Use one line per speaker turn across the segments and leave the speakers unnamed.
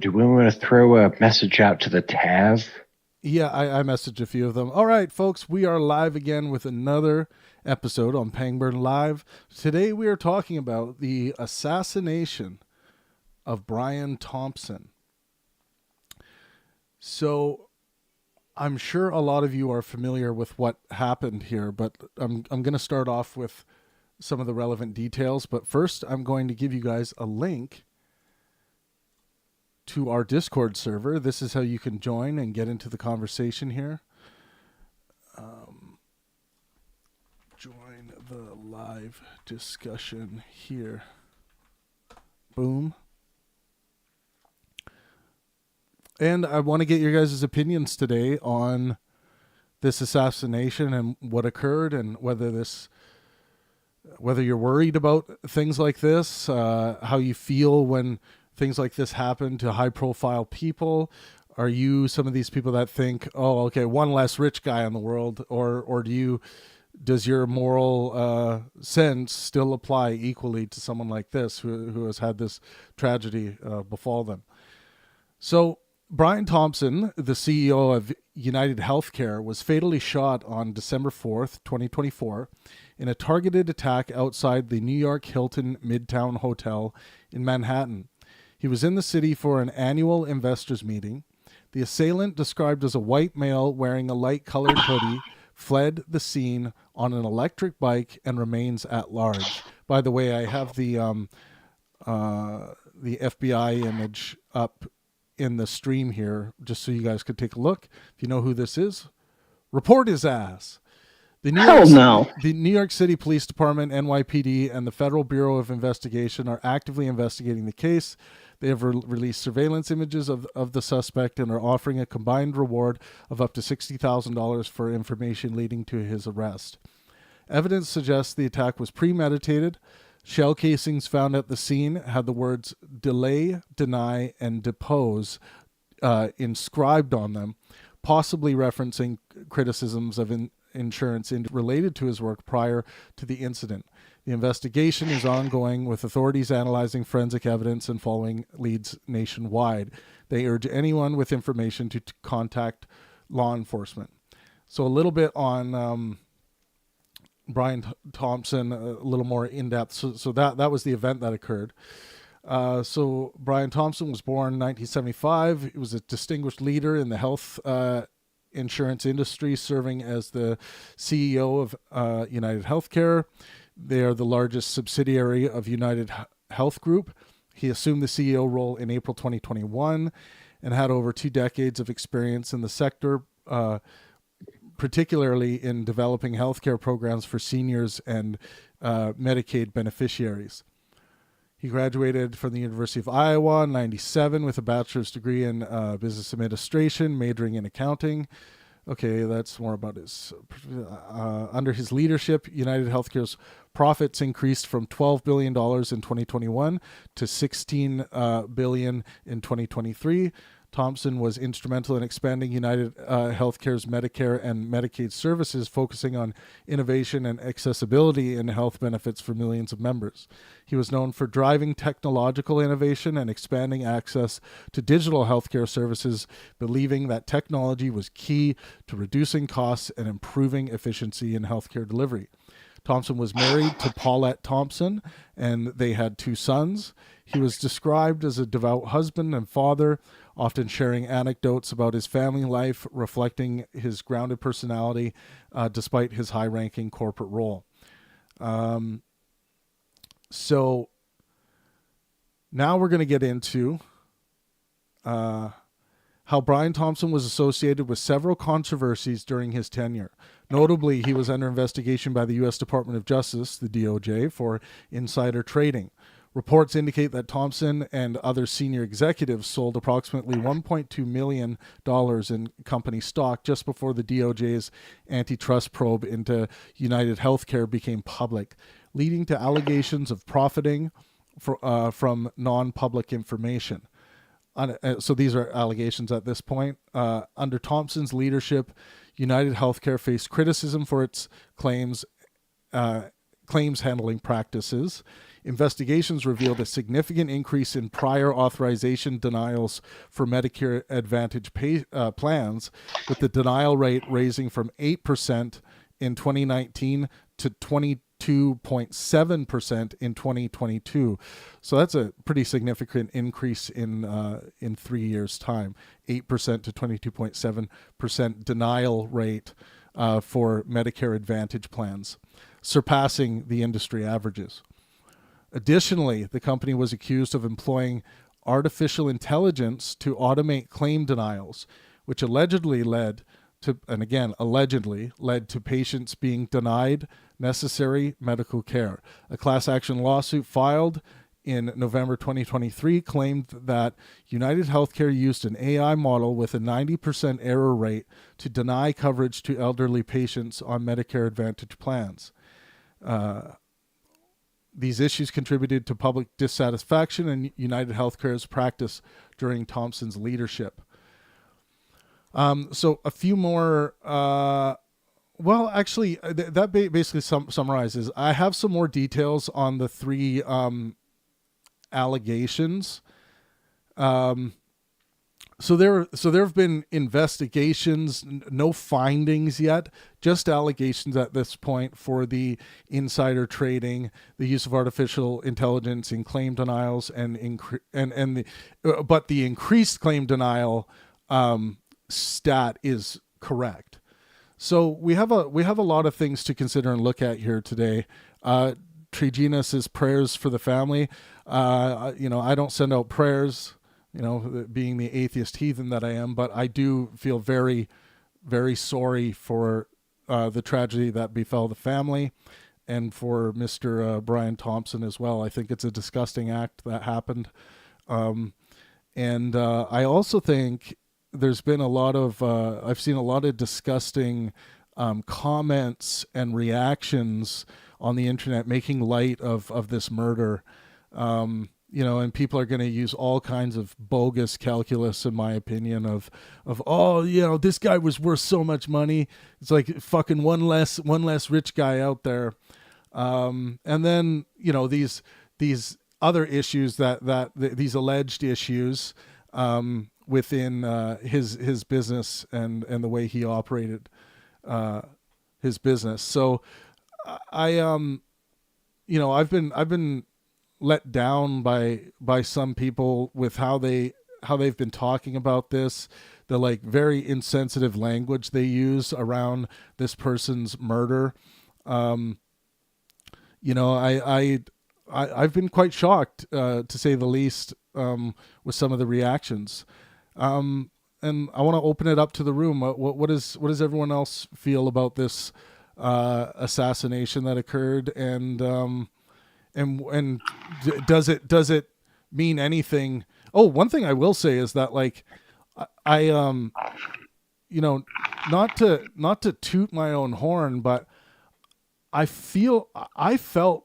do we want to throw a message out to the Tav?
Yeah, I messaged a few of them. All right, folks, we are live again with another episode on Pangburn Live. Today we are talking about the assassination of Brian Thompson. So I'm sure a lot of you are familiar with what happened here, but I'm going to start off with some of the relevant details. But first, I'm going to give you guys a link to our Discord server. This is how you can join and get into the conversation here. Join the live discussion here. Boom. And I want to get your guys' opinions today on this assassination and what occurred, and whether you're worried about things like this, how you feel when things like this happen to high-profile people. Are you some of these people that think, oh, okay, one less rich guy in the world, or does your moral sense still apply equally to someone like this who has had this tragedy befall them? So Brian Thompson, the CEO of United Healthcare, was fatally shot on December 4th, 2024, in a targeted attack outside the New York Hilton Midtown Hotel in Manhattan. He was in the city for an annual investors meeting. The assailant, described as a white male wearing a light-colored hoodie, fled the scene on an electric bike and remains at large. By the way, I have the FBI image up in the stream here, just so you guys could take a look. If you know who this is, report his ass. The New York City Police Department, NYPD, and the Federal Bureau of Investigation are actively investigating the case. They have released surveillance images of the suspect and are offering a combined reward of up to $60,000 for information leading to his arrest. Evidence suggests the attack was premeditated. Shell casings found at the scene had the words delay, deny, and depose inscribed on them, possibly referencing criticisms of insurance related to his work prior to the incident. The investigation is ongoing, with authorities analyzing forensic evidence and following leads nationwide. They urge anyone with information to contact law enforcement. So a little bit on Brian Thompson, a little more in depth. So that was the event that occurred. So Brian Thompson was born in 1975. He was a distinguished leader in the health insurance industry, serving as the CEO of United Healthcare. They are the largest subsidiary of United Health Group. He assumed the CEO role in April 2021 and had over 2 decades of experience in the sector, particularly in developing healthcare programs for seniors and Medicaid beneficiaries. He graduated from the University of Iowa in 1997 with a bachelor's degree in business administration, majoring in accounting. Okay, that's more about his... under his leadership, United Healthcare's profits increased from $12 billion in 2021 to $16 billion in 2023. Thompson was instrumental in expanding United Healthcare's Medicare and Medicaid services, focusing on innovation and accessibility in health benefits for millions of members. He was known for driving technological innovation and expanding access to digital healthcare services, believing that technology was key to reducing costs and improving efficiency in healthcare delivery. Thompson was married to Paulette Thompson, and they had 2 sons. He was described as a devout husband and father, often sharing anecdotes about his family life, reflecting his grounded personality despite his high-ranking corporate role. So now we're going to get into how Brian Thompson was associated with several controversies during his tenure. Notably, he was under investigation by the U.S. Department of Justice, the DOJ, for insider trading. Reports indicate that Thompson and other senior executives sold approximately $1.2 million in company stock just before the DOJ's antitrust probe into United Healthcare became public, leading to allegations of profiting from non-public information. So these are allegations at this point. Under Thompson's leadership, United Healthcare faced criticism for its claims handling practices, investigations revealed a significant increase in prior authorization denials for Medicare Advantage plans, with the denial rate raising from 8% in 2019 to 22.7% in 2022. So that's a pretty significant increase in 3 years' time. 8% to 22.7% denial rate for Medicare Advantage plans, surpassing the industry averages. Additionally, the company was accused of employing artificial intelligence to automate claim denials, which allegedly led to patients being denied necessary medical care. A class action lawsuit filed in November 2023 claimed that United Healthcare used an AI model with a 90% error rate to deny coverage to elderly patients on Medicare Advantage plans. These issues contributed to public dissatisfaction in United Healthcare's practice during Thompson's leadership. So a few more. That basically summarizes. I have some more details on the three allegations. So there have been investigations, no findings yet, just allegations at this point for the insider trading, the use of artificial intelligence in claim denials, but the increased claim denial stat is correct. So we have a lot of things to consider and look at here today. Trigina says prayers for the family. I don't send out prayers, being the atheist heathen that I am, but I do feel very, very sorry for the tragedy that befell the family and for Mr. Brian Thompson as well. I think it's a disgusting act that happened. And I also think there's been I've seen a lot of disgusting comments and reactions on the internet making light of this murder. And people are going to use all kinds of bogus calculus, in my opinion, of this guy was worth so much money. It's like fucking one less rich guy out there. And then, these other issues these alleged issues, within his business and the way he operated his business. So I've been let down by some people with how they've been talking about this, the like very insensitive language they use around this person's murder. I've been quite shocked, to say the least, with some of the reactions. And I want to open it up to the room. What does everyone else feel about this assassination that occurred, and does it mean anything? Oh, one thing I will say is that, like, I not to toot my own horn, but I felt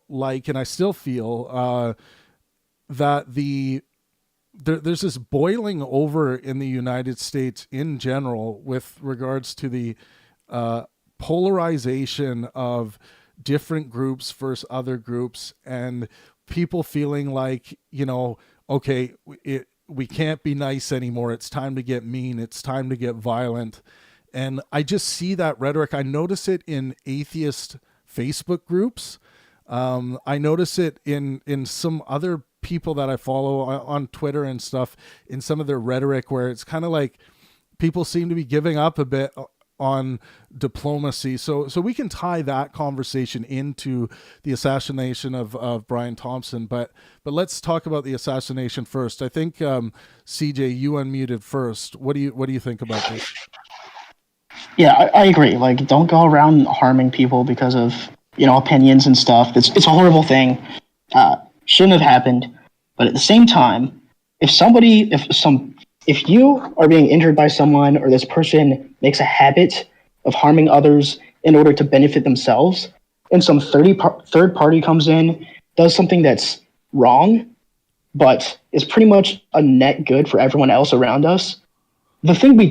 like, and I still feel that there's this boiling over in the United States in general with regards to the polarization of different groups versus other groups, and people feeling like, okay, we can't be nice anymore. It's time to get mean. It's time to get violent. And I just see that rhetoric. I notice it in atheist Facebook groups. I notice it in some other people that I follow on Twitter and stuff, in some of their rhetoric, where it's kind of like people seem to be giving up a bit on diplomacy. So we can tie that conversation into the assassination of Brian Thompson, but let's talk about the assassination first. I think CJ, you unmuted first. What do you think about this?
Yeah, I agree. Like, don't go around harming people because of opinions and stuff. It's a horrible thing. Shouldn't have happened. But at the same time, if you are being injured by someone, or this person makes a habit of harming others in order to benefit themselves, and some third party comes in, does something that's wrong, but is pretty much a net good for everyone else around us, the thing we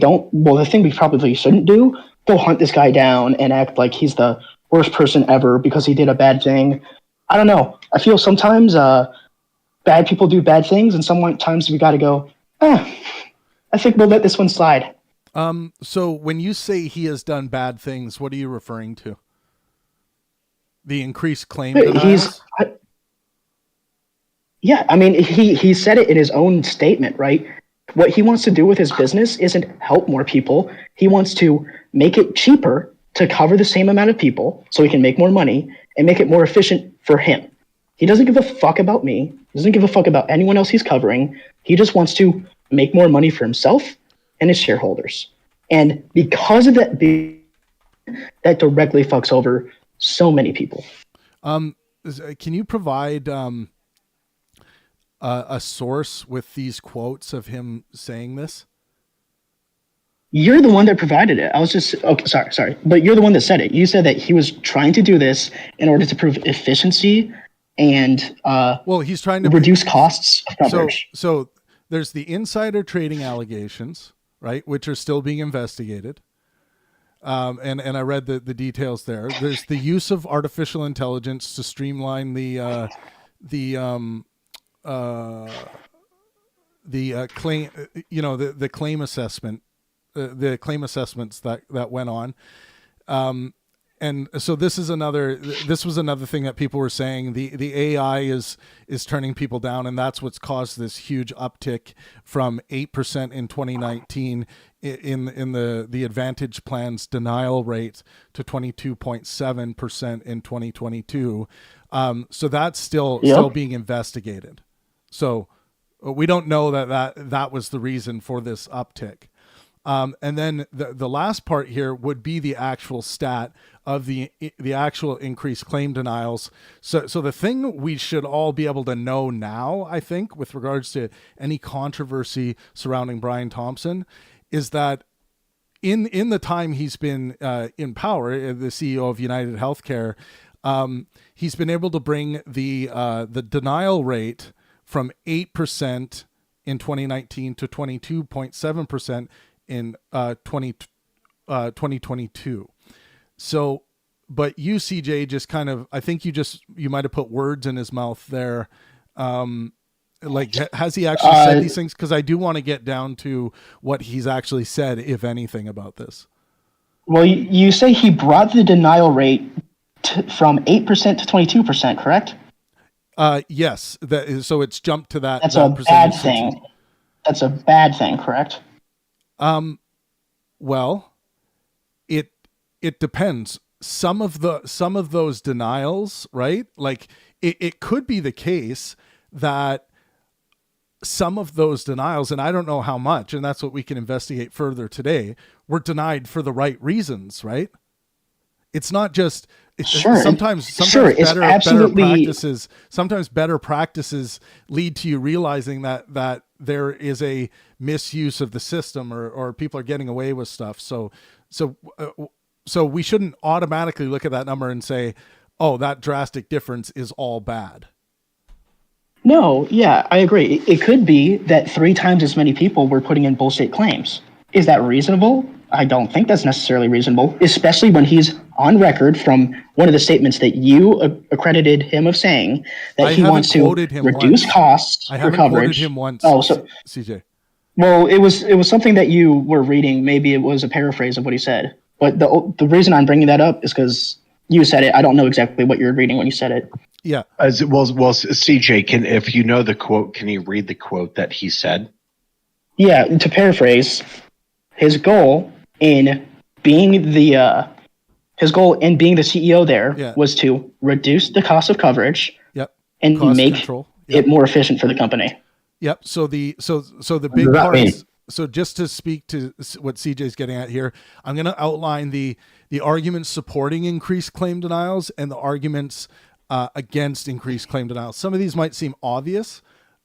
probably shouldn't do, go hunt this guy down and act like he's the worst person ever because he did a bad thing. I don't know. I feel sometimes bad people do bad things, and sometimes we got to go, I think we'll let this one slide.
So when you say he has done bad things, what are you referring to? The increased claim denials?
Yeah, I mean, he said it in his own statement, right? What he wants to do with his business isn't help more people. He wants to make it cheaper to cover the same amount of people so he can make more money and make it more efficient for him. He doesn't give a fuck about me. He doesn't give a fuck about anyone else he's covering. He just wants to make more money for himself and his shareholders. And because of that, that directly fucks over so many people.
Can you provide a source with these quotes of him saying this?
You're the one that provided it. I was just sorry, but you're the one that said it. You said that he was trying to do this in order to prove efficiency and
he's trying to
reduce costs of coverage.
So there's the insider trading allegations, right, which are still being investigated. And I read the details there. There's the use of artificial intelligence to streamline the claim, the claim assessment, the claim assessments that went on. And so this was another thing that people were saying, the AI is turning people down, and that's what's caused this huge uptick from 8% in 2019 in the Advantage plan's denial rate to 22.7% in 2022. So that's still being investigated. So we don't know that was the reason for this uptick. And then the last part here would be the actual stat of the actual increased claim denials. So the thing we should all be able to know now, I think, with regards to any controversy surrounding Brian Thompson, is that in the time he's been in power, the CEO of United Healthcare, he's been able to bring the denial rate from 8% in 2019 to 22.7% in 2022. So, but you, CJ, just kind of, I think you might have put words in his mouth there. Like, has he actually said these things? Because I do want to get down to what he's actually said, if anything, about this.
Well, you say he brought the denial rate from 8% to 22%, correct?
Yes. So it's jumped to that.
That's a bad thing. That's a bad thing, correct?
Well, it depends. Some of those denials, right? Like it could be the case that some of those denials, and I don't know how much, and that's what we can investigate further today, were denied for the right reasons, right? It's not just sometimes better practices lead to you realizing that there is a misuse of the system or people are getting away with stuff. So we shouldn't automatically look at that number and say, oh, that drastic difference is all bad.
No, yeah, I agree. It could be that 3 times as many people were putting in bullshit claims. Is that reasonable? I don't think that's necessarily reasonable, especially when he's on record from one of the statements that you accredited him of saying that he wants to reduce costs for coverage. I haven't quoted
him once, CJ.
Well, it was something that you were reading. Maybe it was a paraphrase of what he said. But the reason I'm bringing that up is because you said it. I don't know exactly what you were reading when you said it.
Yeah.
CJ, if you know the quote, can you read the quote that he said?
Yeah, to paraphrase, his goal in being the CEO there was to reduce the cost of coverage and make it more efficient for the company.
Yep. So the big part is, so just to speak to what CJ is getting at here, I'm going to outline the arguments supporting increased claim denials and the arguments against increased claim denials. Some of these might seem obvious,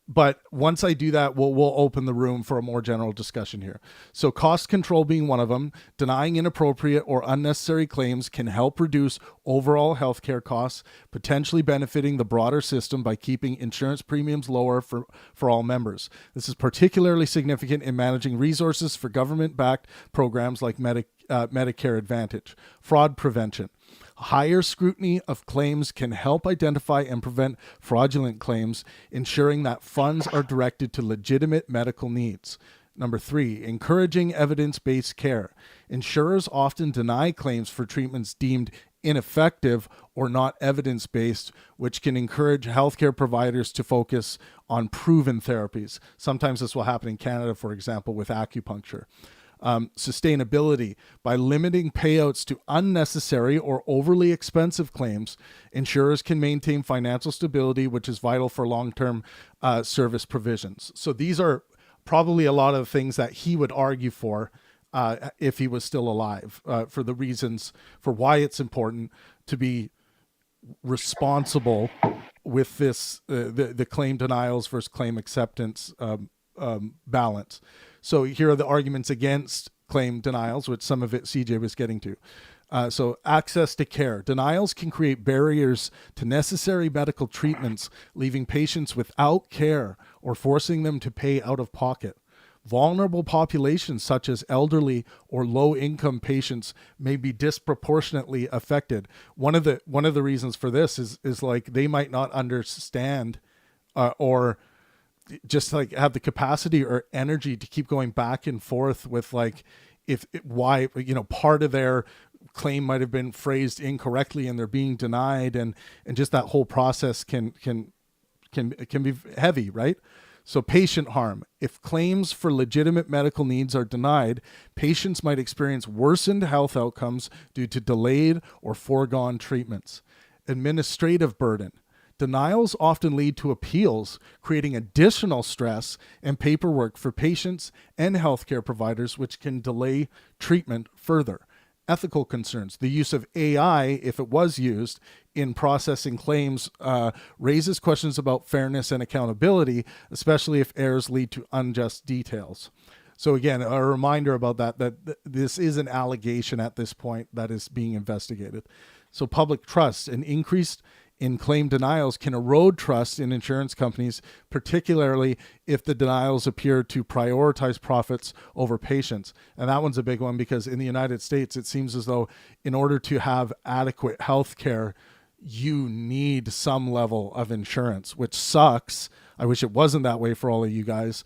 but once I do that, we'll open the room for a more general discussion here. So cost control being one of them, denying inappropriate or unnecessary claims can help reduce overall healthcare costs, potentially benefiting the broader system by keeping insurance premiums lower for all members. This is particularly significant in managing resources for government-backed programs like Medicare Advantage. Fraud prevention. Higher scrutiny of claims can help identify and prevent fraudulent claims, ensuring that funds are directed to legitimate medical needs. Number 3, encouraging evidence-based care. Insurers often deny claims for treatments deemed ineffective or not evidence-based, which can encourage healthcare providers to focus on proven therapies. Sometimes this will happen in Canada, for example, with acupuncture. Sustainability. By limiting payouts to unnecessary or overly expensive claims, insurers can maintain financial stability, which is vital for long-term service provisions. So these are probably a lot of things that he would argue for if he was still alive, for the reasons for why it's important to be responsible with this, the claim denials versus claim acceptance balance. So here are the arguments against claim denials, which some of it CJ was getting to. So access to care. Denials can create barriers to necessary medical treatments, leaving patients without care or forcing them to pay out of pocket. Vulnerable populations such as elderly or low-income patients may be disproportionately affected. One of the reasons for this is like they might not understand or just like have the capacity or energy to keep going back and forth with like why part of their claim might have been phrased incorrectly and they're being denied, and just that whole process can be heavy, right? So patient harm. If claims for legitimate medical needs are denied, patients might experience worsened health outcomes due to delayed or foregone treatments. Administrative burden. Denials often lead to appeals, creating additional stress and paperwork for patients and healthcare providers, which can delay treatment further. Ethical concerns. The use of AI, if it was used in processing claims, raises questions about fairness and accountability, especially if errors lead to unjust details. So again, a reminder about that this is an allegation at this point that is being investigated. So public trust. An increase in claim denials can erode trust in insurance companies, particularly if the denials appear to prioritize profits over patients. And that one's a big one because in the United States, it seems as though in order to have adequate health care, you need some level of insurance, which sucks. I wish it wasn't that way for all of you guys.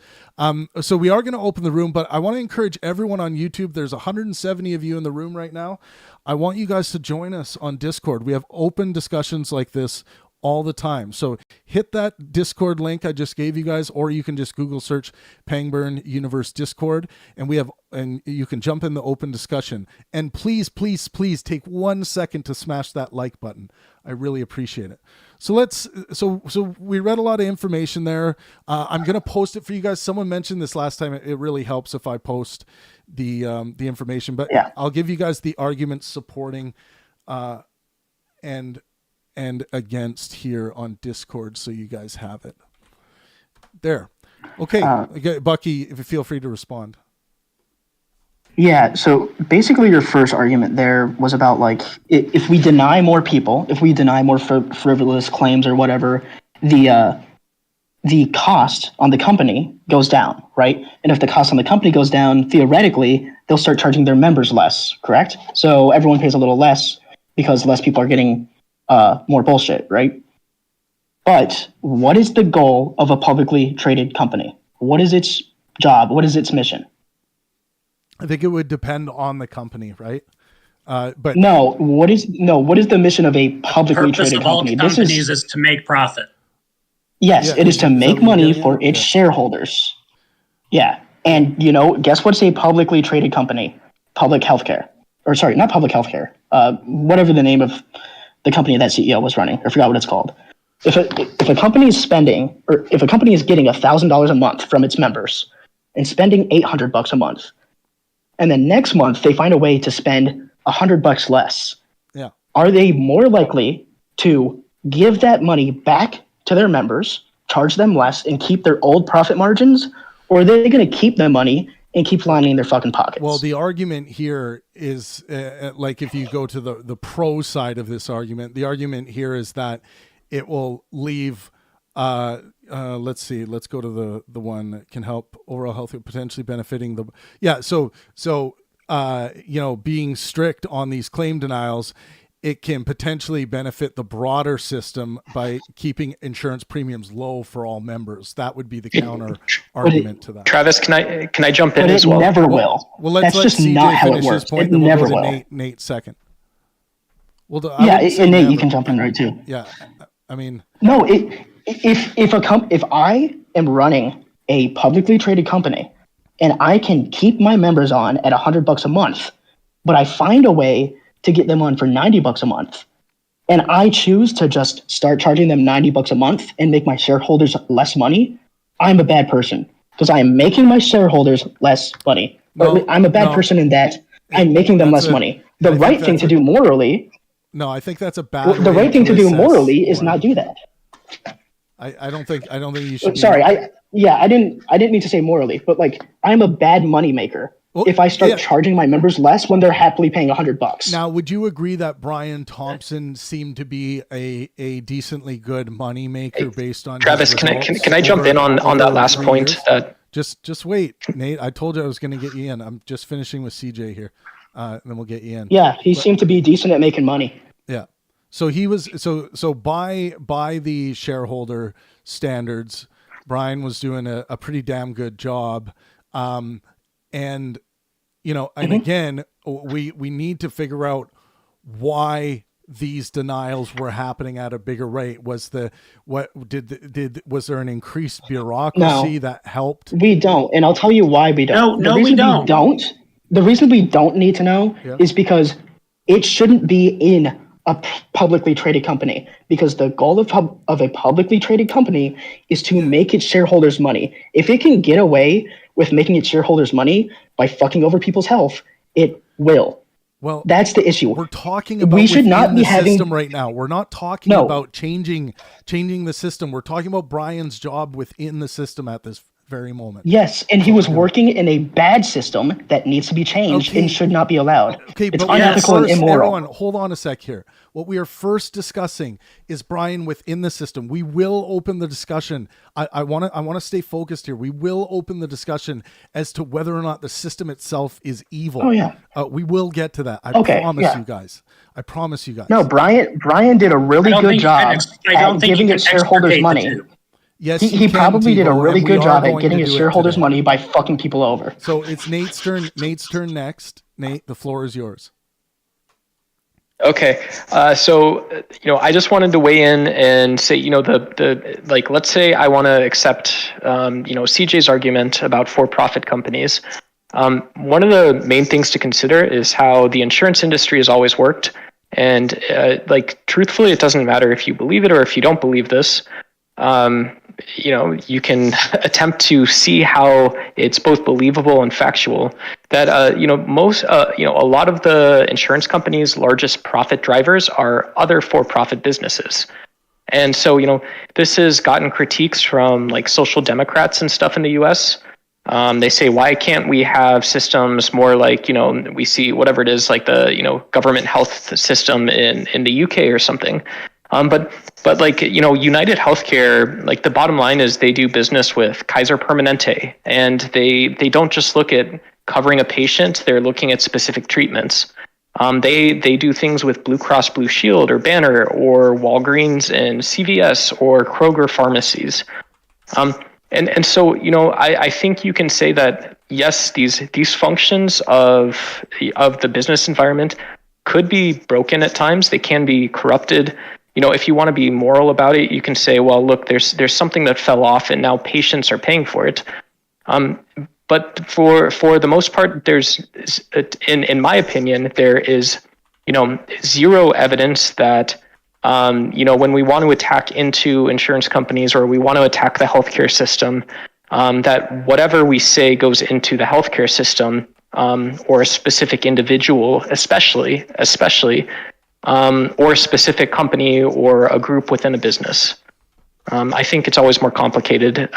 So we are going to open the room, but I want to encourage everyone on YouTube. There's 170 of you in the room right now. I want you guys to join us on Discord. We have open discussions like this all the time. So hit that Discord link I just gave you guys, or you can just Google search Pangburn Universe Discord, and you can jump in the open discussion. And please, please, please take 1 second to smash that like button. I really appreciate it. So we read a lot of information there. I'm going to post it for you guys. Someone mentioned this last time. It really helps if I post the information, but yeah. I'll give you guys the arguments supporting and against here on Discord, so you guys have it there. Okay, Bucky, if you feel free to respond.
Yeah, so basically your first argument there was about like if we deny more people, if we deny more frivolous claims or whatever, the cost on the company goes down, right? And if the cost on the company goes down, theoretically, they'll start charging their members less, correct? So everyone pays a little less because less people are getting more bullshit, right? But what is the goal of a publicly traded company? What is its job? What is its mission?
I think it would depend on the company, right? But
what is the mission of a publicly traded company?
The purpose of all companies is to make profit.
Yes, it is to make money for its shareholders. Yeah, and guess what's a publicly traded company? Public healthcare, or sorry, not public healthcare. Whatever the name of the company that CEO was running, I forgot what it's called. If a company is spending, or if a company is getting $1,000 a month from its members and spending $800 a month, and then next month they find a way to spend $100 less,
yeah,
are they more likely to give that money back to their members, charge them less, and keep their old profit margins, or are they going to keep the money and keep lining their fucking pockets?
Well, the argument here is like if you go to the pro side of this argument, the argument here is that it will leave. Let's see. Let's go to the one that can help overall health, potentially benefiting the. Yeah. So being strict on these claim denials, it can potentially benefit the broader system by keeping insurance premiums low for all members. That would be the counter argument to that.
Travis, can I jump in
But
as
it
well?
never will.
Well, let's
That's
let
just
CJ
not how it
finish his
works.
point,
It
then we'll
never
go to
will.
Nate second. Well,
Yeah, and Nate, you can jump in right too.
Yeah, I mean,
No, if I am running a publicly traded company and I can keep my members on at $100 a month, but I find a way to get them on for $90 a month, and I choose to just start charging them $90 a month and make my shareholders less money, I'm a bad person because I am making my shareholders less money. I'm a bad person in that I'm making them less money. The right thing to do morally.
No, I think that's a bad.
The right thing to do morally is not do that.
I don't think you should.
Sorry, I didn't mean to say morally, but like I'm a bad money maker if I start charging my members less when they're happily paying $100.
Now, would you agree that Brian Thompson seemed to be a decently good money maker based on
Travis? Can I jump in on that last point?
Just wait, Nate. I told you I was going to get you in. I'm just finishing with CJ here, and then we'll get you in.
Yeah, he seemed to be decent at making money.
Yeah. So he was so by the shareholder standards, Brian was doing a pretty damn good job. And again, we need to figure out why these denials were happening at a bigger rate. Was there an increased bureaucracy that helped?
We don't, and I'll tell you why we don't.
No, we don't.
The reason we don't need to know is because it shouldn't be in a publicly traded company, because the goal of a publicly traded company is to make its shareholders money. If it can get away with making its shareholders money by fucking over people's health, it will.
Well,
that's the issue.
We're talking about
we should not be having
system right now. We're not talking about changing the system. We're talking about Brian's job within the system at this very moment.
Yes, and he was working in a bad system that needs to be changed and should not be allowed.
Okay,
it's unethical and immoral.
Everyone, hold on a sec here. What we are first discussing is Brian within the system. We will open the discussion. I want to stay focused here. We will open the discussion as to whether or not the system itself is evil.
Oh yeah.
We will get to that. I promise you guys. I promise you guys.
No, Brian did a really good job at giving its shareholders money.
Yes,
he probably did a really good job at getting his shareholders money by fucking people over.
So it's Nate's turn. Nate's turn next. Nate, the floor is yours.
Okay, so I just wanted to weigh in and say, let's say I want to accept, CJ's argument about for-profit companies. One of the main things to consider is how the insurance industry has always worked, and truthfully, it doesn't matter if you believe it or if you don't believe this. You can attempt to see how it's both believable and factual. That a lot of the insurance companies' largest profit drivers are other for-profit businesses, and so this has gotten critiques from like social democrats and stuff in the U.S. They say, why can't we have systems more like we see whatever it is like the government health system in the UK or something. But like, United Healthcare, like the bottom line is they do business with Kaiser Permanente, and they don't just look at covering a patient, they're looking at specific treatments. They do things with Blue Cross Blue Shield or Banner or Walgreens and CVS or Kroger pharmacies. And so, I think you can say that, yes, these functions of the business environment could be broken at times. They can be corrupted. If you want to be moral about it, you can say, well, look, there's something that fell off and now patients are paying for it. But for the most part, there's, in my opinion, there is, zero evidence that, when we want to attack into insurance companies or we want to attack the healthcare system, that whatever we say goes into the healthcare system, or a specific individual, especially, or a specific company or a group within a business. I think it's always more complicated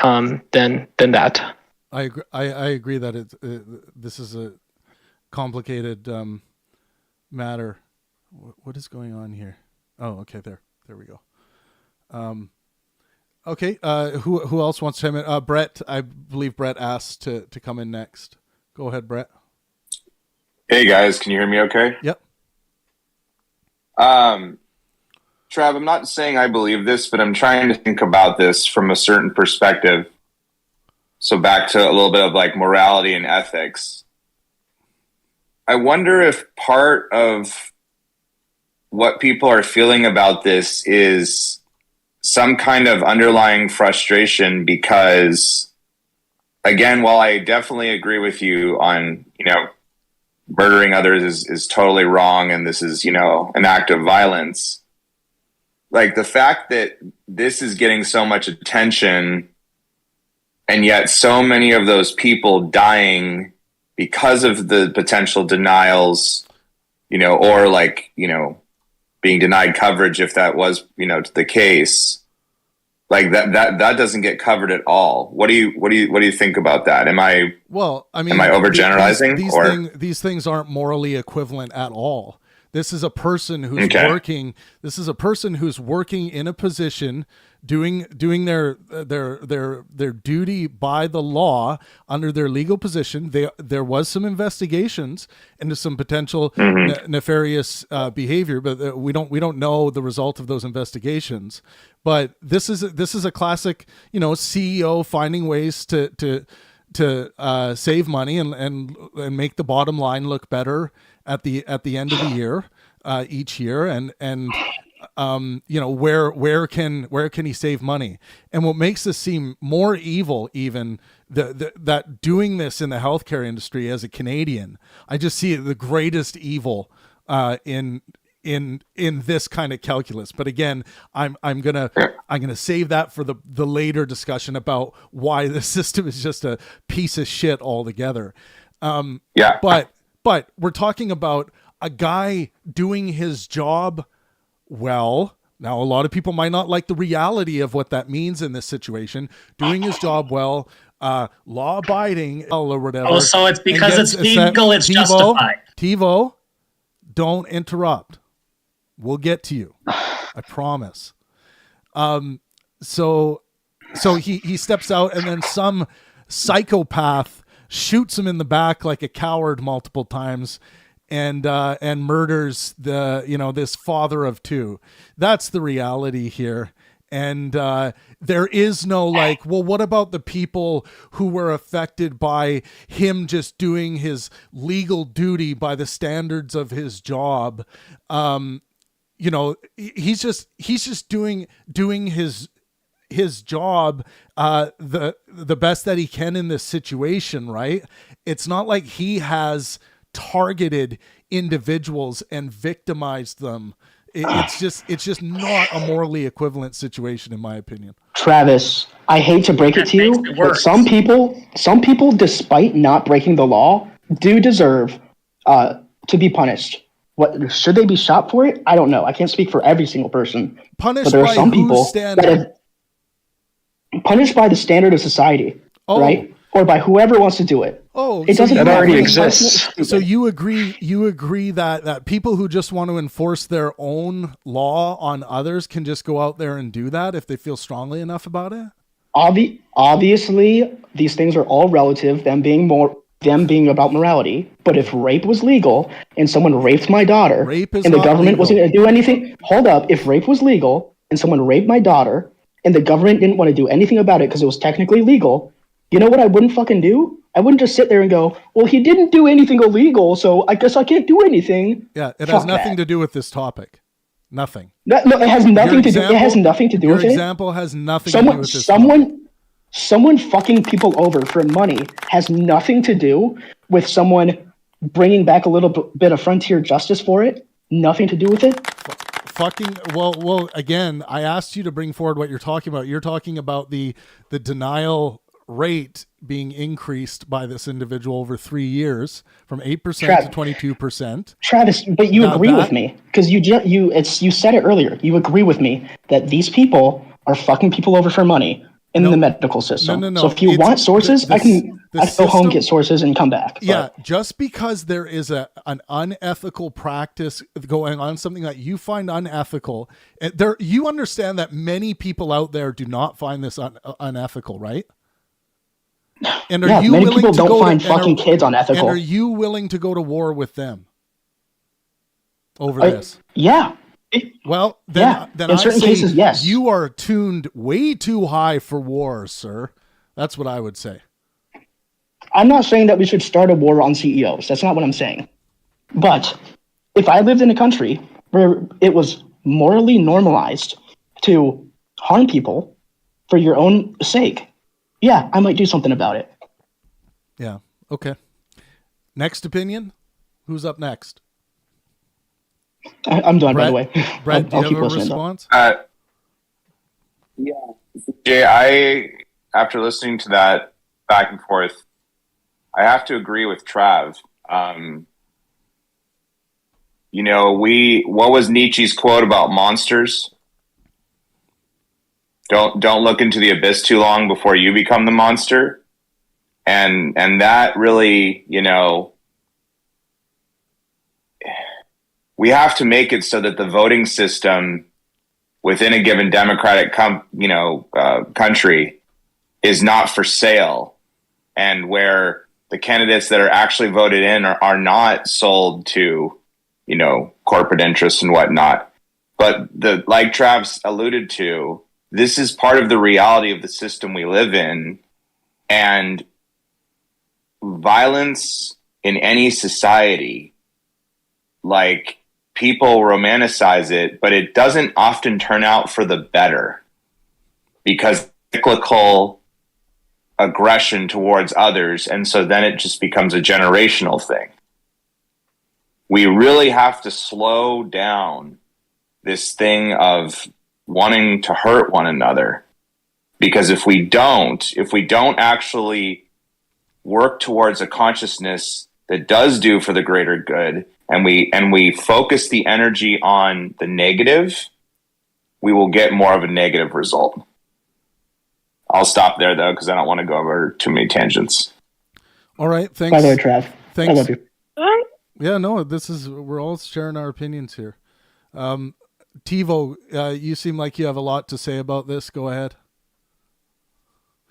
than that.
I agree that this is a complicated matter. What is going on here? Oh, okay, there we go. Okay, who else wants to chime in? Brett, I believe Brett asked to come in next. Go ahead, Brett.
Hey guys, can you hear me okay?
Yep.
Trav, I'm not saying I believe this, but I'm trying to think about this from a certain perspective. So back to a little bit of like morality and ethics. I wonder if part of what people are feeling about this is some kind of underlying frustration because, again, while I definitely agree with you on, murdering others is totally wrong and this is, an act of violence. Like the fact that this is getting so much attention and yet so many of those people dying because of the potential denials, or being denied coverage if that was, the case, like that doesn't get covered at all. What do you think about that? Am I overgeneralizing?
These things aren't morally equivalent at all. This is a person who's working. This is a person who's working in a position, doing their duty by the law under their legal position. There was some investigations into some potential nefarious behavior, but we don't know the result of those investigations. But this is a classic, CEO finding ways to save money and make the bottom line look better at the end of the year, each year, and where can he save money? And what makes this seem more evil, even that doing this in the healthcare industry as a Canadian, I just see the greatest evil in this kind of calculus. But again, I'm gonna save that for the later discussion about why the system is just a piece of shit altogether. But we're talking about a guy doing his job well. Now, a lot of people might not like the reality of what that means in this situation. Doing his job well, law-abiding or whatever.
Oh, so it's because it's legal, it's justified.
TiVo, don't interrupt. We'll get to you. I promise. So he steps out, and then some psychopath shoots him in the back like a coward multiple times, and murders this father of two. That's the reality here. And there is no what about the people who were affected by him just doing his legal duty by the standards of his job? He's just doing his job the best that he can in this situation, right? It's not like he has targeted individuals and victimized them. It's just not a morally equivalent situation, in my opinion.
Travis, I hate to break it to you, but some people, despite not breaking the law, do deserve to be punished. What should they be shot for it? I don't know. I can't speak for every single person.
Punished by whose standard?
Punished by the standard of society, right? Or by whoever wants to do it.
That already exists.
So you agree that people who just want to enforce their own law on others can just go out there and do that if they feel strongly enough about it?
Obviously, these things are all relative, them being about morality. But if rape was legal and someone raped my daughter and the government wasn't going to do anything, hold up, if rape was legal and someone raped my daughter and the government didn't want to do anything about it because it was technically legal, you know what I wouldn't fucking do? I wouldn't just sit there and go, well, he didn't do anything illegal, so I guess I can't do anything.
Yeah, it has nothing to do with this topic. Nothing.
No, it has nothing to do. It has nothing to do with it.
Your example has nothing to do with this topic.
Someone fucking people over for money has nothing to do with someone bringing back a little bit of frontier justice for it. Nothing to do with it.
Well, again, I asked you to bring forward what you're talking about. You're talking about the denial rate being increased by this individual over 3 years from 8% to 22%.
Travis, but you agree with me because you said it earlier. You agree with me that these people are fucking people over for money in the medical system. No. So if you want sources, I can go home, get sources, and come back.
Yeah, just because there is an unethical practice going on, something that you find unethical, you understand that many people out there do not find this unethical, right? And
many people don't find fucking kids unethical.
And are you willing to go to war with them over this?
Yeah.
Well, then
in
I
certain
say
cases, yes.
you are tuned way too high for war, sir. That's what I would say.
I'm not saying that we should start a war on CEOs. That's not what I'm saying. But if I lived in a country where it was morally normalized to harm people for your own sake, yeah, I might do something about it.
Yeah. Okay. Next opinion. Who's up next?
I'm done,
Brett,
by the way.
Brett, do you
I'll keep
have a
listening,
response?
Yeah. Jay, after listening to that back and forth, I have to agree with Trav. What was Nietzsche's quote about monsters? Don't look into the abyss too long before you become the monster. And that really, we have to make it so that the voting system within a given democratic country is not for sale, and where the candidates that are actually voted in are not sold to, corporate interests and whatnot. But like Travis alluded to, this is part of the reality of the system we live in, and violence in any society, like, people romanticize it, but it doesn't often turn out for the better, because cyclical aggression towards others, and so then it just becomes a generational thing. We really have to slow down this thing of wanting to hurt one another, because if we don't actually work towards a consciousness that does do for the greater good, and we focus the energy on the negative, we will get more of a negative result. I'll stop there, though, because I don't want to go over too many tangents.
All right, thanks.
By the way, Trav,
thanks.
I love you.
Yeah, no, we're all sharing our opinions here. TiVo, you seem like you have a lot to say about this. Go ahead.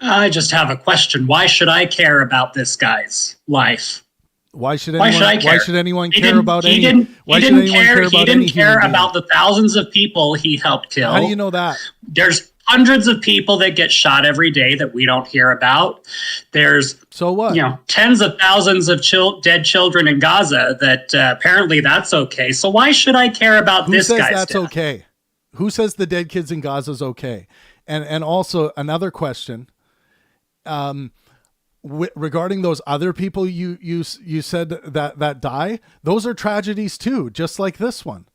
I just have a question. Why should I care about this guy's life?
Why should
I care?
Why should anyone care about any?
He didn't care
being?
about the thousands of people he helped kill.
How do you know that?
There's hundreds of people that get shot every day that we don't hear about. There's
so what?
Tens of thousands of dead children in Gaza that apparently that's okay. So why should I care about this guy's death? Who says that's
okay? Who says the dead kids in Gaza is okay? And also another question. Regarding those other people you said that die, those are tragedies too, just like this one.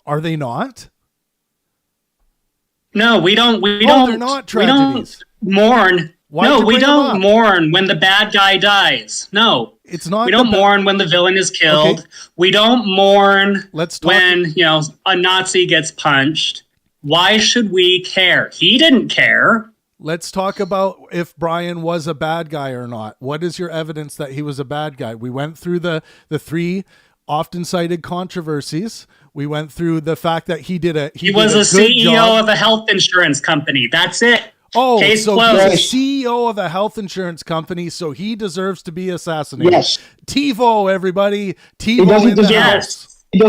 Are they not?
No, we don't.
They're not tragedies.
We don't mourn. We don't mourn when the bad guy dies. No,
it's not.
We don't mourn when the villain is killed. Okay. We don't mourn when a Nazi gets punched. Why should we care? He didn't care.
Let's talk about if Brian was a bad guy or not. What is your evidence that he was a bad guy? We went through the three often cited controversies. We went through the fact that he was a
CEO of a health insurance company. That's it.
Oh,
Case
so
closed.
he's a CEO of a health insurance company, so he deserves to be assassinated.
Yes.
TiVo, everybody. TiVo in the house.
He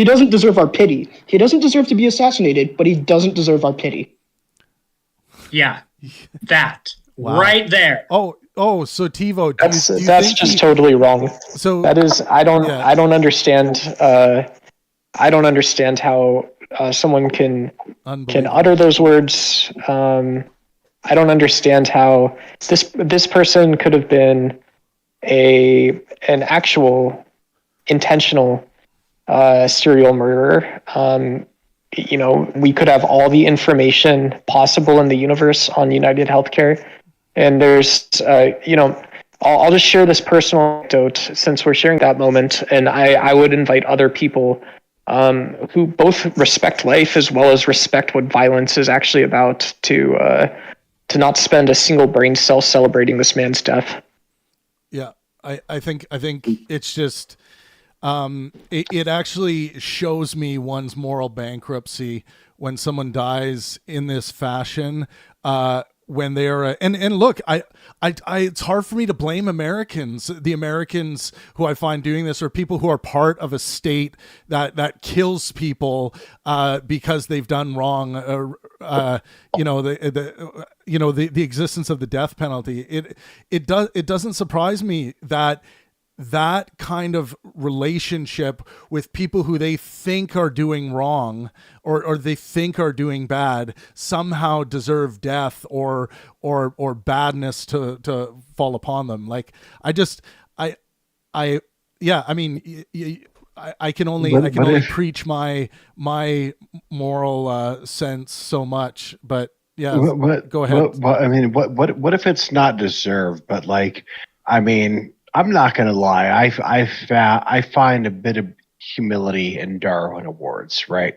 doesn't deserve our pity. He doesn't deserve to be assassinated, but he doesn't deserve our pity.
Yeah, that right there.
Oh, so TiVo,
that's just totally wrong. So that is, I don't understand. I don't understand how someone can utter those words. I don't understand how this person could have been an actual intentional serial murderer. We could have all the information possible in the universe on United Healthcare. And there's, I'll just share this personal anecdote since we're sharing that moment. And I would invite other people who both respect life as well as respect what violence is actually about to not spend a single brain cell celebrating this man's death.
Yeah, I think it's just... it actually shows me one's moral bankruptcy when someone dies in this fashion, when they are and look, I it's hard for me to blame Americans. The Americans who I find doing this are people who are part of a state that kills people because they've done wrong. The existence of the death penalty. It doesn't surprise me that kind of relationship with people who they think are doing wrong or they think are doing bad somehow deserve death or badness to fall upon them. Like I can only preach my moral sense so much, but yeah, go ahead.
What if it's not deserved? But like, I mean, I'm not going to lie. I find a bit of humility in Darwin Awards, right?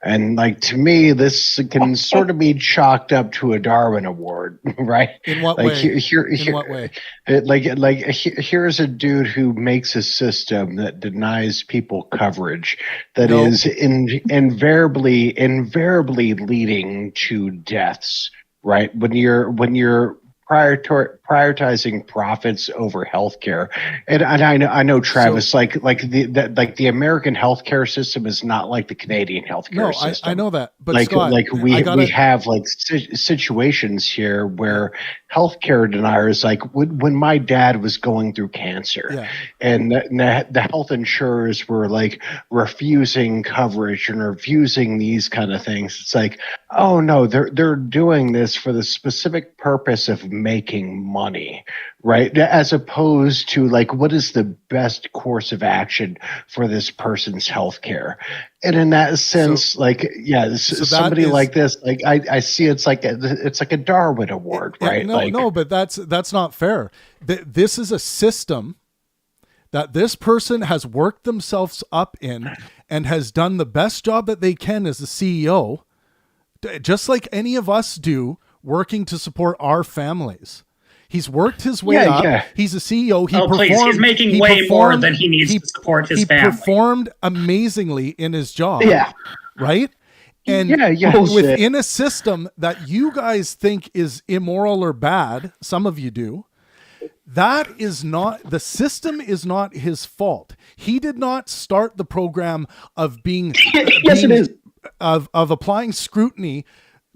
And like, to me, this can sort of be chalked up to a Darwin Award, right?
In what
like,
way?
In what way? Here's a dude who makes a system that denies people coverage that is invariably leading to deaths, right? When you're prioritizing profits over healthcare, and I know Travis, the American healthcare system is not like the Canadian healthcare system.
I know that, but
like
Scott,
we have like situations here where healthcare deniers, like when my dad was going through cancer, and the health insurers were like refusing coverage and refusing these kind of things. It's like, oh no, they're doing this for the specific purpose of making money, right? As opposed to like, what is the best course of action for this person's healthcare? And in that sense, somebody like this, like I see it's like a Darwin Award, right?
But that's not fair. This is a system that this person has worked themselves up in and has done the best job that they can as the CEO, just like any of us do, working to support our families. He's worked his way up. Yeah. He's a CEO.
He's making way more than he needs to support his family.
He performed amazingly in his job.
Yeah.
Right? And within a system that you guys think is immoral or bad, some of you do, the system is not his fault. He did not start the program of
it is.
Of applying scrutiny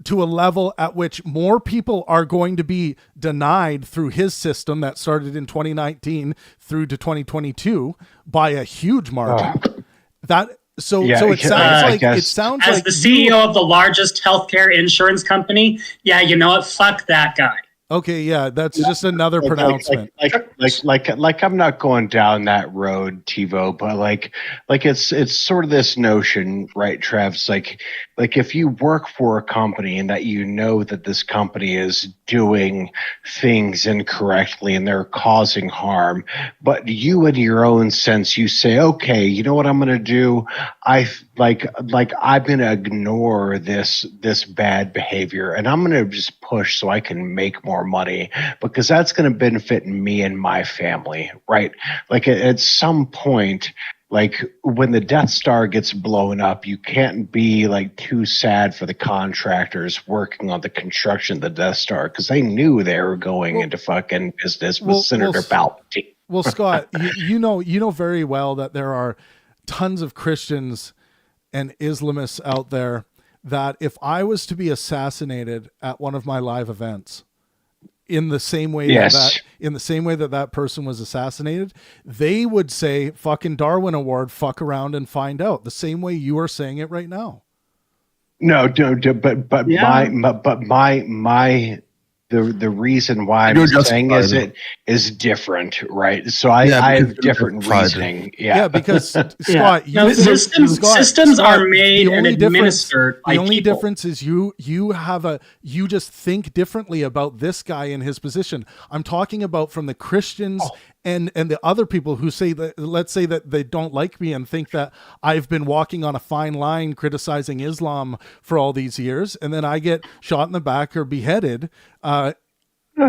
to a level at which more people are going to be denied through his system that started in 2019 through to 2022 by a huge margin. It sounds like
as the CEO of the largest healthcare insurance company, you know what? Fuck that guy.
Okay, yeah, that's just another pronouncement.
Like I'm not going down that road, TiVo, but like it's sort of this notion, right, Travis? Like if you work for a company and that you know that this company is doing things incorrectly and they're causing harm, but you in your own sense, you say, okay, you know what I'm going to do? I'm going to ignore this bad behavior and I'm going to just push so I can make more money because that's going to benefit me and my family, right? Like at some point, like when the Death Star gets blown up, you can't be like too sad for the contractors working on the construction of the Death Star because they knew they were going into fucking business with Senator Palpatine.
Well, Scott, you know very well that there are tons of Christians and Islamists out there that if I was to be assassinated at one of my live events, in the same way that person was assassinated, they would say fucking Darwin Award, fuck around and find out, the same way you are saying it right now.
No, the reason why I'm saying is different, right? So I have different reasoning. Yeah,
because Scott,
systems are made and administered by
the only
people.
difference is you just think differently about this guy in his position. I'm talking about from the Christians and the other people who say that, let's say that they don't like me and think that I've been walking on a fine line criticizing Islam for all these years, and then I get shot in the back or beheaded.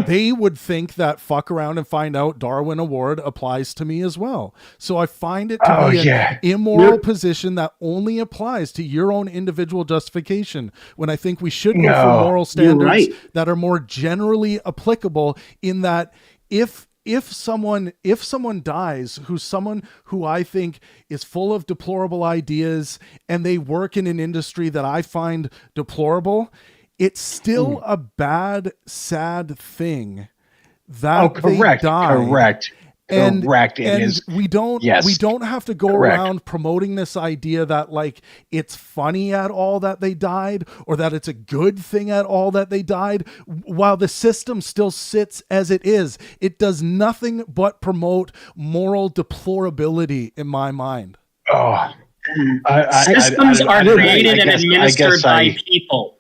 they would think that fuck around and find out Darwin Award applies to me as well. So I find it to be an immoral position that only applies to your own individual justification, when I think we should go for moral standards that are more generally applicable, in that if someone dies who I think is full of deplorable ideas and they work in an industry that I find deplorable, it's still a bad, sad thing that they die.
Correct.
And we don't have to go around promoting this idea that like it's funny at all that they died, or that it's a good thing at all that they died, while the system still sits as it is. It does nothing but promote moral deplorability in my mind.
Systems are created and administered by people.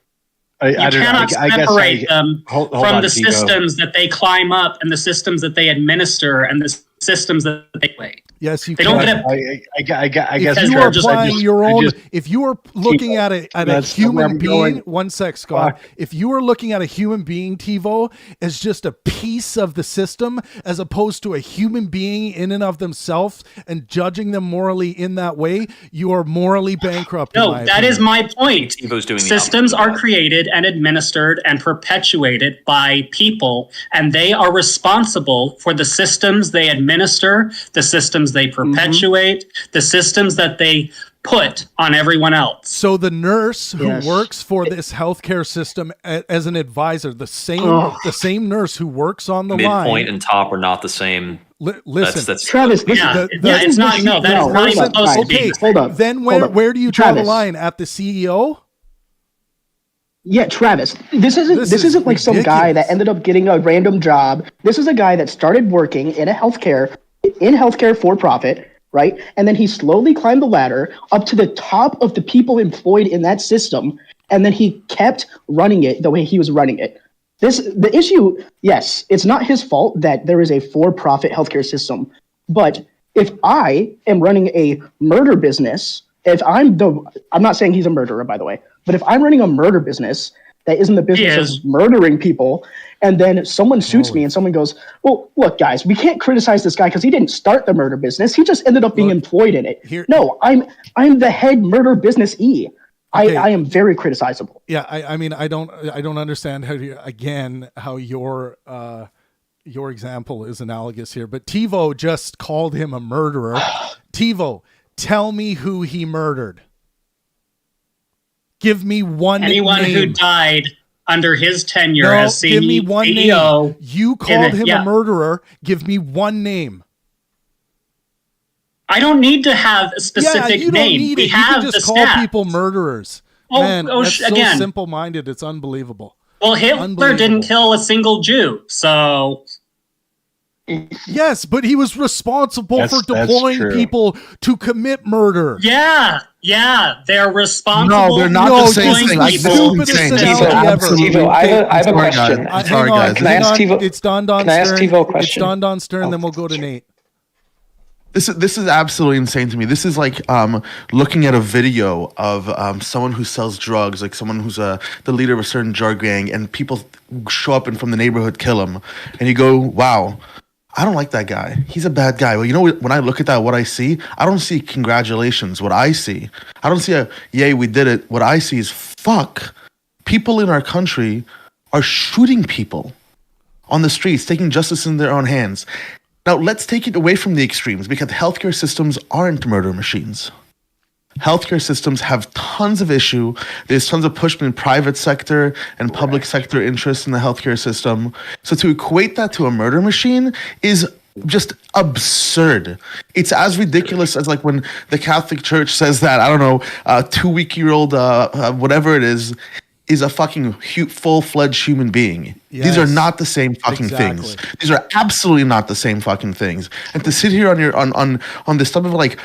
You cannot separate them from the systems that they climb up and the systems that they administer and the systems that they play.
Yes, you
they
can.
I guess
if you are applying your own, if you are looking at a human being, one sec, Scott. If you are looking at a human being, TiVo, as just a piece of the system, as opposed to a human being in and of themselves, and judging them morally in that way, you are morally bankrupt.
No, that is my point. Systems are created and administered and perpetuated by people, and they are responsible for the systems they administer, the systems they perpetuate, the systems that they put on everyone else.
So the nurse who works for this healthcare system as an advisor, the same nurse who works on the line.
Midpoint and top are not the same.
Listen,
that's
Travis.
It's not. No, that is not even supposed to be.
Hold up.
Then where do you draw the line? At the CEO?
Yeah, Travis. This isn't like some guy that ended up getting a random job. This is a guy that started working in healthcare for profit, right? And then he slowly climbed the ladder up to the top of the people employed in that system, and then he kept running it the way he was running it. The issue, yes, it's not his fault that there is a for-profit healthcare system, but if I am running a murder business, I'm not saying he's a murderer, by the way, but if I'm running a murder business that isn't the business of murdering people, and then someone shoots me and someone goes, well, look, guys, we can't criticize this guy because he didn't start the murder business. He just ended up being employed in it. No, I'm the head murder business E. Okay. I am very criticizable.
Yeah, I mean, I don't understand how your example is analogous here, but TiVo just called him a murderer. TiVo, tell me who he murdered. Give me anyone name.
Who died under his tenure as CEO.
Give me one name. You called him a murderer. Give me one name.
I don't need to have a specific name. We have
you can just
the
call
stats.
people murderers. Man, that's so simple-minded. It's unbelievable.
Well, Hitler didn't kill a single Jew, so...
Yes, but he was responsible for deploying people to commit murder.
Yeah, they're responsible.
No, they're not the same thing.
TiVo,
I have a question.
Sorry, guys.
Can I ask TiVo?
It's Don Stern.
Can I ask TiVo a question?
It's Don Stern, then we'll go to Nate.
This is absolutely insane to me. This is like looking at a video of someone who sells drugs, like someone who's the leader of a certain drug gang, and people show up and from the neighborhood kill him, and you go, wow, I don't like that guy. He's a bad guy. Well, you know, when I look at that, what I see, I don't see congratulations. What I see, I don't see a yay, we did it. What I see is fuck. People in our country are shooting people on the streets, taking justice in their own hands. Now, let's take it away from the extremes, because healthcare systems aren't murder machines. Healthcare systems have tons of issue. There's tons of push between private sector and public sector interests in the healthcare system. So to equate that to a murder machine is just absurd. It's as ridiculous as like when the Catholic Church says that, I don't know, 2-week-old, whatever it is a fucking full-fledged human being. Yes. These are not the same fucking things. These are absolutely not the same fucking things. And to sit here on this stuff of like,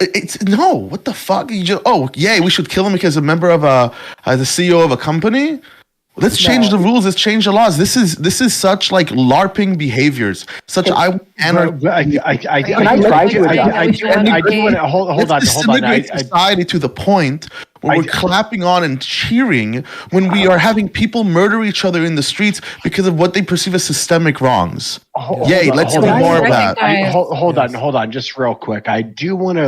it's no, what the fuck? You just, yay, we should kill him because a member of the CEO of a company. Let's change the rules. Let's change the laws. This is such like LARPing behaviors. Such
I do want to hold on.
Society to the point where we're clapping on and cheering when we are having people murder each other in the streets because of what they perceive as systemic wrongs. Let's do more of that.
Hold on, just real quick. I do want to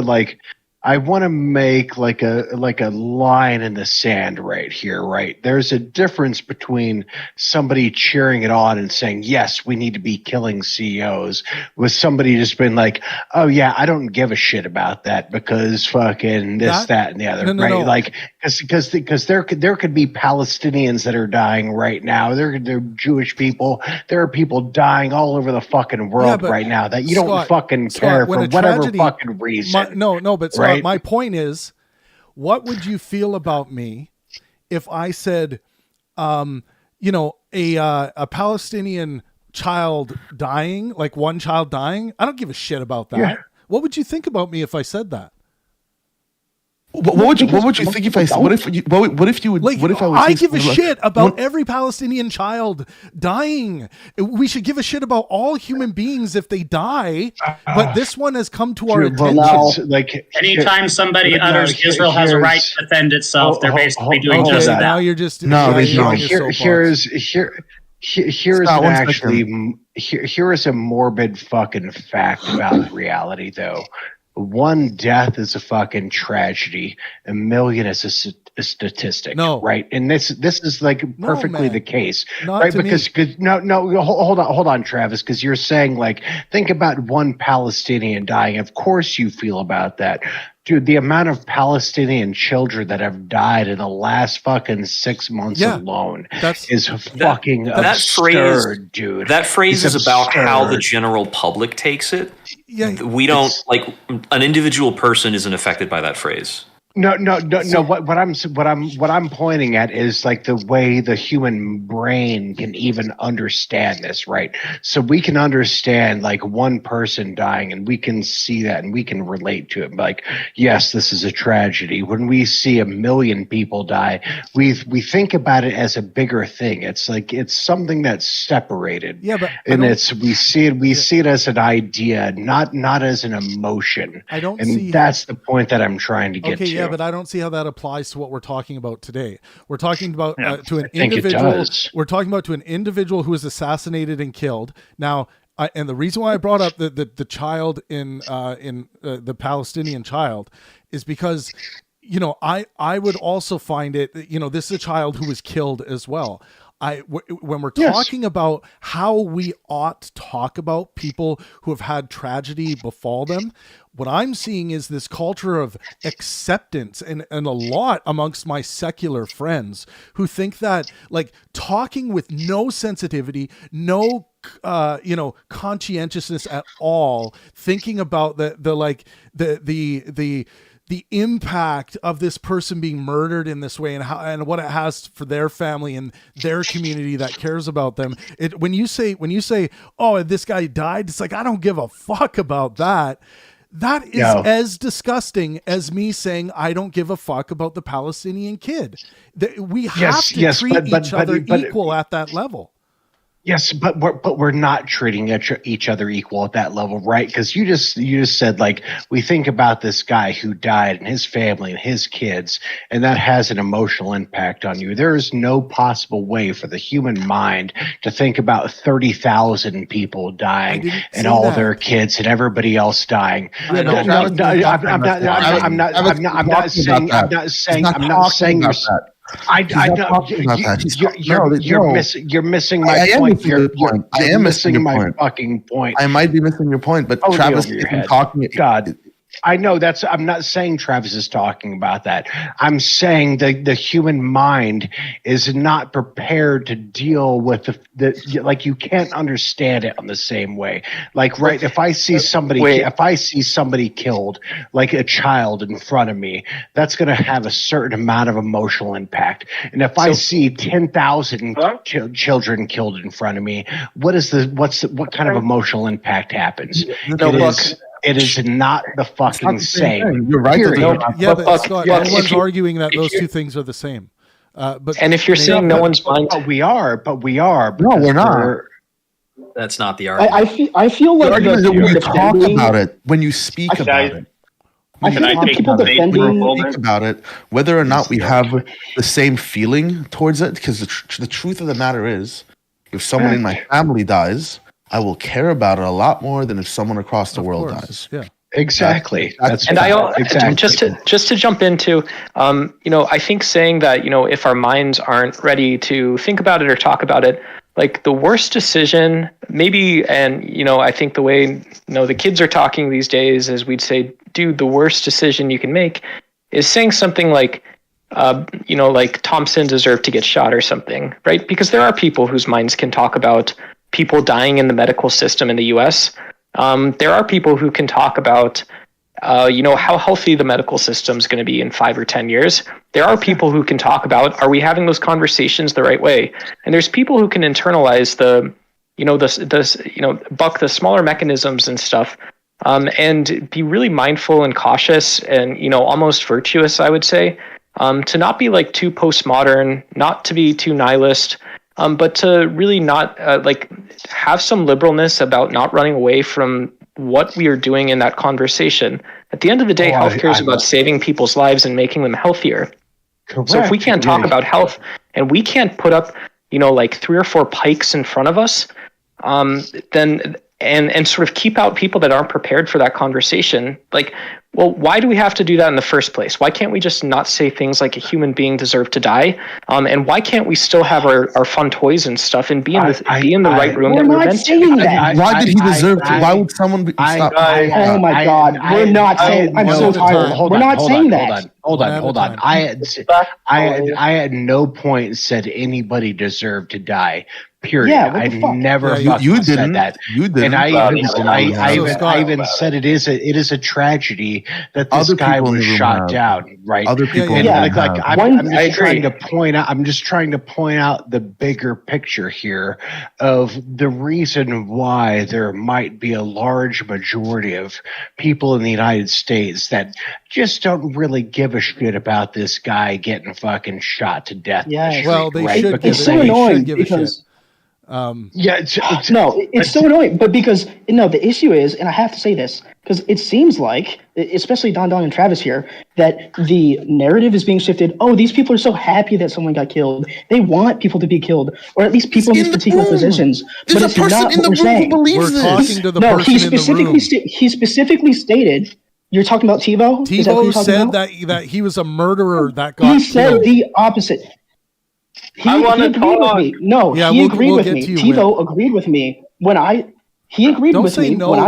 I want to make like a line in the sand right here, right? There's a difference between somebody cheering it on and saying, yes, we need to be killing CEOs, with somebody just being like, oh yeah, I don't give a shit about that because fucking this, that, and the other, right? No. Like, because there could be Palestinians that are dying right now. There are Jewish people. There are people dying all over the fucking world right now that you don't fucking care for whatever fucking reason.
But Scott, right? My point is, what would you feel about me if I said, a Palestinian child dying, like one child dying? I don't give a shit about that. Yeah. What would you think about me if I said that?
What would you think if I said? What if you would?
Like,
what if I would?
I give a shit about every Palestinian child dying. We should give a shit about all human beings if they die. But this one has come to our attention.
Anytime somebody utters Israel has a right to defend itself, they're basically doing just that.
Now you're just
Here is a morbid fucking fact about reality, though. One death is a fucking tragedy. 1 million is a statistic, right? And this is like perfectly the case, right? Because hold on, Travis, because you're saying like, think about one Palestinian dying. Of course you feel about that. Dude, the amount of Palestinian children that have died in the last fucking 6 months alone is fucking absurd, dude.
That phrase is about how the general public takes it. Yeah, we don't like an individual person isn't affected by that phrase.
No. What I'm pointing at is like the way the human brain can even understand this, right? So we can understand like one person dying, and we can see that, and we can relate to it. Like, yes, this is a tragedy. When we see 1 million people die, we think about it as a bigger thing. It's like it's something that's separated.
Yeah, but
we see it as an idea, not as an emotion. That's the point that I'm trying to get to.
Yeah, but I don't see how that applies to what we're talking about today. We're talking about to an individual. We're talking about to an individual who was assassinated and killed. Now, and the reason why I brought up the child in the Palestinian child is because, I would also find it. This is a child who was killed as well. When we're talking about how we ought to talk about people who have had tragedy befall them, what I'm seeing is this culture of acceptance and a lot amongst my secular friends who think that like talking with no sensitivity, no conscientiousness at all, thinking about the impact of this person being murdered in this way and what it has for their family and their community that cares about them. When you say, oh, this guy died, it's like, I don't give a fuck about that. That is as disgusting as me saying I don't give a fuck about the Palestinian kid. We have to treat each other equal at that level.
Yes, but we're not treating each other equal at that level, right? Because you just said like we think about this guy who died and his family and his kids, and that has an emotional impact on you. There is no possible way for the human mind to think about 30,000 people dying and all their kids and everybody else dying. I'm not saying you're missing my point. You're missing my fucking point.
I might be missing your point, but Travis isn't talking.
God, I know I'm not saying Travis is talking about that. I'm saying the human mind is not prepared to deal with the like you can't understand it on the same way. Like, right, if I see somebody killed, like a child in front of me, that's going to have a certain amount of emotional impact. And if I see 10,000 children killed in front of me, what kind of emotional impact happens? It is not the fucking same.
You're right.
But Scott, everyone's arguing that those two things are the same.
And if you're saying no one's mind,
but we are.
No, we're not.
That's not the argument.
I feel
The
like
argument is that when you talk
defending-
about it, when you speak about it.
I feel like the people
When
defending
we speak about it, whether or not we have the same feeling towards it, because the truth of the matter is, if someone in my family dies, I will care about it a lot more than if someone across the world dies.
Yeah.
Exactly.
Exactly. Just to jump into, I think saying that, if our minds aren't ready to think about it or talk about it, like the worst decision, maybe, and I think the way the kids are talking these days is we'd say, dude, the worst decision you can make is saying something like, like Thompson deserved to get shot or something, right? Because there are people whose minds can talk about people dying in the medical system in the U.S. There are people who can talk about, how healthy the medical system is going to be in 5 or 10 years. There are people who can talk about, are we having those conversations the right way? And there's people who can internalize buck the smaller mechanisms and stuff, and be really mindful and cautious and, almost virtuous, I would say, to not be like too postmodern, not to be too nihilist, but to really not have some liberalness about not running away from what we are doing in that conversation. At the end of the day, healthcare is about saving people's lives and making them healthier.
Correct.
So if we can't talk about health and we can't put up, 3 or 4 pikes in front of us, then and sort of keep out people that aren't prepared for that conversation, why do we have to do that in the first place? Why can't we just not say things like a human being deserved to die? And why can't we still have our fun toys and stuff and be in the right room that we're meant to be?
Why did he deserve to? Why would someone be?
Oh my God, we're not saying. I'm so tired. We're not saying that.
Hold on. I at no point said anybody deserved to die. Period.
Yeah,
I never said that.
You didn't.
And I even said it is a tragedy that this guy was shot down. Right.
Other people.
I'm just trying to point out the bigger picture here of the reason why there might be a large majority of people in the United States that just don't really give a shit about this guy getting fucking shot to death.
Yeah.
Well, they
right?
should.
It's so annoying because. It's so annoying, but because the issue is, and I have to say this because it seems like, especially Don and Travis here, that the narrative is being shifted. Oh, these people are so happy that someone got killed. They want people to be killed, or at least people in these particular positions.
There's a person in the room who believes this.
We're talking to the person in the room.
He specifically stated. You're talking about TiVo?
TiVo said that he was a murderer that got
He said the opposite. He agreed with me. No, he agreed with me. TiVo agreed with me when I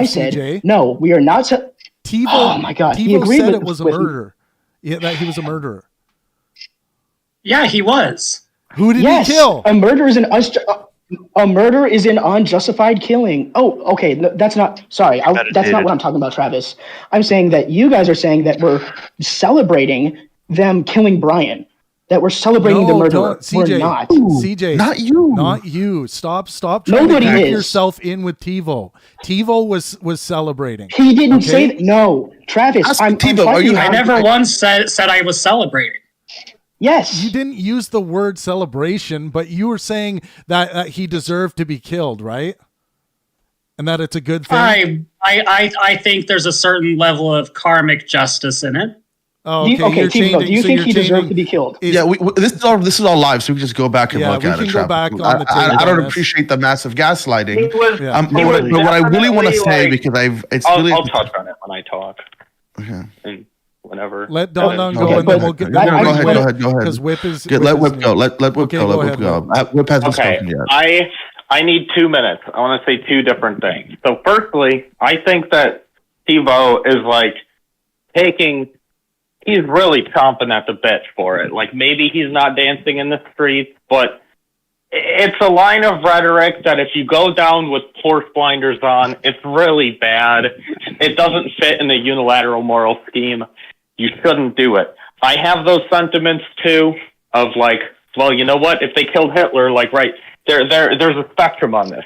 said, no, we are not.
TiVo,
oh my God.
TiVo
he agreed
said
with,
it was a murder. Yeah, that he was a murderer.
Yeah, he was.
Who did he kill?
A murder is an unjustified killing. Oh, okay. That's not. Sorry, that's not what I'm talking about, Travis. I'm saying that you guys are saying that we're celebrating them killing Brian. That we're celebrating the murderer.
CJ,
we're not.
CJ,
not you.
Stop trying
Nobody
to pack
is.
yourself in with TiVo. TiVo was celebrating.
He didn't say that. No, Travis.
I
never once said I was celebrating.
Yes.
You didn't use the word celebration, but you were saying that he deserved to be killed, right? And that it's a good thing.
I think there's a certain level of karmic justice in it.
Oh, okay.
Do you think he deserved to be killed?
This is all live, so we can just go back and look at it.
Go back on the
I don't appreciate the massive gaslighting. But what I really want to say, because I'll
touch on it when I talk.
Okay.
And whenever.
Let Don go, and then we'll get.
Go ahead.
Because Whip is.
Let Whip go. Let Whip go. Whip hasn't spoken yet.
I need 2 minutes. I want to say 2 different things. So, firstly, I think that TiVo is he's really chomping at the bit for it. Maybe he's not dancing in the streets, but it's a line of rhetoric that if you go down with horse blinders on, it's really bad. It doesn't fit in the unilateral moral scheme. You shouldn't do it. I have those sentiments too of well, you know what? If they killed Hitler, there's a spectrum on this.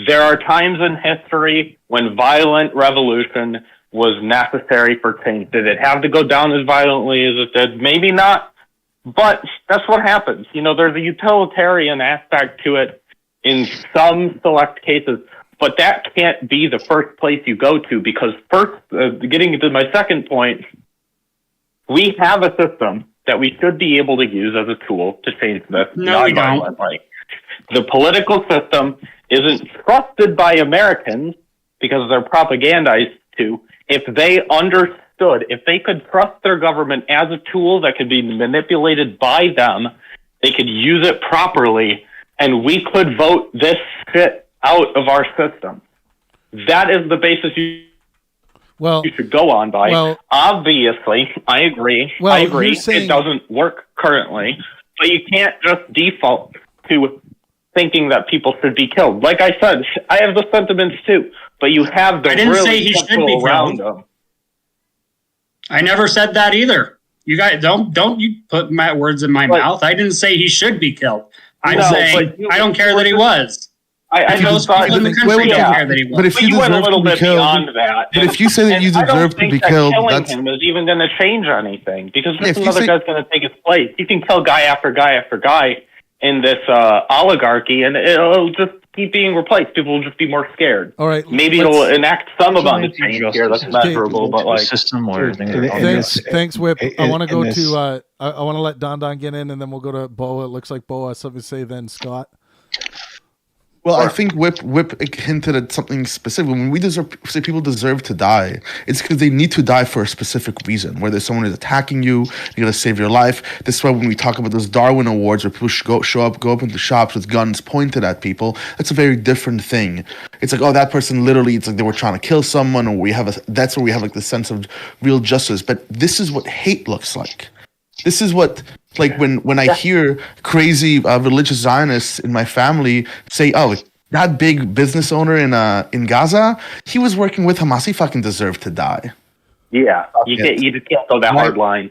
There are times in history when violent revolution was necessary for change. Did it have to go down as violently as it did? Maybe not. But that's what happens. There's a utilitarian aspect to it in some select cases, but that can't be the first place you go to, because first, getting into my second point, we have a system that we should be able to use as a tool to change this.
No, we don't.
The political system isn't trusted by Americans because they're propagandized to. If they understood, if they could trust their government as a tool that could be manipulated by them, they could use it properly, and we could vote this shit out of our system. That is the basis you should go on by.
Well,
obviously, I agree. It doesn't work currently, but you can't just default to thinking that people should be killed. Like I said, I have the sentiments too, but you have the
I didn't say he should be
around
killed.
them.
I never said that either. You guys don't you put my words in my mouth. I didn't say he should be killed. I'm saying I don't care that he was.
I
most people in the country don't care that he was.
But if you
went a
deserve
little
to be
bit
killed,
beyond that.
but if you say that you deserve to be killed,
killing
that's
him is even going to change anything, because
if you
another
say-
guy's going to take his place. You can kill guy after guy after guy in this oligarchy, and it'll just keep being replaced. People will just be more scared.
All right,
maybe it'll enact some amount of change here that's measurable, but like
system where
thanks, Whip. I want to go to I want to let Don get in, and then we'll go to Bo. It looks like Bo has something to say. Then Scott.
Well, I think Whip hinted at something specific. When we say people deserve to die, it's because they need to die for a specific reason. Whether someone is attacking you, you're gonna save your life. This is why when we talk about those Darwin Awards, where people go up into shops with guns pointed at people, that's a very different thing. It's like, oh, that person literally, it's like they were trying to kill someone, or that's where we have like the sense of real justice. But this is what hate looks like. This is what, like, when I hear crazy religious Zionists in my family say, oh, that big business owner in Gaza, he was working with Hamas, he fucking deserved to die.
Yeah, you just can't go that hard line.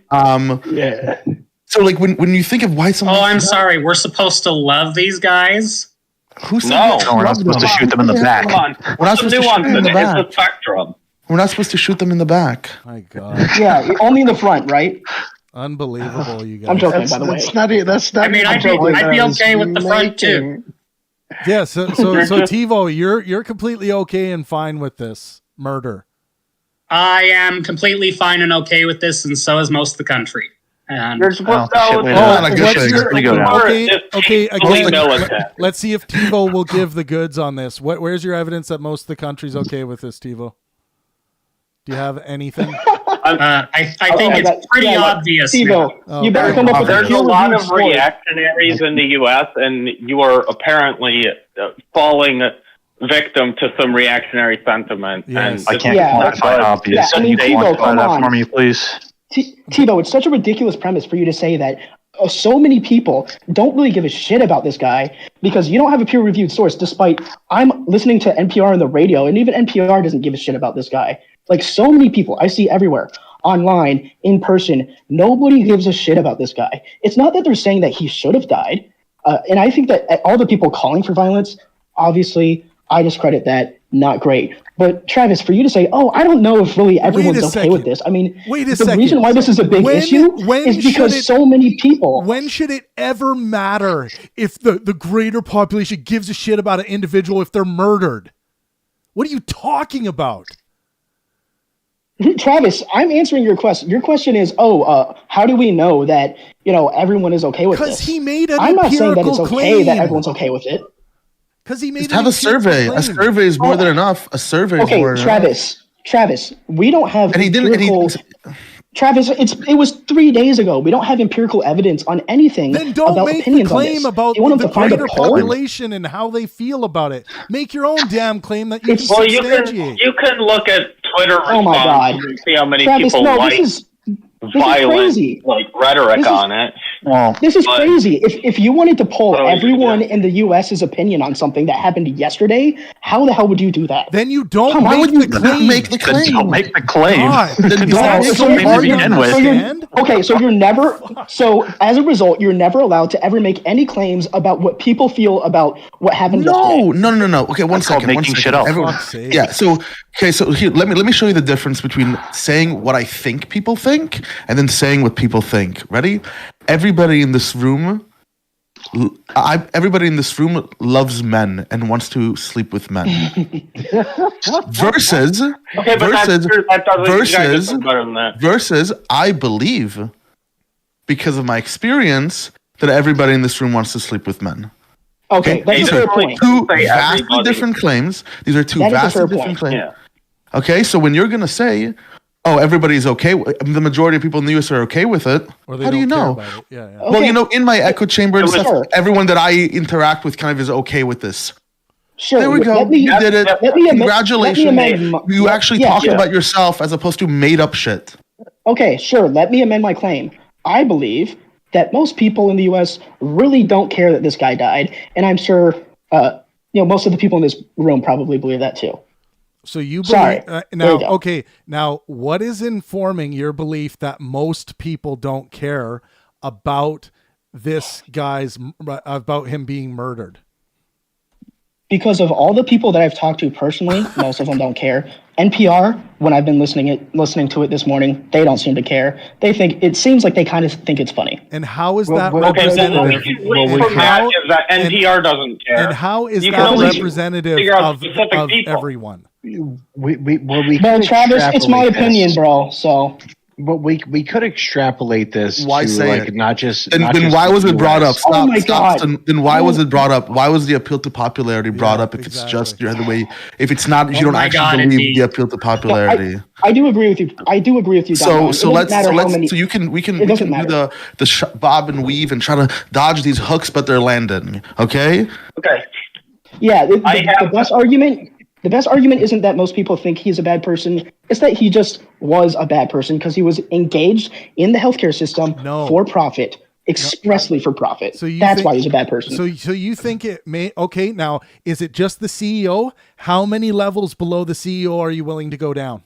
Yeah.
So, like, when you think of why someone...
Oh, I'm sorry. We're supposed to love these guys?
Who said
No,
we're not supposed to shoot them in the back.
Come on.
We're not supposed to shoot them in the back.
It's a spectrum.
We're not supposed to shoot them in the back.
My God.
Yeah, only in the front, right?
Unbelievable, you guys.
I'm joking, by the way.
That's not.
I mean, I'd be okay with the front too.
Yeah, so TiVo, you're completely okay and fine with this murder.
I am completely fine and okay with this, and so is most of the country. And
Let's see if TiVo will give the goods on this. Where's your evidence that most of the country's okay with this, TiVo? Do you have anything?
I think it's pretty obvious.
TiVo, you better come up with
There's a lot of reactionaries in the U.S., and you are apparently falling victim to some reactionary sentiment.
Yes.
I can't quantify obvious.
I mean,
Can you quantify that for me, please?
TiVo, it's such a ridiculous premise for you to say that so many people don't really give a shit about this guy because you don't have a peer-reviewed source, despite I'm listening to NPR on the radio, and even NPR doesn't give a shit about this guy. Like, so many people I see everywhere, online, in person, nobody gives a shit about this guy. It's not that they're saying that he should have died. And I think that all the people calling for violence, obviously, I discredit that. Not great. But Travis, for you to say, oh, I don't know if really everyone's okay with this. I mean, the reason why this is a big issue is because so many people.
When should it ever matter if the greater population gives a shit about an individual if they're murdered? What are you talking about?
Travis, I'm answering your question. Your question is, how do we know that, everyone is okay with this?
Because he made an
I'm not saying that it's okay
claim.
that everyone's okay with it.
Because he made
Just have a survey. A survey is more than enough. A survey is more than enough.
Travis, we don't have empirical... Travis, it was 3 days ago. We don't have empirical evidence on anything
then don't
about
make
opinions
the claim
on this.
about
you want
the
to find a
greater
poll?
population and how they feel about it. Make your own damn claim that you can
Well,
substantiate.
you can look at Twitter
Oh my God.
and see how many
Travis,
people
no,
like
this is
violent
crazy.
Rhetoric on it.
Well,
This is crazy. If you wanted to poll everyone in the U.S.'s opinion on something that happened yesterday, how the hell would you do that?
Then you don't
Come on,
make the claim.
Make the claim.
don't make the claim.
God.
Then
Is that
don't.
so
Don't
hard
begin
to
with.
understand?
Okay, so as a result, you're never allowed to ever make any claims about what people feel about what happened yesterday.
No. Okay, one
That's called
second.
making shit up.
Everyone,
Fuck's sake.
yeah. So Okay, so here, let me show you the difference between saying what I think people think and then saying what people think. Ready? Everybody in this room loves men and wants to sleep with men. versus I believe, because of my experience, that everybody in this room wants to sleep with men.
Okay, that's a fair point.
Two vastly different claims. These are two vastly different claims. Yeah. Okay, so when you're going to say, oh, everybody's okay, the majority of people in the US are okay with it, how do you know?
Yeah.
Okay.
Well, you know, in my echo chamber and stuff, everyone that I interact with kind of is okay with this.
Sure.
There we go. You did it. Congratulations. You actually talked about yourself as opposed to made up shit.
Okay, sure. Let me amend my claim. I believe that most people in the U.S. really don't care that this guy died, and I'm sure most of the people in this room probably believe that too.
So you believe now what is informing your belief that most people don't care about about him being murdered?
Because of all the people that I've talked to personally, most of them don't care. NPR, when I've been listening to it this morning, they don't seem to care. It seems like they kind of think it's funny.
And how is that
representative? That NPR doesn't care.
And how is that representative of everyone?
Travis, it's my opinion, bro. So.
But we could extrapolate this
why
to
say
like
it?
not just.
Then why was it brought up?
Oh my God.
Then why was it brought up? Why was the appeal to popularity brought up? If it's just the way, if it's not, if you don't actually believe the appeal to popularity.
No, I do agree with you.
So you can do the bob and weave and try to dodge these hooks, but they're landing. Okay.
Yeah, the best argument. The best argument isn't that most people think he's a bad person. It's that he just was a bad person because he was engaged in the healthcare system for profit, expressly for profit. So that's why he's a bad person.
So you think it may... Okay, now, is it just the CEO? How many levels below the CEO are you willing to go down?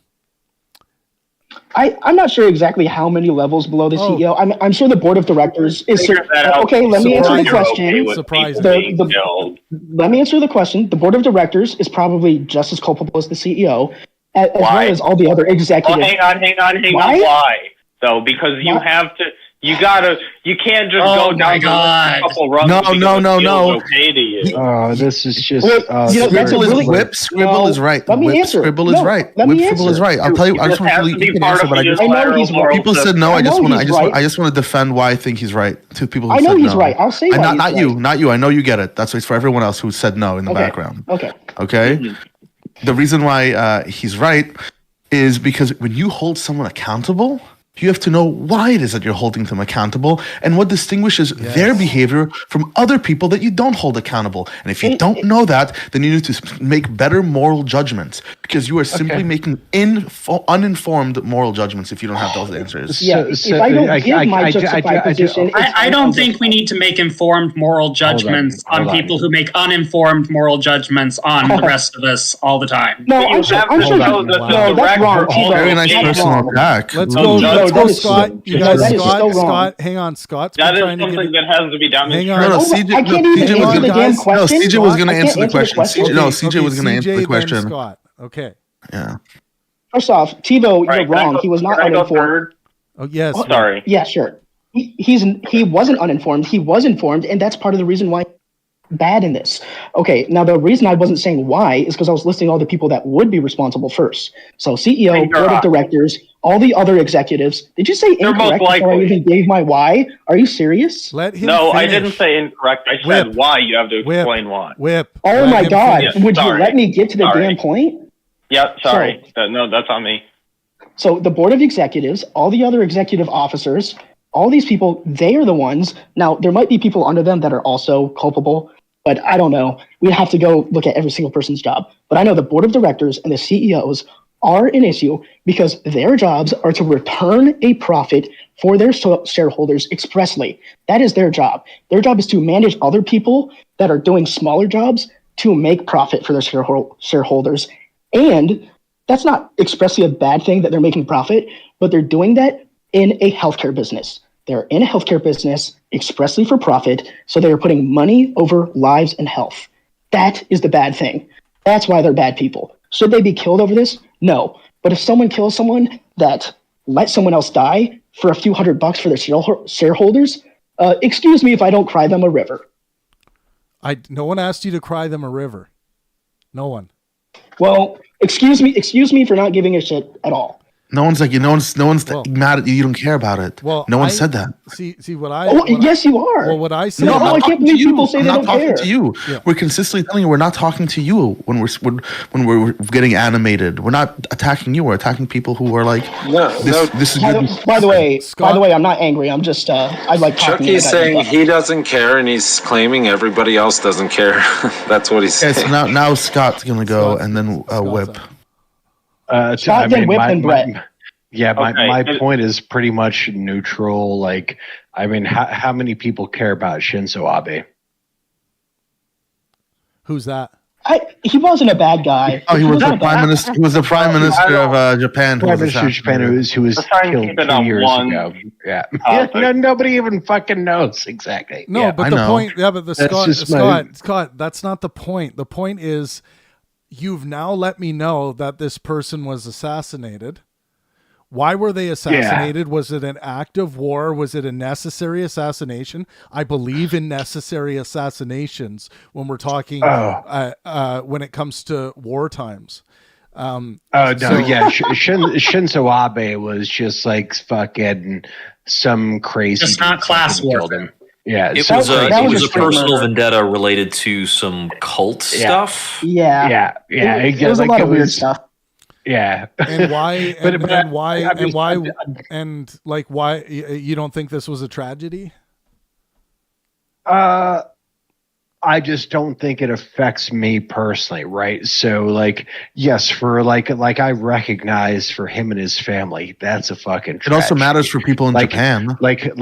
I'm not sure exactly how many levels below the CEO. I'm sure the board of directors is... Okay, let me answer the question. Let me answer the question. The board of directors is probably just as culpable as the CEO, as well as all the other executives.
Well, hang on. Why? Though, because you have to... You can't just go down a couple rungs.
No.
Okay to you.
Oh, this is just.
Scribble is right.
Let me answer.
Scribble is right. Scribble is right. I'll tell you. I just want to you can answer, but people said no. I just want to defend why I think he's right. To people who said no.
I know he's right. I'll say why
not you. I know you get it. That's why it's for everyone else who said no in the background.
Okay.
Mm-hmm. The reason why he's right is because when you hold someone accountable, you have to know why it is that you're holding them accountable and what distinguishes their behavior from other people that you don't hold accountable. And if you don't know that, then you need to make better moral judgments because you are simply making uninformed moral judgments if you don't have those answers.
I don't think we need to make informed moral judgments on people who make uninformed moral judgments on the rest of us all the time.
No, I'm sure that's wrong.
Very nice personal attack.
Let's go. Let's go, Scott. You guys, Scott, hang on, Scott.
That is something that has to be demonstrated.
No, CJ was going to answer the question. CJ was going to answer the question.
Scott. Okay.
Yeah.
First off, TiVo, you're wrong. He was not uninformed.
Oh, yes.
Sorry.
Yeah, sure. He wasn't uninformed. He was informed, and that's part of the reason why bad in this. Okay, now the reason I wasn't saying why is because I was listing all the people that would be responsible first. So CEO, board of directors, all the other executives. Did you say incorrect before I even gave my why? Are you serious?
I didn't say incorrect. I said why. You have to explain why.
Oh my God. Would you let me get to the damn point?
Yeah, sorry. No, that's on me.
So the board of executives, all the other executive officers, all these people, they are the ones. Now, there might be people under them that are also culpable, but I don't know. We'd have to go look at every single person's job. But I know the board of directors and the CEOs are an issue because their jobs are to return a profit for their shareholders expressly. That is their job. Their job is to manage other people that are doing smaller jobs to make profit for their shareholders. And that's not expressly a bad thing that they're making profit, but they're doing that in a healthcare business. They're in a healthcare business expressly for profit, so they are putting money over lives and health. That is the bad thing. That's why they're bad people. Should they be killed over this? No. But if someone kills someone that let someone else die for a few $100 for their shareholders, excuse me if I don't cry them a river.
No one asked you to cry them a river. No one.
Well, excuse me for not giving a shit at all.
No one's mad at you. You don't care about it.
Well,
no one said that.
See what I.
Oh, yes, you are.
Well, what I say.
No, I can't believe people say they don't care.
I'm not talking to you. Yeah. We're consistently telling you we're not talking to you when we're getting animated. We're not attacking you. We're attacking people who are like, this is good.
By the way, I'm not angry. I'm just I like talking.
Chucky's saying he doesn't care, and he's claiming everybody else doesn't care. That's what he's saying.
So now Scott's gonna go, and then Whip.
Scott, then Whip, and Brett.
My point is pretty much neutral. Like, I mean, how many people care about Shinzo Abe?
Who's that?
He wasn't a bad guy.
Oh, he was the prime minister. He was the prime minister of Japan.
Prime minister of Japan who was killed 2 years ago. Yeah, nobody even fucking knows exactly.
No, but the point. Yeah, but Scott. That's not the point. The point is, you've now let me know that this person was assassinated. Why were they assassinated? Yeah. Was it an act of war? Was it a necessary assassination? I believe in necessary assassinations when we're talking when it comes to war times.
Shinzo Abe was just like fucking some crazy.
Just not class warfare.
Yeah,
it was a personal vendetta related to some cult stuff.
Yeah.
It
was a lot of weird stuff.
Yeah.
And why? Why you don't think this was a tragedy?
I just don't think it affects me personally, right? So, like, yes, for like I recognize for him and his family, that's a fucking tragedy.
It also matters for people in Japan.
Like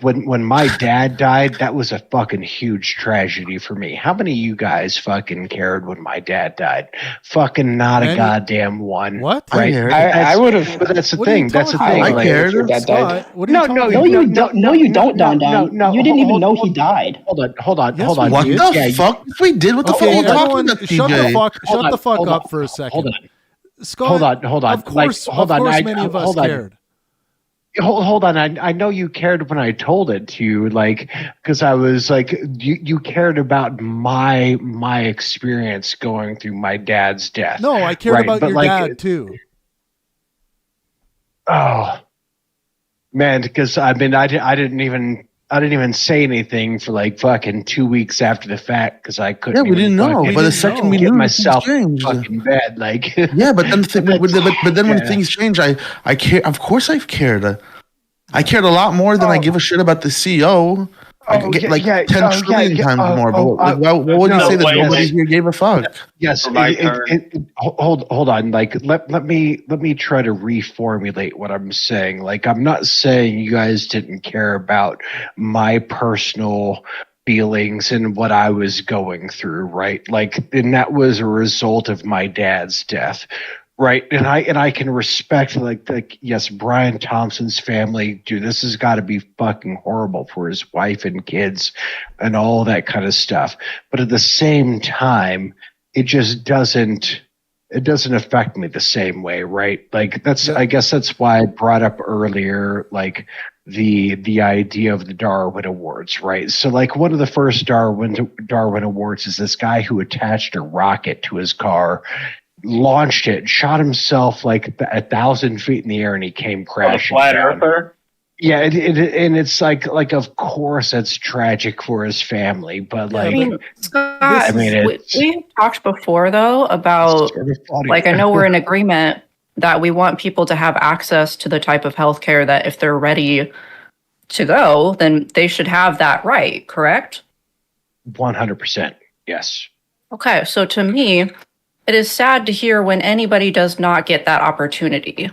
when my dad died, that was a fucking huge tragedy for me. How many of you guys fucking cared when my dad died? Fucking not a goddamn one.
What?
Right?
I would have.
But that's the thing. That's the thing.
I cared.
No, you don't, Don. No, you didn't even know he died.
Hold on.
What the fuck? We did. What the fuck are you talking about,
shut the fuck up for a second.
Hold on.
Scott,
Hold on.
Of course many of us cared.
Hold on. I know you cared when I told it to you, like, because I was like, you cared about my experience going through my dad's death.
No, I cared about your dad too.
Oh, man, because I mean, I didn't even say anything for like fucking 2 weeks after the fact because I couldn't.
Yeah, we didn't know. But the second we knew,
myself fucking bad. Like,
yeah, but then when things change, I care. Of course, I've cared. I cared a lot more than I give a shit about the CEO. 10 trillion times more. But what would you say that nobody here gave a fuck?
Yes. Hold on. Like, let me try to reformulate what I'm saying. Like, I'm not saying you guys didn't care about my personal feelings and what I was going through, right? Like, and that was a result of my dad's death. Right, and I can respect like yes, Brian Thompson's family. Dude, this has got to be fucking horrible for his wife and kids, and all that kind of stuff. But at the same time, it just doesn't affect me the same way, right? Like I guess that's why I brought up earlier, like the idea of the Darwin Awards, right? So like one of the first Darwin Awards is this guy who attached a rocket to his car, launched it, shot himself like 1,000 feet in the air, and he came crashing.
Flat earther.
Yeah, and it's like of course that's tragic for his family, but like,
Scott, we talked before though about like I know we're in agreement that we want people to have access to the type of healthcare that if they're ready to go, then they should have that right, correct?
100%, yes.
Okay, so to me, it is sad to hear when anybody does not get that opportunity.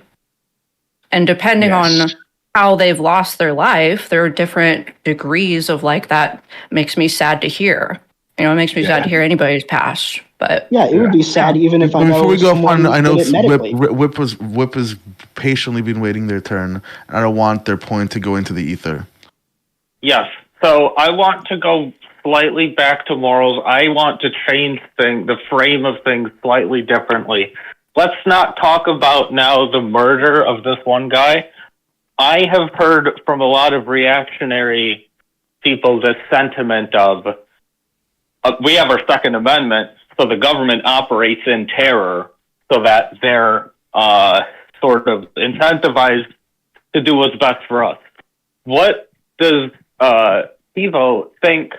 And depending on how they've lost their life, there are different degrees of like that makes me sad to hear. You know, it makes me sad to hear anybody's passed. But
yeah, it would be sad even if I know.
Before we go on, I know Whip has patiently been waiting their turn. I don't want their point to go into the ether.
Yes. So I want to go slightly back to morals. I want to change the frame of things slightly differently. Let's not talk about now the murder of this one guy. I have heard from a lot of reactionary people this sentiment of, we have our Second Amendment, so the government operates in terror so that they're sort of incentivized to do what's best for us. What does TiVo think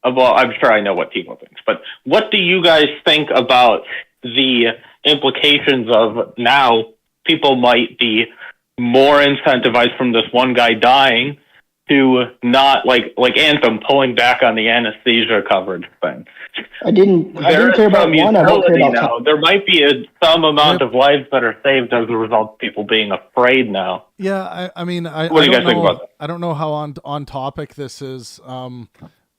about, I'm sure I know what TiVo thinks, but what do you guys think about the implications of now people might be more incentivized from this one guy dying to not like Anthem pulling back on the anesthesia coverage thing?
I didn't care about one. I don't care about
now. There might be some amount of lives that are saved as a result of people being afraid now.
Yeah, I mean,
what do you guys think about that?
I don't know how on topic this is.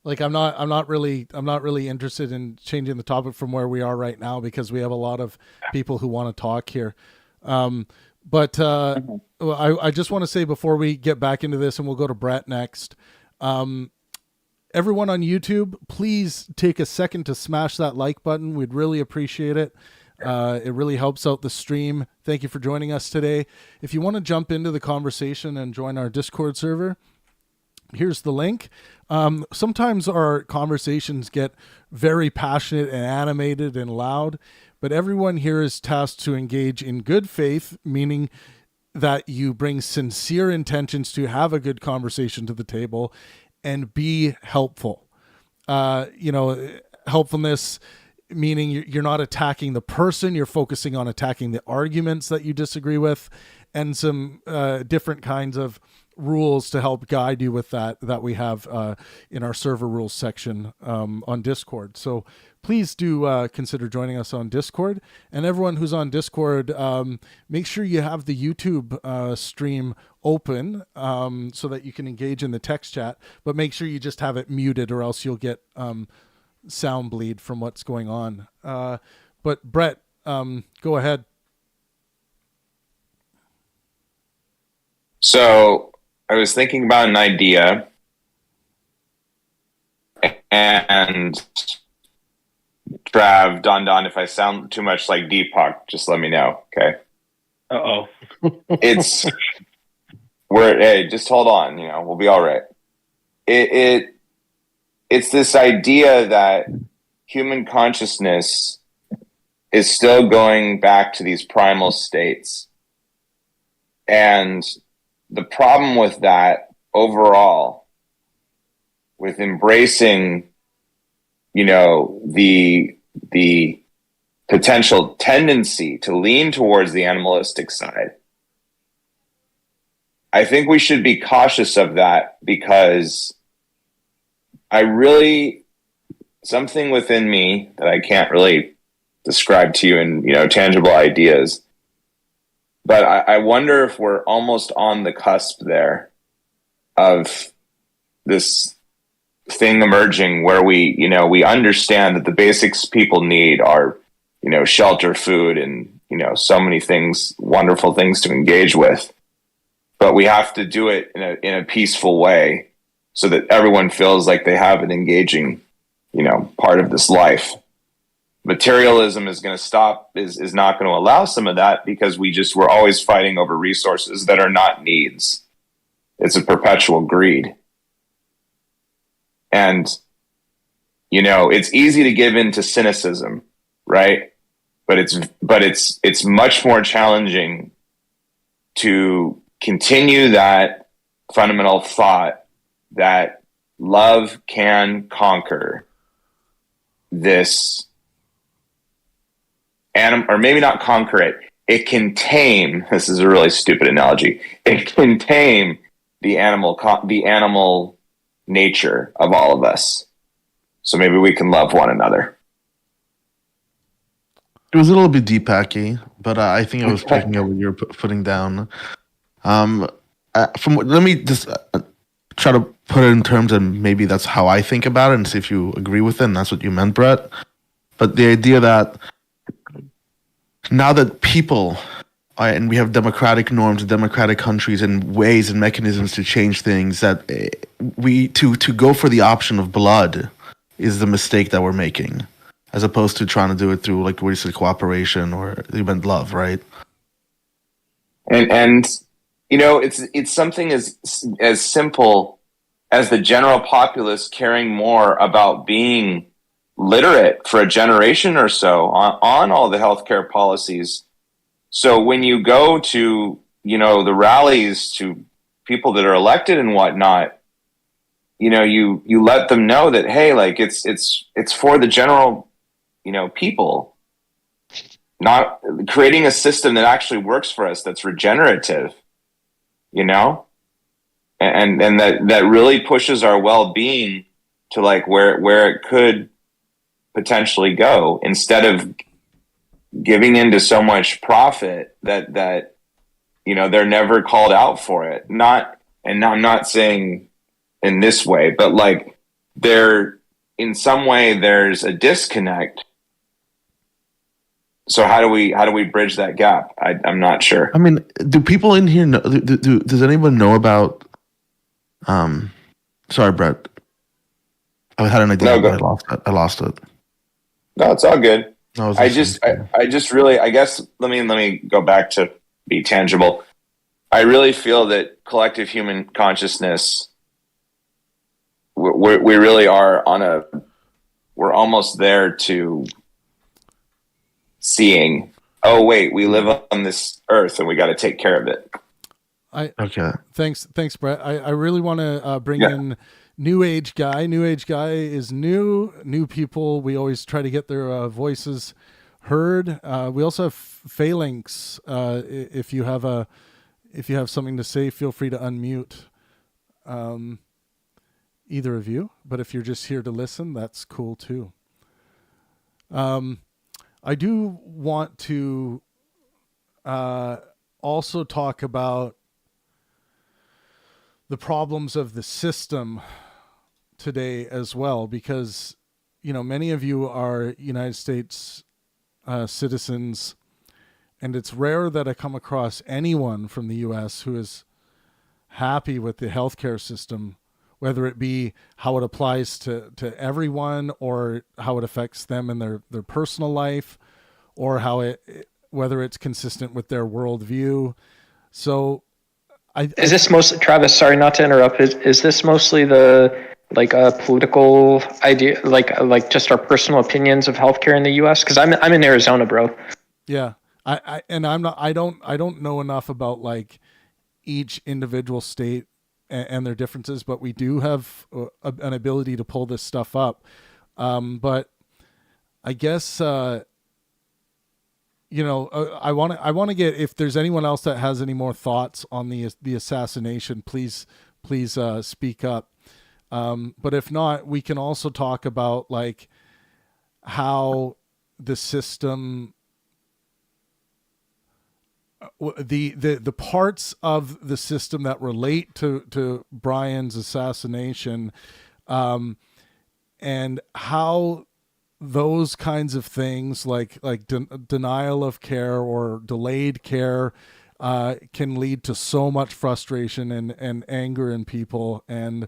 Like I'm not really interested in changing the topic from where we are right now because we have a lot of people who want to talk here. But I just want to say before we get back into this, and we'll go to Brett next. Everyone on YouTube, please take a second to smash that like button. We'd really appreciate it. It really helps out the stream. Thank you for joining us today. If you want to jump into the conversation and join our Discord server, here's the link. Sometimes our conversations get very passionate and animated and loud, but everyone here is tasked to engage in good faith, meaning that you bring sincere intentions to have a good conversation to the table and be helpful. Helpfulness, meaning you're not attacking the person, you're focusing on attacking the arguments that you disagree with, and some different kinds of rules to help guide you with that we have in our server rules section on Discord. So please do consider joining us on Discord. And everyone who's on Discord, make sure you have the YouTube stream open so that you can engage in the text chat, but make sure you just have it muted or else you'll get sound bleed from what's going on. But Brett, go ahead.
So I was thinking about an idea, and Trav, Don, if I sound too much like Deepak, just let me know, okay?
Uh-oh.
Hey, just hold on, we'll be all right. It's this idea that human consciousness is still going back to these primal states. And the problem with that overall, with embracing, the potential tendency to lean towards the animalistic side, I think we should be cautious of that because something within me that I can't really describe to you in, tangible ideas, but I wonder if we're almost on the cusp there of this thing emerging where we understand that the basics people need are, shelter, food, and, so many things, wonderful things to engage with. But we have to do it in a peaceful way so that everyone feels like they have an engaging, part of this life. Materialism is going to stop, is not going to allow some of that because we're always fighting over resources that are not needs. It's a perpetual greed. And, it's easy to give in to cynicism, right? But it's much more challenging to continue that fundamental thought that love can conquer this or maybe not conquer it. It can tame. This is a really stupid analogy. It can tame the animal nature of all of us. So maybe we can love one another.
It was a little bit Deepak-y, but I think I was picking up what you're putting down. Let me just try to put it in terms, and maybe that's how I think about it, and see if you agree with it. And that's what you meant, Brett. But the idea that now that people, and we have democratic norms, democratic countries, and ways and mechanisms to change things, that to go for the option of blood is the mistake that we're making, as opposed to trying to do it through, like what you said, cooperation or even love, right?
And it's something as simple as the general populace caring more about being literate for a generation or so on all the healthcare policies. So when you go to, the rallies to people that are elected and whatnot, you let them know that, hey, like it's for the general, people, not creating a system that actually works for us, that's regenerative, and that really pushes our well-being to like where it could potentially go, instead of giving into so much profit that they're never called out for it. I'm not saying in this way, but like in some way there's a disconnect. So how do we bridge that gap? I'm not sure.
I mean, do people in here know? Does anyone know about? Sorry, Brett. I had an idea, but I lost it.
No, it's all good. I just really, I guess, let me go back to be tangible. I really feel that collective human consciousness, we really are we're almost there to seeing, oh wait, we live on this earth and we got to take care of it.
Okay. Thanks, Brett. I really want to bring in New Age Guy. New Age Guy is new people. We always try to get their voices heard. We also have Phalanx. If you have something to say, feel free to unmute. Either of you, but if you're just here to listen, that's cool too. I do want to also talk about the problems of the system today as well, because many of you are United States citizens, and it's rare that I come across anyone from the U.S. who is happy with the healthcare system, whether it be how it applies to everyone, or how it affects them in their personal life, or whether it's consistent with their worldview. So
is this mostly, Travis, sorry not to interrupt, is this mostly the political idea, like just our personal opinions of healthcare in the US? Because I'm in Arizona, bro.
Yeah. I don't know enough about like each individual state and their differences, but we do have an ability to pull this stuff up. But I guess I want to get, if there's anyone else that has any more thoughts on the assassination, please speak up. But if not, we can also talk about like how the system, the parts of the system that relate to Brian's assassination, and how those kinds of things like denial of care or delayed care can lead to so much frustration and anger in people, and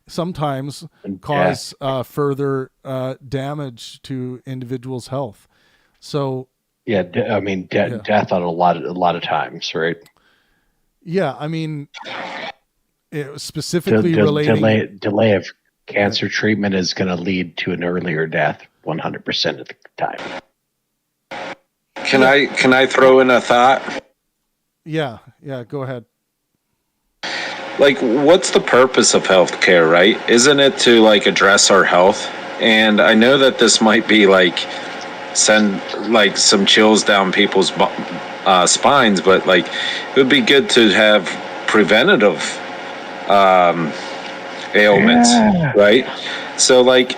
sometimes cause further damage to individuals' health. So
death on a lot of times, right?
Yeah, I mean, specifically relating
delay of cancer treatment is going to lead to an earlier death 100% of the time.
Can I throw in a thought?
Yeah, go ahead.
Like, what's the purpose of healthcare, right? Isn't it to like address our health? And I know that this might be like send like some chills down people's spines, but like it would be good to have preventative ailments, right? So like,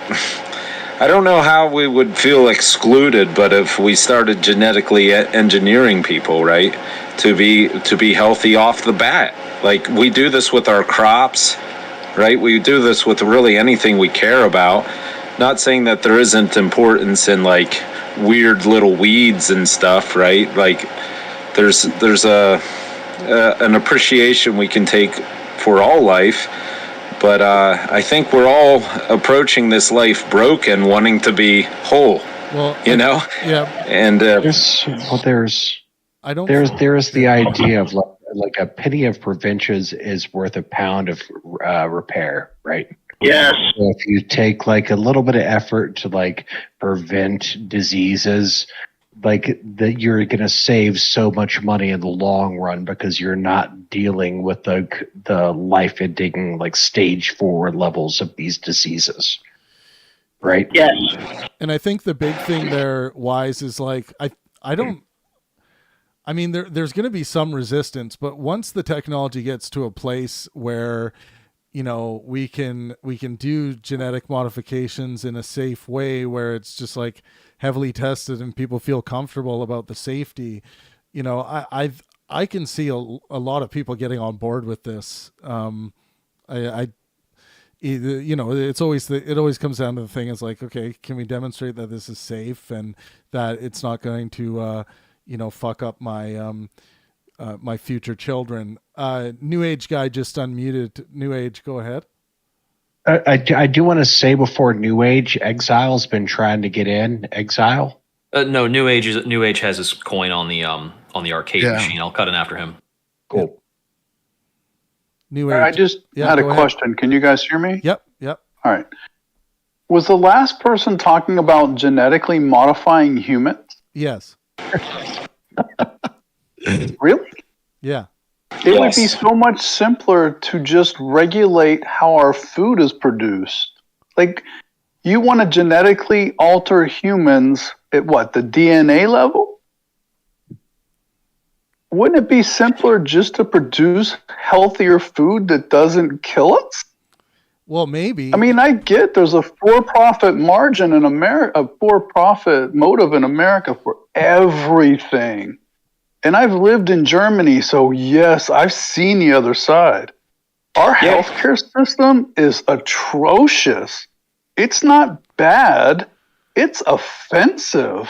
I don't know how we would feel excluded, but if we started genetically engineering people, right, to be healthy off the bat, like we do this with our crops, right? We do this with really anything we care about. Not saying that there isn't importance in like weird little weeds and stuff, right? Like there's an appreciation we can take for all life, But I think we're all approaching this life broken, wanting to be whole.
Well,
Yeah. And
there's the
Yeah.
idea of like a penny of prevention is worth a pound of repair, right?
Yes.
So if you take like a little bit of effort to like prevent diseases, like that, you're going to save so much money in the long run because you're not dealing with the life-ending like stage 4 levels of these diseases, right?
Yes.
And I think the big thing there, Wise, is like there's going to be some resistance, but once the technology gets to a place where we can do genetic modifications in a safe way, where it's just like heavily tested and people feel comfortable about the safety, I can see a lot of people getting on board with this. It always comes down to the thing is like, okay, can we demonstrate that this is safe and that it's not going to fuck up my my future children. New Age guy just unmuted. New Age, go ahead.
I do want to say before New Age, Exile's been trying to get in. Exile?
No, New Age has his coin on the arcade machine. I'll cut in after him.
Cool.
New Age.
I just had a question. Can you guys hear me?
Yep.
All right. Was the last person talking about genetically modifying humans?
Yes.
Really?
Yeah.
It would be so much simpler to just regulate how our food is produced. Like, you want to genetically alter humans at what, the DNA level? Wouldn't it be simpler just to produce healthier food that doesn't kill us?
Well, maybe.
I mean, I get there's a for-profit margin in America, a for-profit motive in America for everything. And I've lived in Germany, so yes, I've seen the other side. Our healthcare system is atrocious. It's not bad. It's offensive.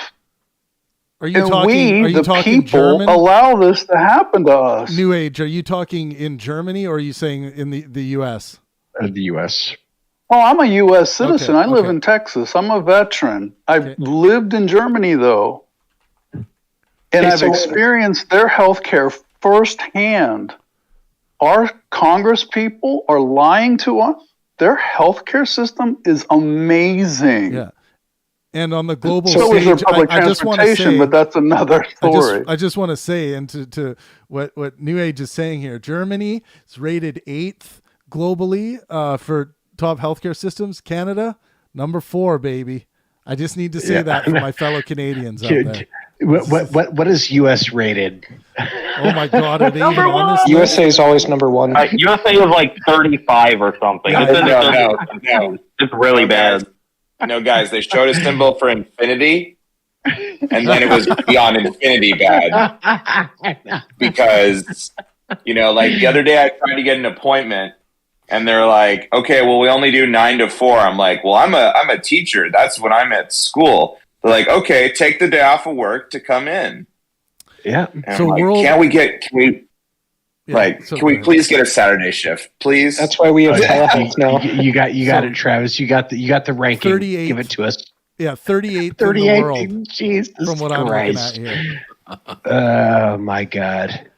Are you talking
people,
German?
Allow this to happen to us.
New Age, are you talking in Germany or are you saying in the U.S.?
The U.S.
Oh, I'm a U.S. citizen.
Okay,
I live in Texas. I'm a veteran. I've lived in Germany, though. And I've experienced their healthcare firsthand. Our Congress people are lying to us. Their healthcare system is amazing.
Yeah. And on the global
so is their
stage,
public
I just want to
transportation,
say,
but that's another story.
I just want to say, and to what New Age is saying here, Germany is rated 8th globally for top healthcare systems. Canada, number 4, baby. I just need to say that for my fellow Canadians out there.
What is U.S. rated?
Oh my God! Are they even on this
USA is always number 1.
USA was like 35 or something.
No.
It's really bad.
No, guys, they showed a symbol for infinity, and then it was beyond infinity bad. Because, like the other day I tried to get an appointment, and they're like, okay, well, we only do 9 to 4. I'm like, well, I'm a teacher. That's when I'm at school. They're like, okay, take the day off of work to come in.
Yeah.
And so like, can we please get a Saturday shift, please?
That's why we have telehealth now.
You got it, Travis. You got the ranking.
38th.
Give it to us.
Yeah, 38th in the world.
Jesus
from what
Christ.
I'm looking at here.
Oh my God.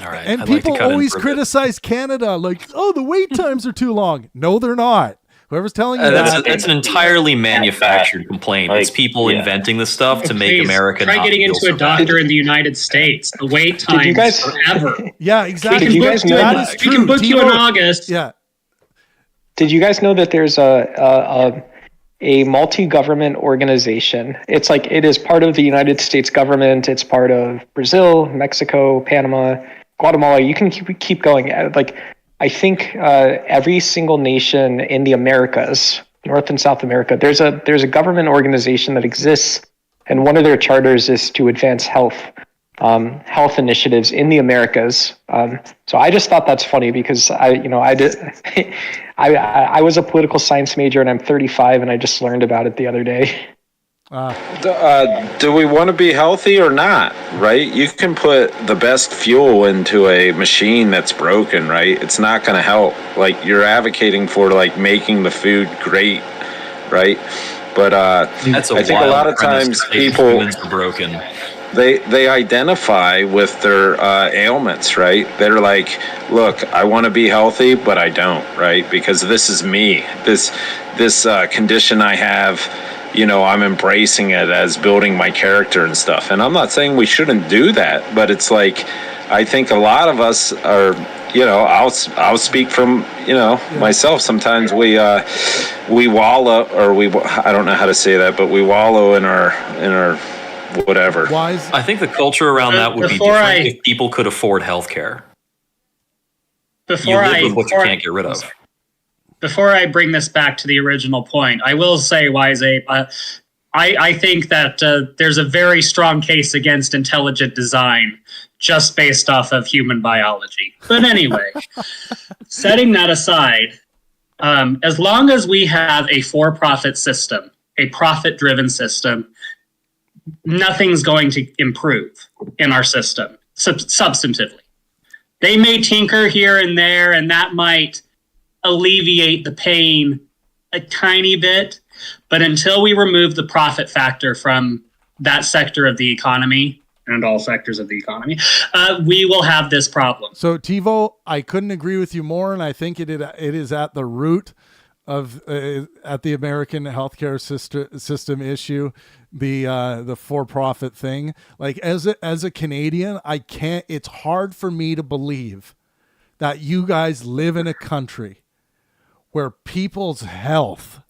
All right.
And people always criticize Canada, like, oh, the wait times are too long. No, they're not. Whoever's telling you
that's an entirely manufactured complaint. It's people inventing the stuff to make America.
Try getting into a doctor in the United States. The wait time is forever.
Yeah, exactly.
Did you guys know
that is true?
We can book you in August.
Yeah.
Did you guys know that there's a multi-government organization? It's like it is part of the United States government. It's part of Brazil, Mexico, Panama, Guatemala. You can keep going. Like, I think every single nation in the Americas, North and South America, there's a government organization that exists, and one of their charters is to advance health initiatives in the Americas. So I just thought that's funny because I was a political science major and I'm 35 and I just learned about it the other day.
Do we want to be healthy or not, right? You can put the best fuel into a machine that's broken, right? It's not going to help. Like, you're advocating for, like, making the food great, right? But I think a lot of times people
humans are broken.
They identify with their ailments, right? They're like, look, I want to be healthy, but I don't, right? Because this is me. This condition I have, you know, I'm embracing it as building my character and stuff. And I'm not saying we shouldn't do that, but it's like, I think a lot of us are, you know, I'll speak from, you know, myself. Sometimes we wallow, or I don't know how to say that, but we wallow in our whatever.
I think the culture around that would be different if people could afford healthcare. You live with what you can't get rid of.
Before I bring this back to the original point, I will say, Wise Ape, I think that there's a very strong case against intelligent design just based off of human biology. But anyway, setting that aside, as long as we have a for-profit system, a profit-driven system, nothing's going to improve in our system substantively. They may tinker here and there, and that might alleviate the pain a tiny bit, but until we remove the profit factor from that sector of the economy and all sectors of the economy, we will have this problem.
So, TiVo, I couldn't agree with you more, and I think it is at the root of at the American healthcare system issue, the for-profit thing. Like, as a Canadian, I can't. It's hard for me to believe that you guys live in a country where people's health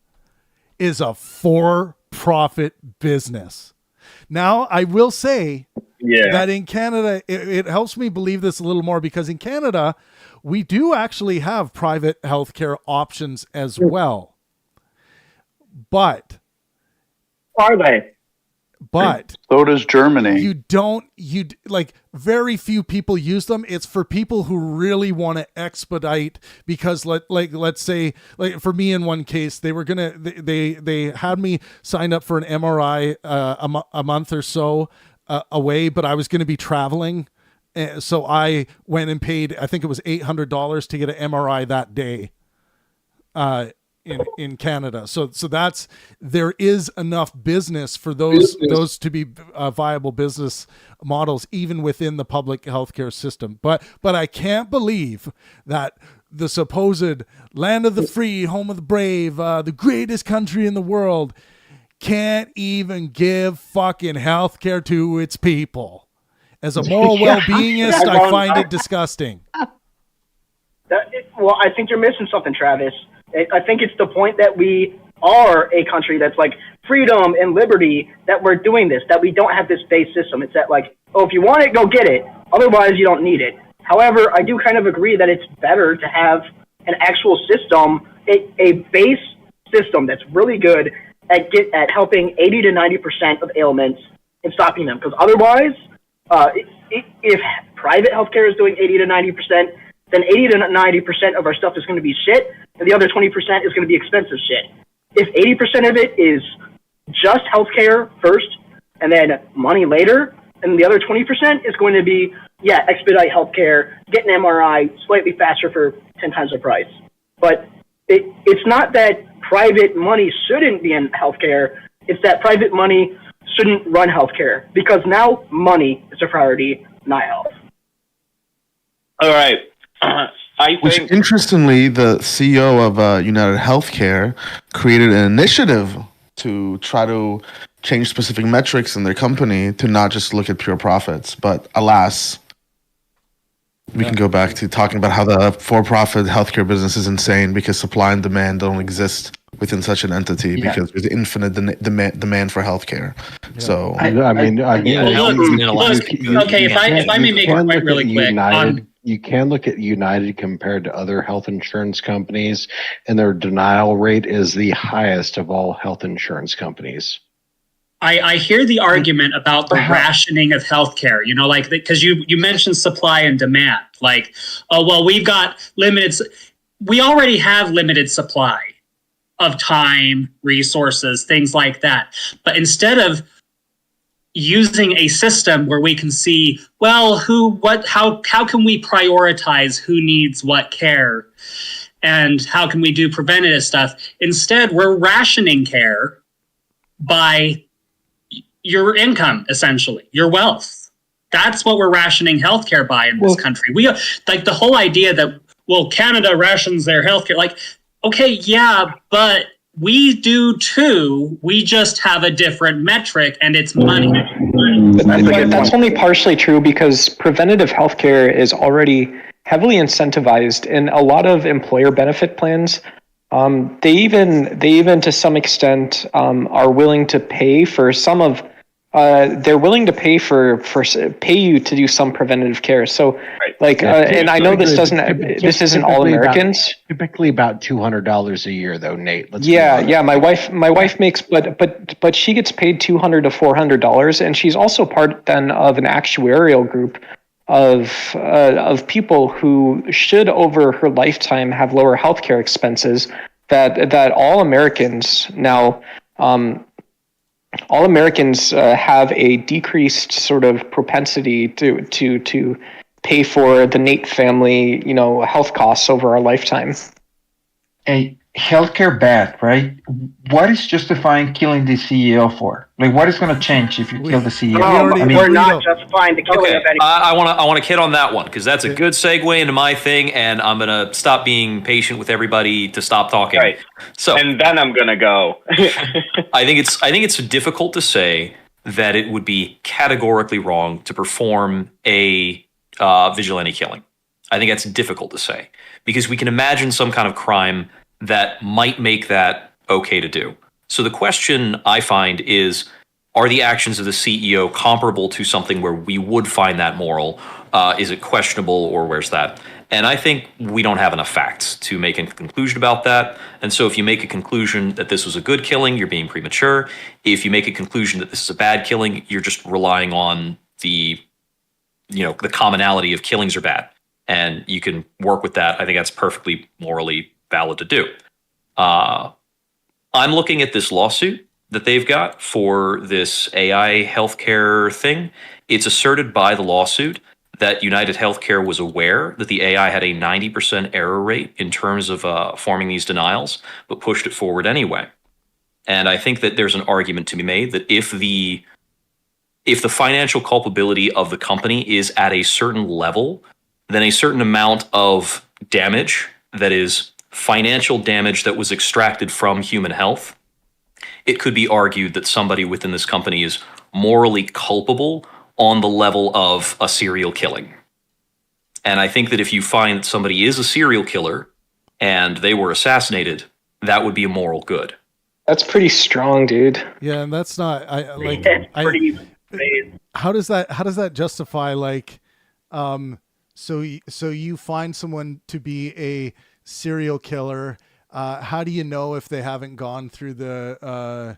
is a for-profit business. Now, I will say that in Canada, it helps me believe this a little more, because in Canada, we do actually have private healthcare options as well. But
are they?
But
so does Germany.
Very few people use them. It's for people who really want to expedite, because let's say, like for me in one case, they had me sign up for an MRI a month or so away, but I was going to be traveling. So I went and paid, I think it was $800 to get an MRI that day. In Canada. So there is enough business for those to be viable business models, even within the public healthcare system. But I can't believe that the supposed land of the free, home of the brave, the greatest country in the world can't even give fucking healthcare to its people. As a moral well-beingist, I find it disgusting.
Well, I think you're missing something, Travis. I think it's the point that we are a country that's like freedom and liberty, that we're doing this, that we don't have this base system. It's that like, oh, if you want it, go get it. Otherwise, you don't need it. However, I do kind of agree that it's better to have an actual system, a base system that's really good at helping 80 to 90% of ailments and stopping them. Because otherwise, if private healthcare is doing 80 to 90%, then 80 to 90% of our stuff is going to be shit, and the other 20% is going to be expensive shit. If 80% of it is just healthcare first, and then money later, and the other 20% is going to be, expedite healthcare, get an MRI slightly faster for 10 times the price. But it's not that private money shouldn't be in healthcare, it's that private money shouldn't run healthcare, because now money is a priority, not health.
All right.
Which, interestingly, the CEO of United Healthcare created an initiative to try to change specific metrics in their company to not just look at pure profits. But alas, we can go back to talking about how the for-profit healthcare business is insane, because supply and demand don't exist within such an entity, because there's infinite demand for healthcare. So
if I may make a point really quick.
You can look at United compared to other health insurance companies, and their denial rate is the highest of all health insurance companies.
I hear the argument about the rationing of healthcare, like, because you mentioned supply and demand. Like, oh, well, we've got we already have limited supply of time, resources, things like that. But instead of using a system where we can see, well, how can we prioritize who needs what care, and how can we do preventative stuff? Instead, we're rationing care by your income, essentially, your wealth. That's what we're rationing healthcare by in this country. We like the whole idea that, well, Canada rations their healthcare. Like, okay, yeah, but we do too. We just have a different metric, and it's money.
But that's only partially true because preventative healthcare is already heavily incentivized in a lot of employer benefit plans. They even to some extent are willing to pay for some of. They're willing to pay pay you to do some preventative care. So, and I know this isn't all Americans.
Typically about $200 a year, though, Nate.
Yeah. My wife makes, but she gets paid $200 to $400, and she's also part then of an actuarial group of people who should over her lifetime have lower healthcare expenses. That all Americans now. All Americans have a decreased sort of propensity to pay for the Nate family, health costs over our lifetime.
A healthcare bad, right? What is justifying killing the CEO for? Like, what is going to change if you kill the CEO?
We're not justifying the killing of any.
I want to hit on that one because that's a good segue into my thing, and I'm gonna stop being patient with everybody to stop talking.
Right.
So,
and then I'm gonna go.
I think it's difficult to say that it would be categorically wrong to perform a vigilante killing. I think that's difficult to say because we can imagine some kind of crime that might make that okay to do. So the question I find is, are the actions of the CEO comparable to something where we would find that moral? Is it questionable, or where's that? And I think we don't have enough facts to make a conclusion about that. And so if you make a conclusion that this was a good killing, you're being premature. If you make a conclusion that this is a bad killing, you're just relying on the commonality of killings are bad. And you can work with that. I think that's perfectly morally valid to do. I'm looking at this lawsuit that they've got for this AI healthcare thing. It's asserted by the lawsuit that United Healthcare was aware that the AI had a 90% error rate in terms of forming these denials, but pushed it forward anyway. And I think that there's an argument to be made that if the financial culpability of the company is at a certain level, then a certain amount of damage, that is financial damage that was extracted from human health, it could be argued that somebody within this company is morally culpable on the level of a serial killing. And I think that if you find that somebody is a serial killer and they were assassinated, that would be a moral good.
That's pretty strong, dude.
Yeah, and that's not how does that justify so you find someone to be a serial killer, how do you know if they haven't gone through the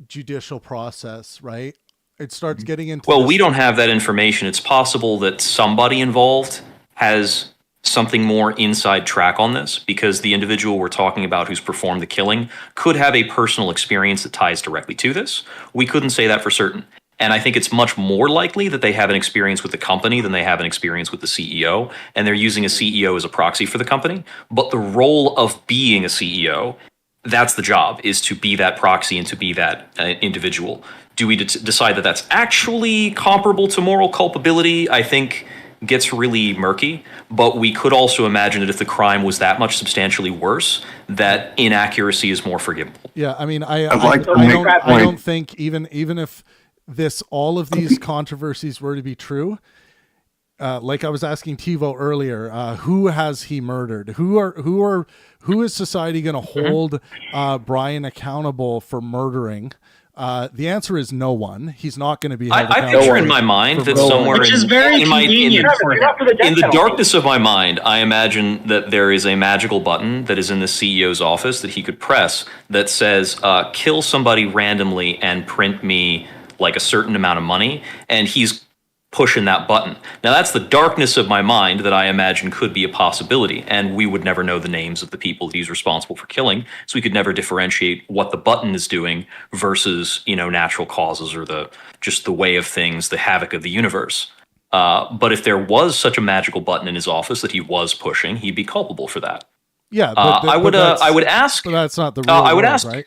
judicial process, right? It starts getting into
we don't have that information. It's possible that somebody involved has something more inside track on this, because the individual we're talking about who's performed the killing could have a personal experience that ties directly to this. We couldn't say that for certain. And I think it's much more likely that they have an experience with the company than they have an experience with the CEO, and they're using a CEO as a proxy for the company. But the role of being a CEO, that's the job, is to be that proxy and to be that individual. Do we decide that that's actually comparable to moral culpability? I think gets really murky, but we could also imagine that if the crime was that much substantially worse, that inaccuracy is more forgivable.
Yeah, I mean, I don't think even if all of these controversies were to be true, like I was asking TiVo earlier, who has he murdered? Who is society going to hold Brian accountable for murdering? The answer is no one. He's not going to be held accountable.
I picture in my mind that somewhere
which is very convenient
in the darkness of my mind, I imagine that there is a magical button that is in the CEO's office that he could press that says, kill somebody randomly and print me like a certain amount of money. And he's pushing that button. Now, that's the darkness of my mind that I imagine could be a possibility, and we would never know the names of the people that he's responsible for killing, so we could never differentiate what the button is doing versus, natural causes or just the way of things, the havoc of the universe. But if there was such a magical button in his office that he was pushing, he'd be culpable for that.
Yeah,
I would ask.
But that's not the real world,
ask,
right?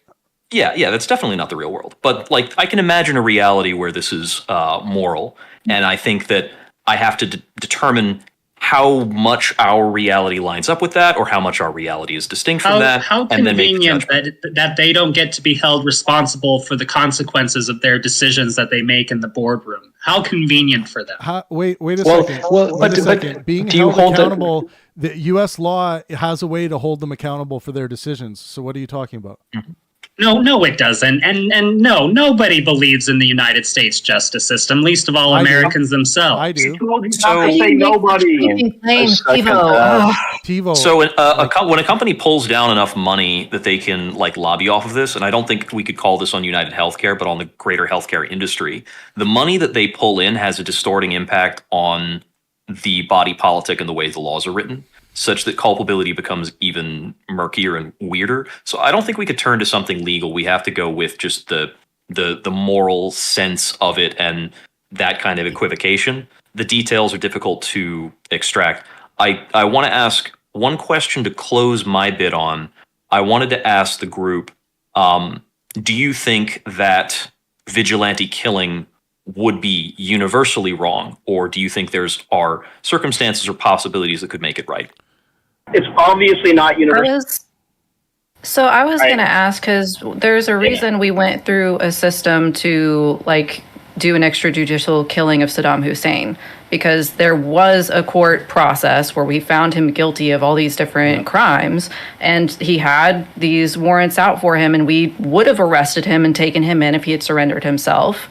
Yeah, that's definitely not the real world. But I can imagine a reality where this is moral, and I think that I have to determine how much our reality lines up with that, or how much our reality is distinct from that.
How
and then make the
convenient that they don't get to be held responsible for the consequences of their decisions that they make in the boardroom. How convenient for them.
Wait a second. Wait a second. Being held accountable, the U.S. law has a way to hold them accountable for their decisions. So what are you talking about?
Mm-hmm.
No, it doesn't. And no, nobody believes in the United States justice system, least of all Americans themselves.
I do.
So say nobody.
TiVo.
So when a company pulls down enough money that they can lobby off of this, and I don't think we could call this on United Healthcare, but on the greater healthcare industry, the money that they pull in has a distorting impact on the body politic and the way the laws are written, such that culpability becomes even murkier and weirder. So I don't think we could turn to something legal. We have to go with just the moral sense of it and that kind of equivocation. The details are difficult to extract. I want to ask one question to close my bit on. I wanted to ask the group, do you think that vigilante killing would be universally wrong, or do you think are circumstances or possibilities that could make it right?
It's obviously not universal.
So I was going to ask, because there's a reason we went through a system to do an extrajudicial killing of Saddam Hussein, because there was a court process where we found him guilty of all these different crimes, and he had these warrants out for him, and we would have arrested him and taken him in if he had surrendered himself.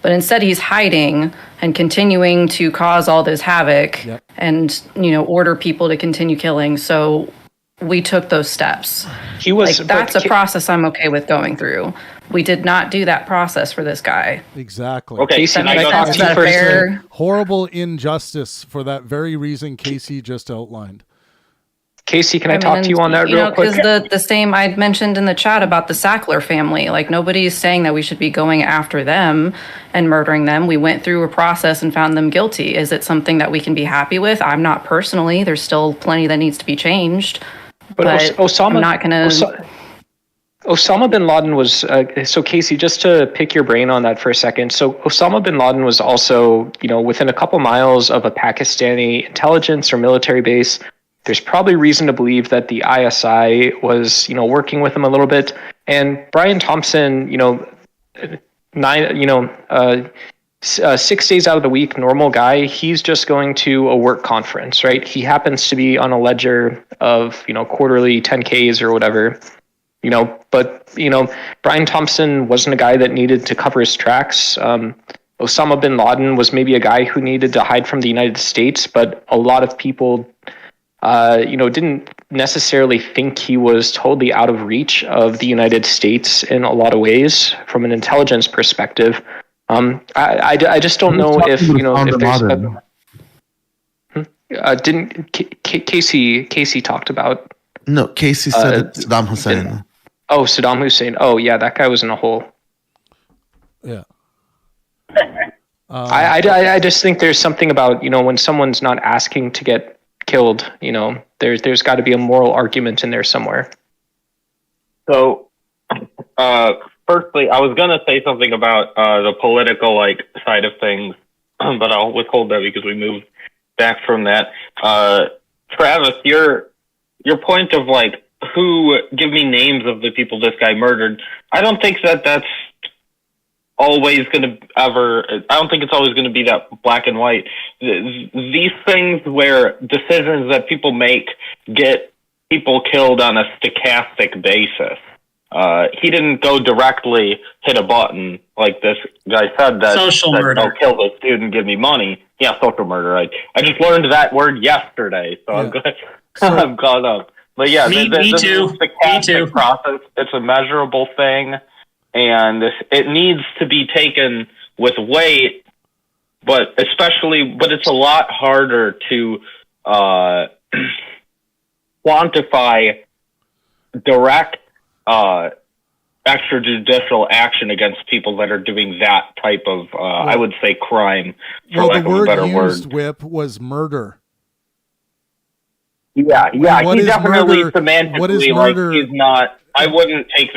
But instead, he's hiding and continuing to cause all this havoc and, order people to continue killing. So we took those steps. That's a process I'm okay with going through. We did not do that process for this guy.
Exactly.
Okay, Casey, can I talk to you
for horrible injustice for that very reason Casey just outlined.
Casey, can I talk to you on that real quick?
Because the same I'd mentioned in the chat about the Sackler family, nobody's saying that we should be going after them and murdering them. We went through a process and found them guilty. Is it something that we can be happy with? I'm not personally. There's still plenty that needs to be changed. But
Osama,
I'm not going to...
Osama bin Laden was, so Casey, just to pick your brain on that for a second. So Osama bin Laden was also, within a couple miles of a Pakistani intelligence or military base. There's probably reason to believe that the ISI was, working with him a little bit. And Brian Thompson, 6 days out of the week, normal guy, he's just going to a work conference, right? He happens to be on a ledger of, quarterly 10Ks or whatever, but, Brian Thompson wasn't a guy that needed to cover his tracks. Osama bin Laden was maybe a guy who needed to hide from the United States, but a lot of people didn't necessarily think he was totally out of reach of the United States in a lot of ways from an intelligence perspective. I just don't know if there's Casey talked about.
No, Casey said Saddam Hussein.
Saddam Hussein. Oh yeah, that guy was in a hole.
Yeah.
I just think there's something about, when someone's not asking to get killed, there's got to be a moral argument in there somewhere.
So, firstly, I was gonna say something about the political side of things, but I'll withhold that because we moved back from that. Travis, your point of give me names of the people this guy murdered. I don't think that's always going to I don't think it's always going to be that black and white. These things where decisions that people make get people killed on a stochastic basis. He didn't go directly hit a button like this guy said that
social murder.
I'll kill this dude and give me money. Yeah, social murder. I just learned that word yesterday, so I'm good. I'm caught up. But yeah,
me too.
It's a stochastic process. It's a measurable thing. And it needs to be taken with weight but it's a lot harder to quantify direct extrajudicial action against people that are doing that type of, I would say, crime, for lack of a better word.
Whip, was murder.
Yeah,
What
he
is
definitely
murder?
semantically,
What is
like,
murder?
he's not, I wouldn't take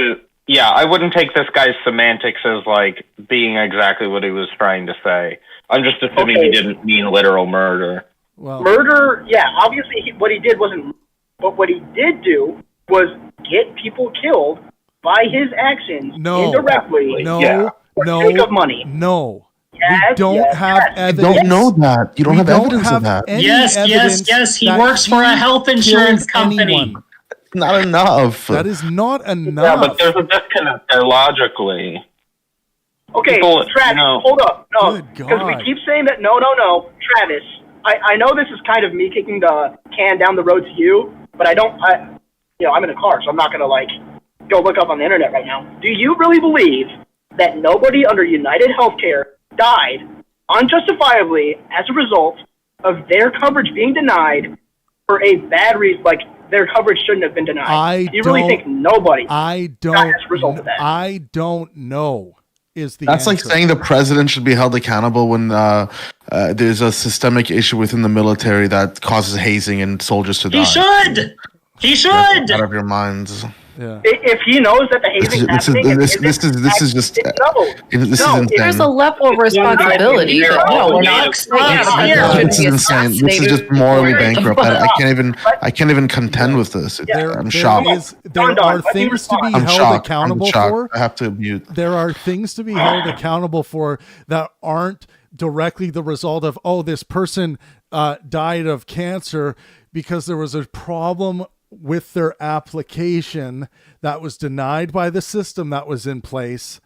this guy's semantics as, like, being exactly what he was trying to say. I'm just assuming he didn't mean literal murder.
Well,
murder, obviously what he did wasn't, but what he did do was get people killed by his actions indirectly for sake of money.
No.
Yes,
we don't have evidence.
You don't know that. You don't have evidence of that.
Yes. He works for a health insurance company.
Not enough.
That is not enough.
Yeah, but there's a disconnect there logically.
Okay,
People,
Travis, hold up. No,
Good
because we
God.
keep saying that, no. Travis, I know this is kind of me kicking the can down the road to you, but I'm in a car, so I'm not going to, go look up on the internet right now. Do you really believe that nobody under United Healthcare died unjustifiably as a result of their coverage being denied for a bad reason, like their coverage shouldn't have been denied? Do you really think nobody died as a result of that?
I don't know. That's
answer. Like saying the president should be held accountable when there's a systemic issue within the military that causes hazing and soldiers to die.
He should.
Out of your minds.
Yeah.
If he knows that the hazing is happening,
this is just insane.
There's a level of responsibility, but no, we're not saying
this is insane. This is just morally bankrupt. I can't even contend with this. I'm shocked.
There are things to be held accountable for.
I have to mute.
There are things to be held accountable for that aren't directly the result of, this person died of cancer because there was a problem with their application that was denied by the system that was in place.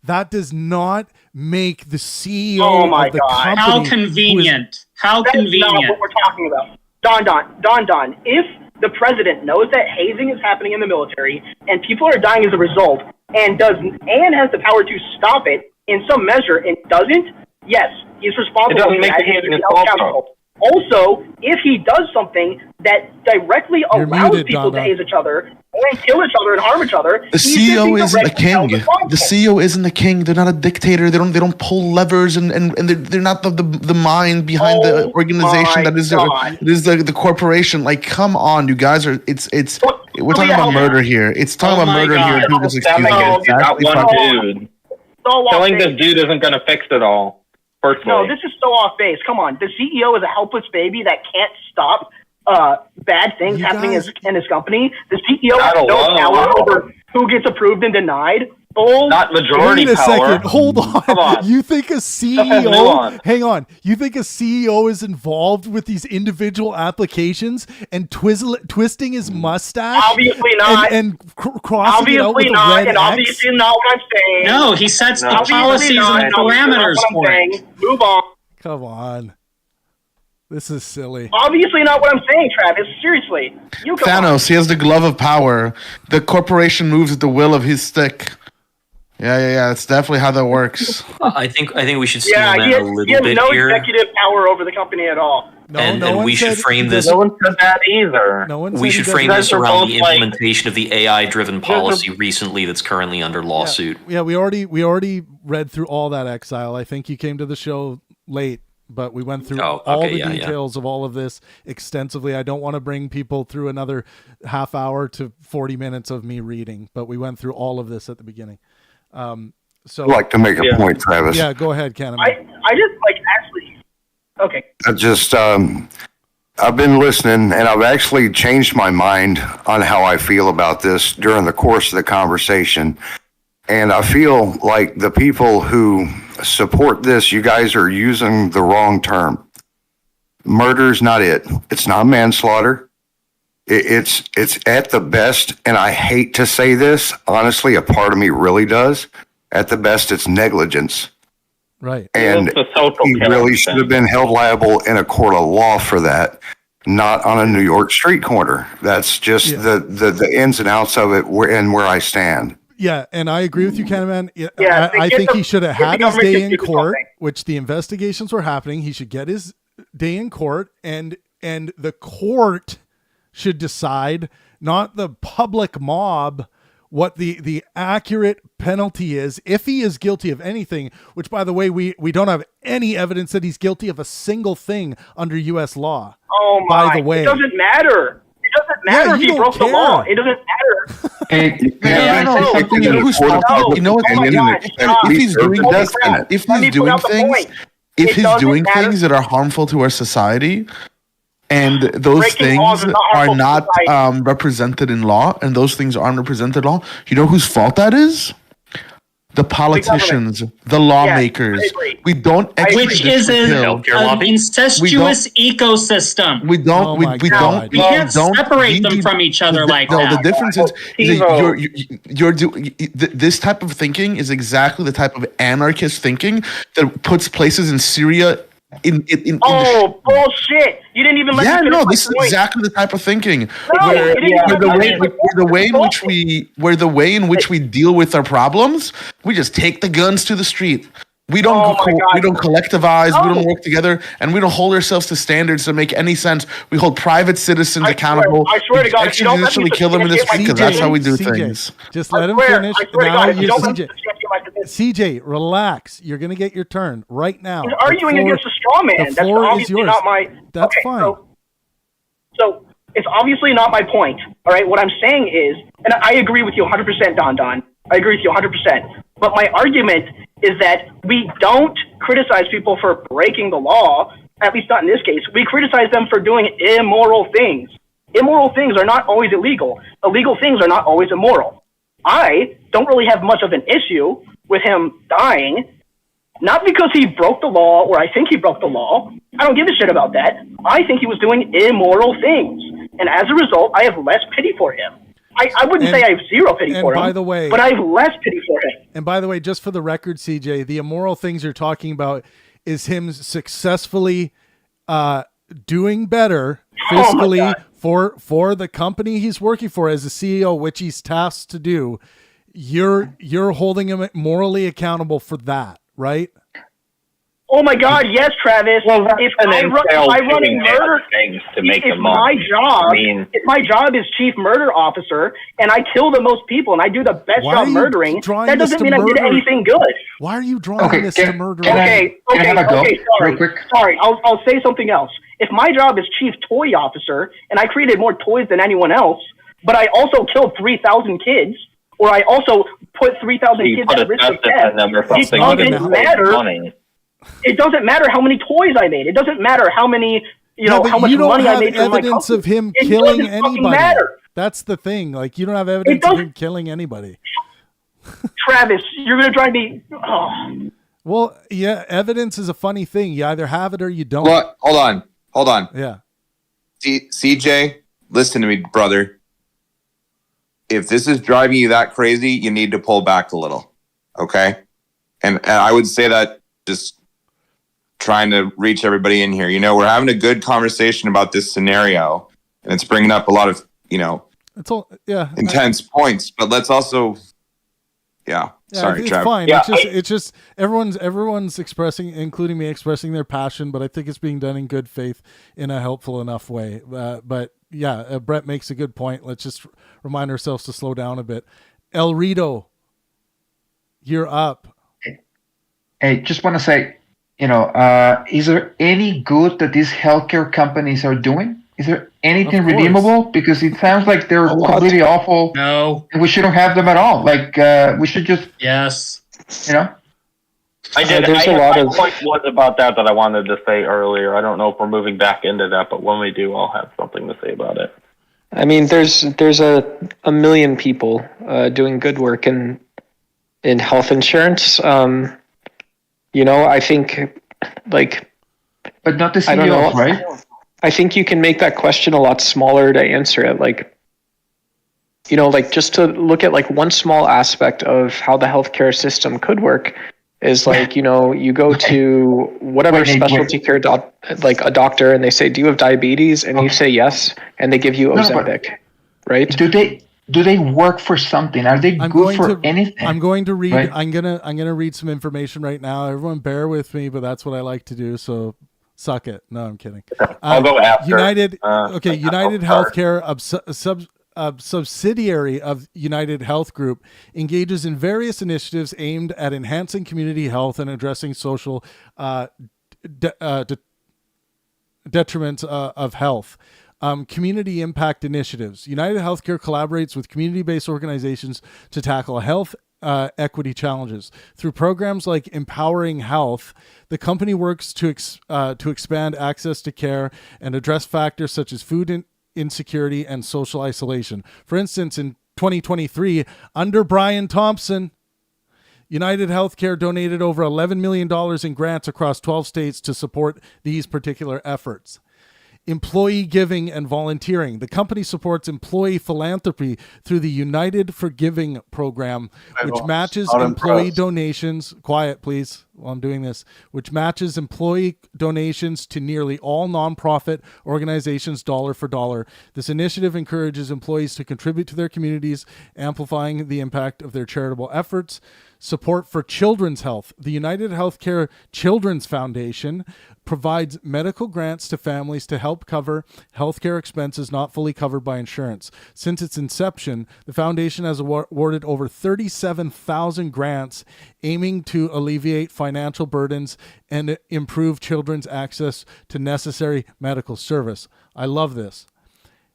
That does not make the CEO of the company.
How convenient. How convenient.
That's not what we're talking about. Don. If the president knows that hazing is happening in the military and people are dying as a result and has the power to stop it in some measure and doesn't, yes, he's responsible.
It doesn't make the hazing his fault.
Also, if he does something that directly allows people to haze each other and kill each other and harm each other,
the CEO isn't a king. The CEO isn't a king. They're not a dictator. They don't pull levers and they're not the mind behind the organization that is the corporation. Like, come on, you guys are. We're talking about murder here. It's talking about murder here.
Telling this dude isn't going to fix it all. Personally.
No, this is so off base. Come on. The CEO is a helpless baby that can't stop bad things happening in his company. The CEO has no power over who gets approved and denied.
Not majority
power. Wait a second. Hold on.
Come on.
You think a CEO? Hang on. You think a CEO is involved with these individual applications and twisting his mustache?
Obviously not.
And crossing it out with
not.
A red
And
X?
obviously not what I'm saying.
No, he sets the policies and parameters for it.
Move on.
Come on. This is silly.
Obviously not what I'm saying, Travis. Seriously.
Thanos, he has the glove of power. The corporation moves at the will of his stick. Yeah. That's definitely how that works.
I think we should steel that a little
he has
bit
no
here.
executive power over the company at all.
And we should frame this.
No one said that either.
We should frame this around the implementation of the AI-driven policy recently that's currently under lawsuit.
Yeah, we already read through all that, Exile. I think you came to the show late, but we went through all the details of all of this extensively. I don't want to bring people through another half hour to 40 minutes of me reading, but we went through all of this at the beginning. So
I'd like to make a point, Travis.
Yeah, go ahead, Cannon.
I just actually. Okay.
I just I've been listening, and I've actually changed my mind on how I feel about this during the course of the conversation. And I feel like the people who support this, you guys are using the wrong term. Murder's not it. It's not manslaughter. It's at the best, and I hate to say this, honestly, a part of me really does. At the best, it's negligence.
Right.
And he really should have been held liable in a court of law for that, not on a New York street corner. That's just the ins and outs of it and where I stand.
Yeah, and I agree with you, Candyman.
Yeah,
I think he should have had his day in court,
something.
which the investigations were happening. He should get his day in court, and the court should decide, not the public mob, what the accurate penalty is if he is guilty of anything, which, by the way, we don't have any evidence that he's guilty of a single thing under U.S. law.
Oh my!
By the way,
it doesn't matter. It doesn't matter if he broke the law. It doesn't matter.
You know what? If he's doing things that are harmful to our society, and those things are not represented in law, and those things aren't represented in law, you know whose fault that is? The politicians, the lawmakers. We don't,
which is an incestuous ecosystem.
We don't. We don't.
We can't separate them from each other like that.
No, the difference is this type of thinking is exactly the type of anarchist thinking that puts places in Syria
bullshit! You didn't even let me finish my
this is
point.
exactly the type of thinking
No,
where the way in which we deal with our problems, we just take the guns to the street. We don't we don't collectivize, we don't work together, and we don't hold ourselves to standards that make any sense. We hold private citizens accountable.
I swear to God, if you don't let me
kill them in the street, because that's how we do
CJ,
things.
Just let him finish.
CJ,
CJ, relax. You're going to get your turn right now.
He's arguing against a straw man.
The
That's
floor is
obviously
yours.
not my.
That's fine.
So it's obviously not my point. All right. What I'm saying is, and I agree with you 100%, Don. I agree with you 100%. But my argument is that we don't criticize people for breaking the law. At least not in this case. We criticize them for doing immoral things. Immoral things are not always illegal. Illegal things are not always immoral. I don't really have much of an issue with him dying, not because he broke the law or I think he broke the law. I don't give a shit about that. I think he was doing immoral things. And as a result, I have less pity for him. I wouldn't say I have zero pity for him, but I have less pity for him.
And by the way, just for the record, CJ, the immoral things you're talking about is him successfully doing better fiscally for the company he's working for as a CEO, which he's tasked to do. You're holding him morally accountable for that, right?
Oh my God, yes, Travis.
Well,
if I run a murder,
things to make
if
them
my job,
I mean,
if my job is chief murder officer and I kill the most people and I do the best job murdering, that doesn't mean I did anything good.
Why are you drawing this to murder?
Sorry. I'll say something else. If my job is chief toy officer and I created more toys than anyone else, but I also killed 3,000 kids, or I also put 3,000 kids at risk of death, it doesn't matter. It doesn't matter how many toys I made. It doesn't matter how many, how much money I made from my company.
You don't have evidence of him killing anybody. That's the thing. Like, you don't have evidence of him killing anybody.
Travis, you're going to drive me. Oh.
Well, yeah, evidence is a funny thing. You either have it or you don't.
What? Hold on.
Yeah.
CJ, listen to me, brother. If this is driving you that crazy, you need to pull back a little. Okay? And I would say that just trying to reach everybody in here. We're having a good conversation about this scenario, and it's bringing up a lot of, intense points. But let's also, sorry,
it's
Trav.
fine.
Yeah,
it's just everyone's expressing, including me, expressing their passion. But I think it's being done in good faith in a helpful enough way. But Brett makes a good point. Let's just remind ourselves to slow down a bit. El Rito, you're up.
Hey, just want to say, is there any good that these healthcare companies are doing? Is there anything redeemable? Because it sounds like they're completely awful.
No.
And we shouldn't have them at all. Like, we should just...
Yes.
I did.
There's a lot of
point was about that I wanted to say earlier. I don't know if we're moving back into that, but when we do, I'll have something to say about it.
I mean, there's a million people doing good work in health insurance. I think,
but not the
I don't know,
CEOs, right?
I think you can make that question a lot smaller to answer it. Just to look at one small aspect of how the healthcare system could work is you go to whatever specialty care a doctor, and they say, do you have diabetes? And you say yes, and they give you Ozempic, right?
Do they do they work for something? Are they good for anything?
I'm going to read.
Right?
I'm gonna read some information right now. Everyone, bear with me, but that's what I like to do. So, suck it. No, I'm kidding.
I'll go after.
United Healthcare, subsidiary of United Health Group, engages in various initiatives aimed at enhancing community health and addressing social detriments of health. Community impact initiatives. United Healthcare collaborates with community-based organizations to tackle health equity challenges. Through programs like Empowering Health, the company works to expand access to care and address factors such as food insecurity and social isolation. For instance, in 2023, under Brian Thompson, United Healthcare donated over $11 million in grants across 12 states to support these particular efforts. Employee giving and volunteering. The company supports employee philanthropy through the United for Giving program, which matches employee donations. Quiet, please, while I'm doing this. Which matches employee donations to nearly all nonprofit organizations dollar for dollar. This initiative encourages employees to contribute to their communities, amplifying the impact of their charitable efforts. Support for children's health. The United Healthcare Children's Foundation provides medical grants to families to help cover healthcare expenses not fully covered by insurance. Since its inception, the foundation has awarded over 37,000 grants aiming to alleviate financial burdens and improve children's access to necessary medical service. I love this.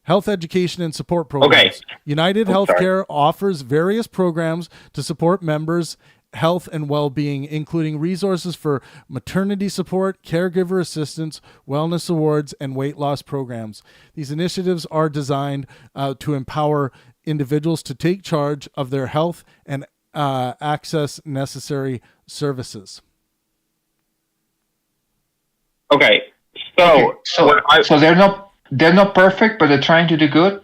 Health education and support programs.
Okay.
United Healthcare offers various programs to support members' health and well-being, including resources for maternity support, caregiver assistance, wellness awards, and weight loss programs. These initiatives are designed to empower individuals to take charge of their health and access necessary services.
Okay, so
they're not perfect, but they're trying to do good.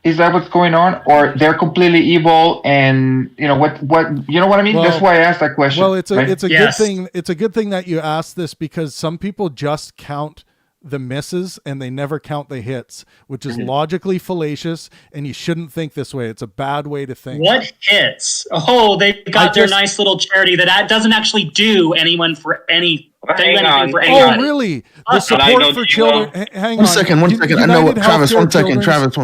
Is that what's going on, or they're completely evil? And you know what you know what I mean? That's why I asked that question.
Well, it's a
right?
it's a good thing. It's a good thing that you asked this, because some people just count the misses and they never count the hits, which is logically fallacious, and you shouldn't think this way. It's a bad way to think.
What hits? Oh, they've got their nice little charity that doesn't actually do anything for anybody.
Oh, really? The support for children. Hang on.
One second. I know what, Travis. One second, Travis.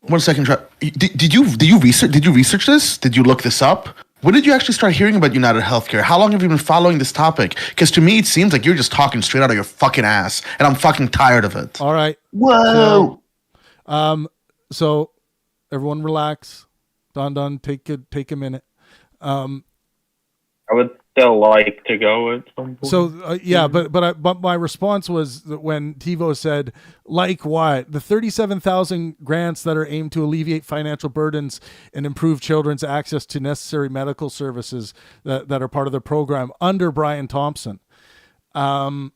One second, Travis. Did you research this? Did you look this up? When did you actually start hearing about United Healthcare? How long have you been following this topic? Because to me, it seems like you're just talking straight out of your fucking ass, and I'm fucking tired of it.
All right.
Whoa.
So everyone relax. Don, take a minute.
I would still like to go at some point.
So but my response was that when TiVo said, like what? The 37,000 grants that are aimed to alleviate financial burdens and improve children's access to necessary medical services that are part of the program under Brian Thompson. So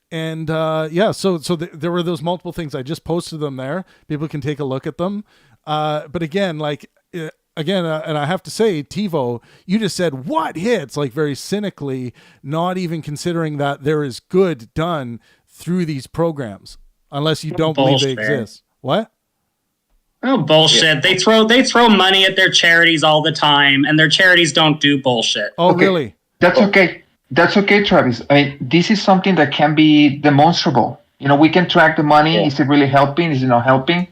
there were those multiple things. I just posted them there. People can take a look at them. But again, and I have to say, TiVo, you just said what hits, like very cynically, not even considering that there is good done through these programs, unless you don't believe they exist. What?
Oh, bullshit. Yeah. They throw money at their charities all the time, and their charities don't do bullshit.
Oh, okay. Really?
That's okay. That's okay, Travis. I mean, this is something that can be demonstrable. You know, we can track the money. Yeah. Is it really helping? Is it not helping?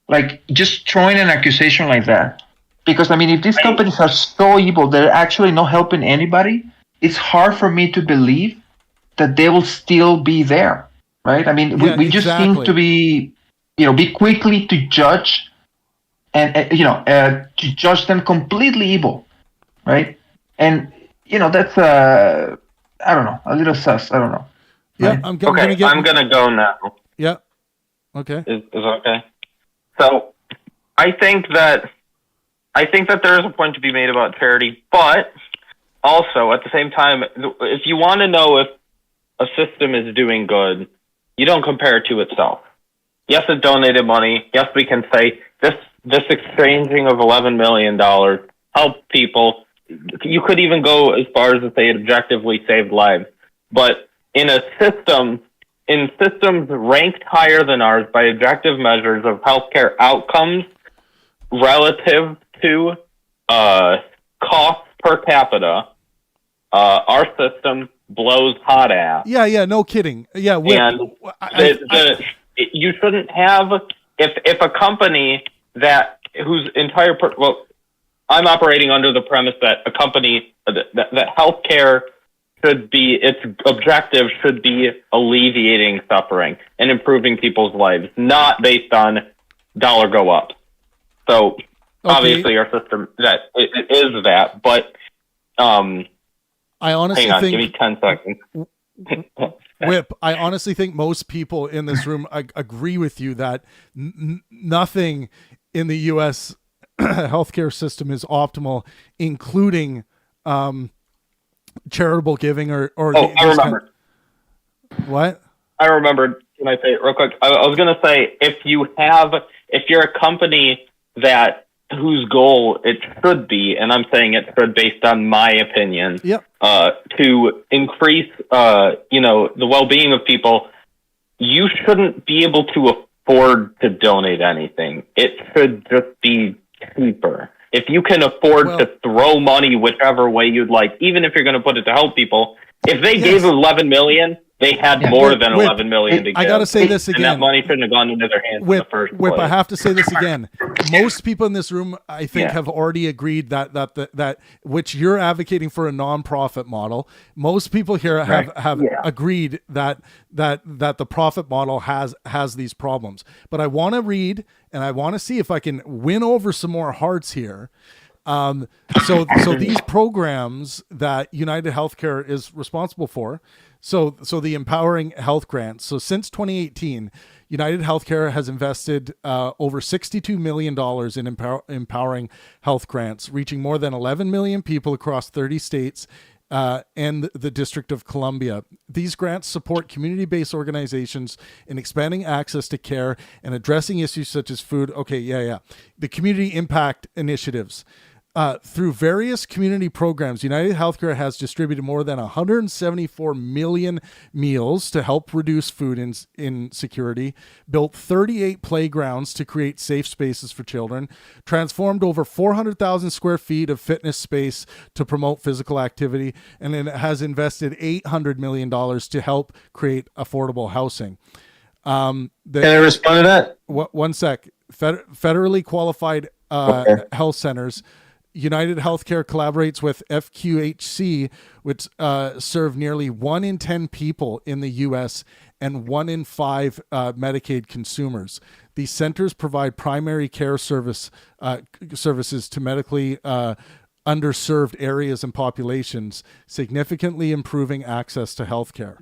Like, just throwing an accusation like that. Because, I mean, if these companies are so evil, they're actually not helping anybody, it's hard for me to believe that they will still be there, right? I mean, we just seem to be, be quickly to judge and, to judge them completely evil, right? And, that's, I don't know, a little sus. I don't know.
Yeah,
right?
I'm going
to go now.
Yeah. Okay.
Is okay. So, I think that there is a point to be made about charity, but also at the same time, if you want to know if a system is doing good, you don't compare it to itself. Yes, it donated money. Yes, we can say this exchanging of $11 million helped people. You could even go as far as to say it objectively saved lives. But in systems ranked higher than ours by objective measures of healthcare outcomes, relative to cost per capita, our system blows hot ass.
Yeah, no kidding. Yeah,
And you shouldn't have if a company whose entire I'm operating under the premise that a company that healthcare should be, its objective should be alleviating suffering and improving people's lives, not based on dollar go up. So obviously our system that it is that, but
I honestly
hang on,
think,
give me 10 seconds.
Whip, I honestly think most people in this room agree with you that nothing in the U.S. healthcare system is optimal, including charitable giving or
I remember.
What?
I remembered. Can I say it real quick? I was going to say, if you're a company whose goal it should be, and I'm saying it should based on my opinion, to increase, the well-being of people, you shouldn't be able to afford to donate anything. It should just be cheaper. If you can afford to throw money whichever way you'd like, even if you're going to put it to help people, if they gave 11 million, they had more than 11 million to give.
I got to say this again.
And that money shouldn't have gone into their hands in the first place.
Whip, I have to say this again. Most people in this room, I think, have already agreed that which you're advocating for a nonprofit model. Most people here have agreed that the profit model has these problems. But I want to read and I want to see if I can win over some more hearts here. So these programs that United Healthcare is responsible for. So the Empowering Health Grants. So since 2018, United Healthcare has invested over $62 million in empowering health grants, reaching more than 11 million people across 30 states and the District of Columbia. These grants support community-based organizations in expanding access to care and addressing issues such as food. The community impact initiatives. Through various community programs, United Healthcare has distributed more than 174 million meals to help reduce food insecurity, built 38 playgrounds to create safe spaces for children, transformed over 400,000 square feet of fitness space to promote physical activity, and it has invested $800 million to help create affordable housing.
Can I respond to that?
One sec. Federally qualified health centers. United Healthcare collaborates with FQHC, which serve nearly 1 in 10 people in the U.S. and 1 in 5 Medicaid consumers. These centers provide primary care services to medically underserved areas and populations, significantly improving access to healthcare.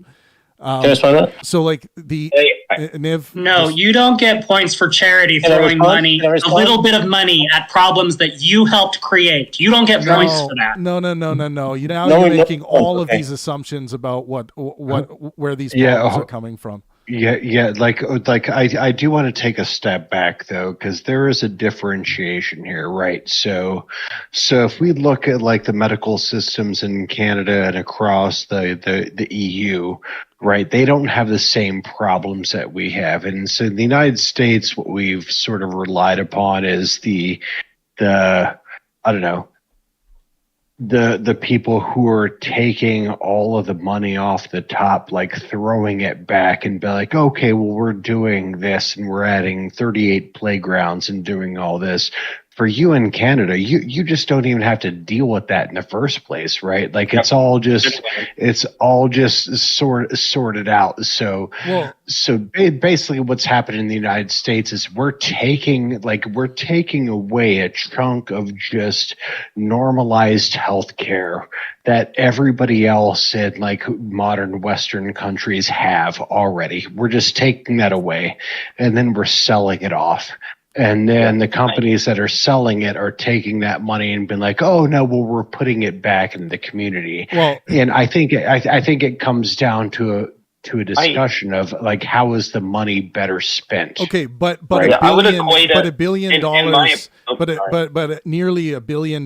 Can I respond to that?
So, like the Niv.
No, you don't get points for charity throwing money, a little bit of money at problems that you helped create. You don't get points for that.
No. You're making all of these assumptions about where these problems are coming from.
Yeah. Like I do want to take a step back though, because there is a differentiation here, right? So if we look at like the medical systems in Canada and across the EU, right, they don't have the same problems that we have. And so in the United States, what we've sort of relied upon is the people who are taking all of the money off the top, like throwing it back and be like, okay, well, we're doing this and we're adding 38 playgrounds and doing all this. For you in Canada, you just don't even have to deal with that in the first place, right? Like it's all just sorted out. So basically what's happening in the United States is we're taking away a chunk of just normalized healthcare that everybody else in like modern Western countries have already. We're just taking that away and then we're selling it off. And then the companies that are selling it are taking that money and been like, oh no, well, we're putting it back in the community. Well, and I think it comes down to a discussion of like, how is the money better spent?
Okay, but
Right.
$1 billion, but nearly $1 billion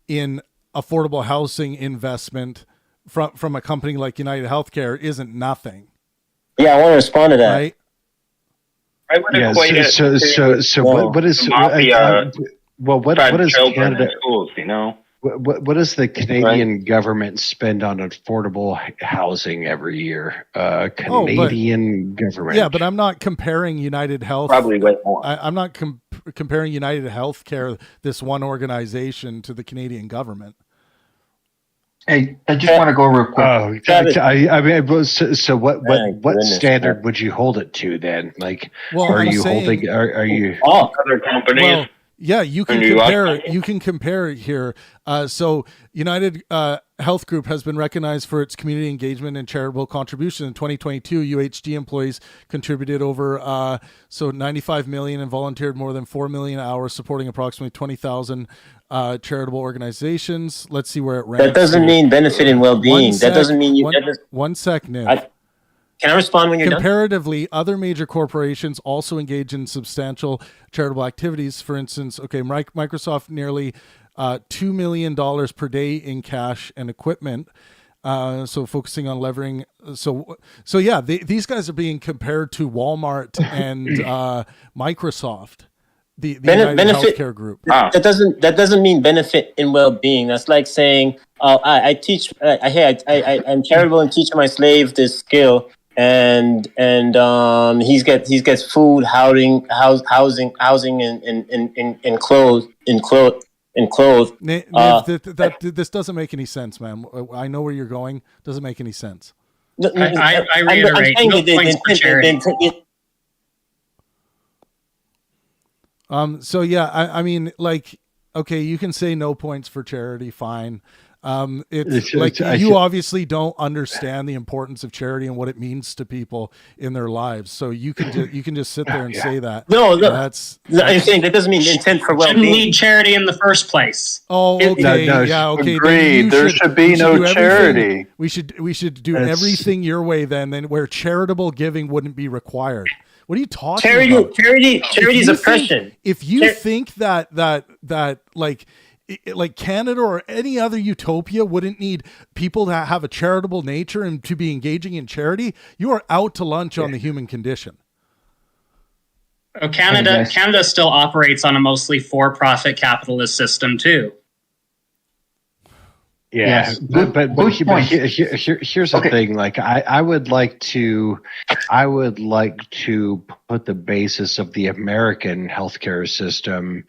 in affordable housing investment from a company like United Healthcare isn't nothing.
Yeah, I want to respond to that.
Right?
I would
Yeah.
equate it to
What is
the mafia
what is
children
Canada?
in schools? You know.
What does the Canadian government spend on affordable housing every year? Canadian government.
Yeah, but I'm not comparing United Health.
Probably way more.
I'm not comparing United Healthcare, this one organization, to the Canadian government.
Hey, I just want to go real quick.
I mean, so what standard would you hold it to then? Like, are you
all other companies?
Well, yeah, you can compare. You can compare it here. So United Health Group has been recognized for its community engagement and charitable contribution. In 2022, UHG employees contributed over 95 million and volunteered more than 4 million hours, supporting approximately 20,000 charitable organizations. Let's see where it ranks.
That doesn't mean benefit and well-being. That doesn't mean you.
One sec, Nick.
Can I respond when you're done?
Comparatively, other major corporations also engage in substantial charitable activities. For instance, Microsoft nearly $2 million per day in cash and equipment. So focusing on levering. So yeah, these guys are being compared to Walmart and Microsoft. The United Healthcare Group.
That doesn't mean benefit and well-being. That's like saying, I teach. I'm charitable and teach my slave this skill. And he gets food, housing, and clothes.
This doesn't make any sense, man. I know where you're going. Doesn't make any sense.
I reiterate, no points for charity.
So yeah, I mean, like, okay, you can say no points for charity, fine. It's like you obviously don't understand the importance of charity and what it means to people in their lives. So you can just sit there and say that.
No, that's I'm saying that doesn't mean intent for well-being.
Shouldn't need charity in the first place.
Oh, okay, okay.
Agreed. There should be no charity.
We should do everything your way then where charitable giving wouldn't be required. What are you talking about?
Charity is oppression.
If you think that like Canada or any other utopia wouldn't need people to have a charitable nature and to be engaging in charity, you are out to lunch on the human condition.
Canada still operates on a mostly for-profit capitalist system too.
Yeah,
Yes.
but here's the
Okay.
thing. Like, I would like to put the basis of the American healthcare system,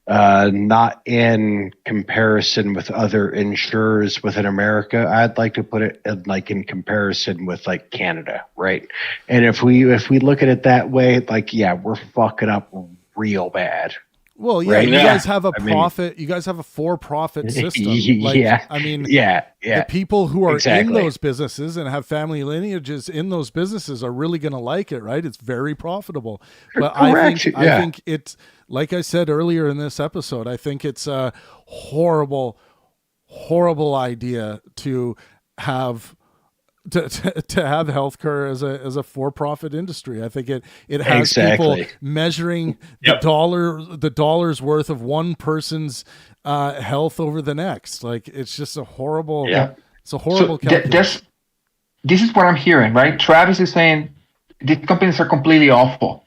not in comparison with other insurers within America. I'd like to put it in comparison with like Canada, right? And if we look at it that way, like, yeah, we're fucking up real bad.
Well, yeah,
Right?
you guys have a
I mean-
profit. You guys have a for-profit system.
Yeah.
I mean,
Yeah.
the people who are in
Exactly.
those businesses and have family lineages in those businesses are really going to like it, right? It's very profitable. But I think it's, like I said earlier in this episode, I think it's a horrible idea to have healthcare as a for-profit industry. I think it has people measuring the dollar's worth of one person's health over the next. Like, it's just a horrible.
Yeah.
It's a horrible calculation.
This is what I'm hearing, right? Travis is saying these companies are completely awful.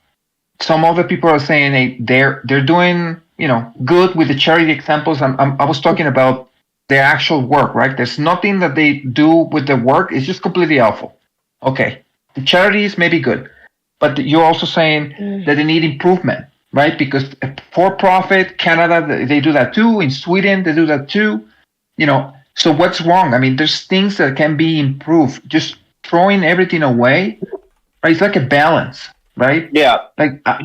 Some other people are saying they're doing good with the charity examples. I was talking about their actual work, right? There's nothing that they do with the work. It's just completely awful. Okay, the charities may be good, but you're also saying that they need improvement, right? Because for-profit Canada, they do that too. In Sweden, they do that too. So what's wrong? I mean, there's things that can be improved. Just throwing everything away, right? It's like a balance, right?
Yeah.
Like
I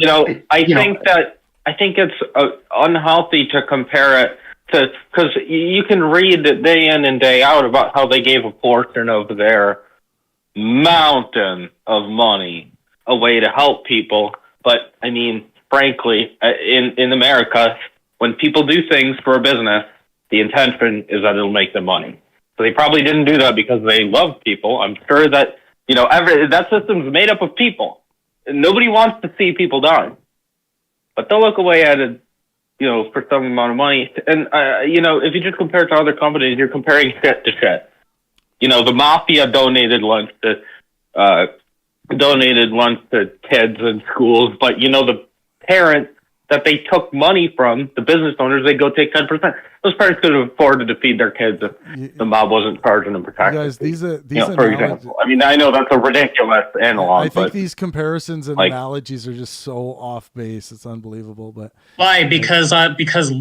think it's unhealthy to compare it to, because you can read day in and day out about how they gave a portion of their mountain of money away to help people. But I mean, frankly, in America, when people do things for a business, the intention is that it'll make them money. So they probably didn't do that because they love people. I'm sure that that system's made up of people. Nobody wants to see people die, but they'll look away at it, for some amount of money. And, if you just compare it to other companies, you're comparing shit to shit. The mafia donated lunch to donated lunch to kids in schools, but the parents that they took money from, the business owners, they go take 10%. Those parents could have afforded to feed their kids if the mob wasn't charging them for taxes.
Guys, these
for example. I mean, I know that's a ridiculous analog.
I think these comparisons and analogies are just so off base. It's unbelievable. But
why? Because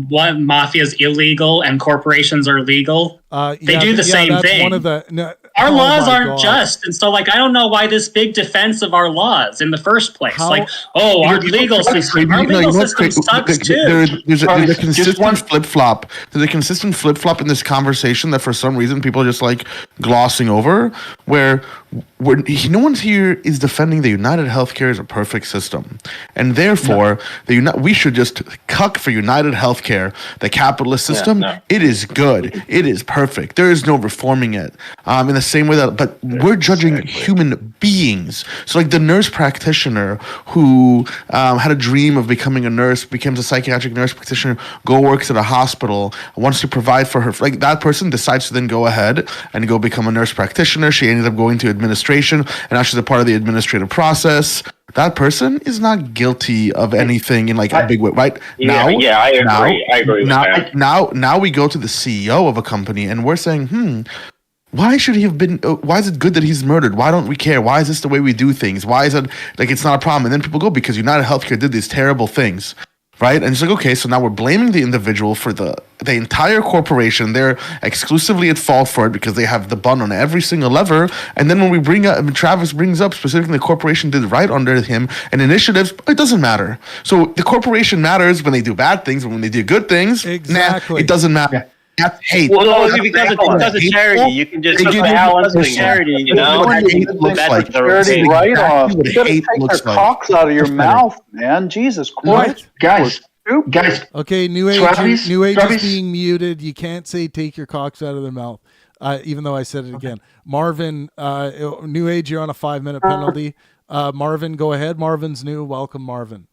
what mafia is illegal and corporations are legal. They do the same thing.
One of the,
our laws aren't just, and so I don't know why this big defense of our laws in the first place. Our legal system sucks too.
There's a consistent flip flop. There's a consistent flip flop in this conversation that for some reason people are just glossing over, where no one's here is defending the United Healthcare as a perfect system, and therefore we should just cuck for United Healthcare, the capitalist system. It is good. It is perfect. There is no reforming it. In the same way but we're judging human beings. So the nurse practitioner who had a dream of becoming a nurse, becomes a psychiatric nurse practitioner, works at a hospital, wants to provide for her. That person decides to then go ahead and go become a nurse practitioner. She ended up going to administration, and now she's a part of the administrative process. That person is not guilty of anything in a big way, right?
I agree with that.
Now we go to the CEO of a company and we're saying, why should he have been? Why is it good that he's murdered? Why don't we care? Why is this the way we do things? Why is it it's not a problem? And then people go, because United Healthcare did these terrible things, right? And it's okay, so now we're blaming the individual for the entire corporation. They're exclusively at fault for it because they have the bun on every single lever. And then when we Travis brings up specifically the corporation did right under him and initiatives, it doesn't matter. So the corporation matters when they do bad things, but when they do good things, it doesn't matter. That's hate.
Well, because it's charity. You can just balance the charity,
Charity write-off. You gotta take their cocks out of your mouth, man. Jesus Christ.
Guys.
Okay, New Age is being muted. You can't say take your cocks out of their mouth. Even though I said it again. Marvin, New Age, you're on a 5-minute penalty. Marvin, go ahead. Marvin's new. Welcome, Marvin.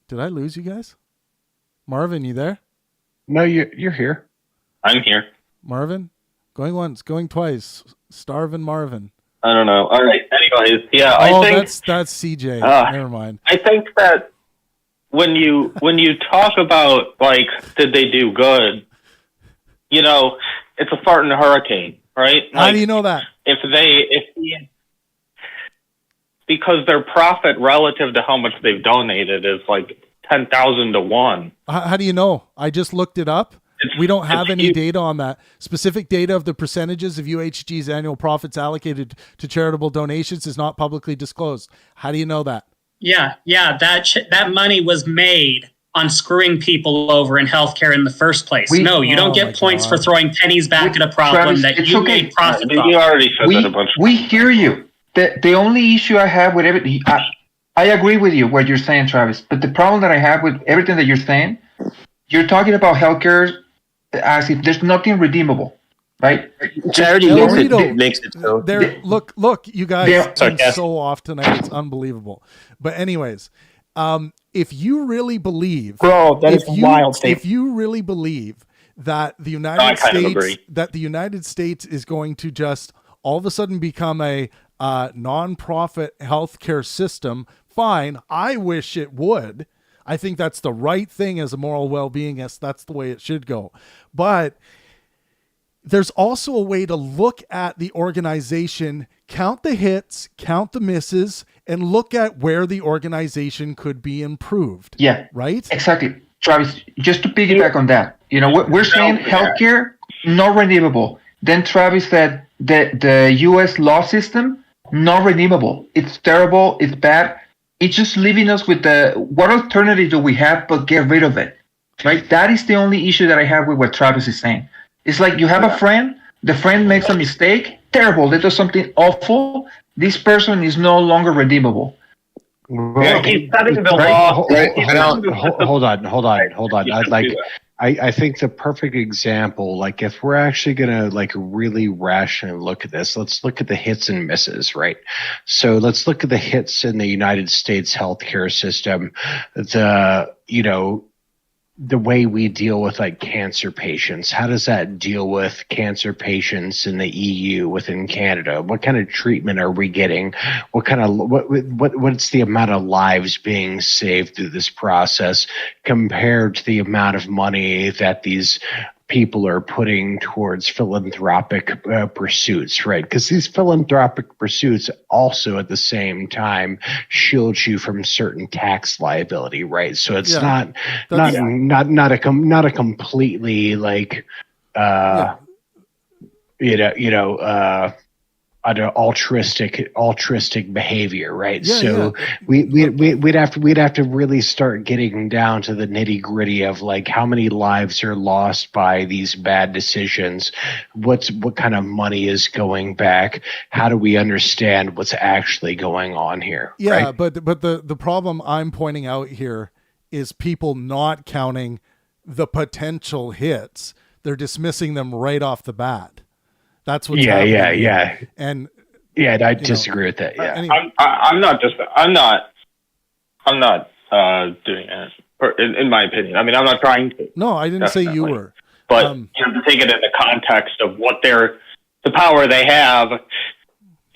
Did I lose you guys? Marvin, you there?
No, you're here.
I'm here.
Marvin? Going once, going twice. Starvin' Marvin.
I don't know. All right. Anyways,
I think that's CJ. Never mind.
I think that when you talk about did they do good, it's a fart in a hurricane, right?
How do you know that?
Because their profit relative to how much they've donated is 10,000 to 1.
How do you know? I just looked it up. We don't have any data on that. Specific data of the percentages of UHG's annual profits allocated to charitable donations is not publicly disclosed. How do you know that?
Yeah. That money was made on screwing people over in healthcare in the first place. You don't get points for throwing pennies back at a problem that you made profit from.
You already said that a bunch.
We hear you. The only issue I have with everything, I agree with you what you're saying, Travis. But the problem that I have with everything that you're saying, you're talking about healthcare as if there's nothing redeemable, right?
Charity makes it so.
Look, you guys are so off tonight. It's unbelievable. But anyways, if you really believe,
that is wild.
If you really believe that the United States is going to just all of a sudden become a non-profit healthcare system, fine. I wish it would. I think that's the right thing as a moral well-being. Yes, that's the way it should go. But there's also a way to look at the organization, count the hits, count the misses, and look at where the organization could be improved.
Yeah.
Right?
Exactly. Travis, just to piggyback on that, we're saying healthcare, not redeemable. Then Travis said the U.S. law system, not redeemable. It's terrible. It's bad. It's just leaving us with what alternative do we have but get rid of it, right? That is the only issue that I have with what Travis is saying. It's you have a friend, the friend makes a mistake, terrible, they do something awful, this person is no longer redeemable.
Hold on. I think the perfect example, if we're actually going to really rationally look at this, let's look at the hits and misses, right? So let's look at the the way we deal with like cancer patients? How does that deal with cancer patients in the EU within Canada? What kind of treatment are we getting? What's the amount of lives being saved through this process compared to the amount of money that these people are putting towards philanthropic pursuits, right? Because these philanthropic pursuits also at the same time shield you from certain tax liability, right? So it's not a completely like altruistic behavior, right? We'd have to really start getting down to the nitty gritty of like how many lives are lost by these bad decisions, what kind of money is going back, how do we understand what's actually going on here?
Yeah,
right?
but the problem I'm pointing out here is people not counting the potential hits. They're dismissing them right off the bat. That's what's happening. And
I disagree with that. Yeah,
anyway.
I'm not doing it. In my opinion, I mean, I'm not trying to.
No, I didn't say you were.
But to take it in the context of what the power they have,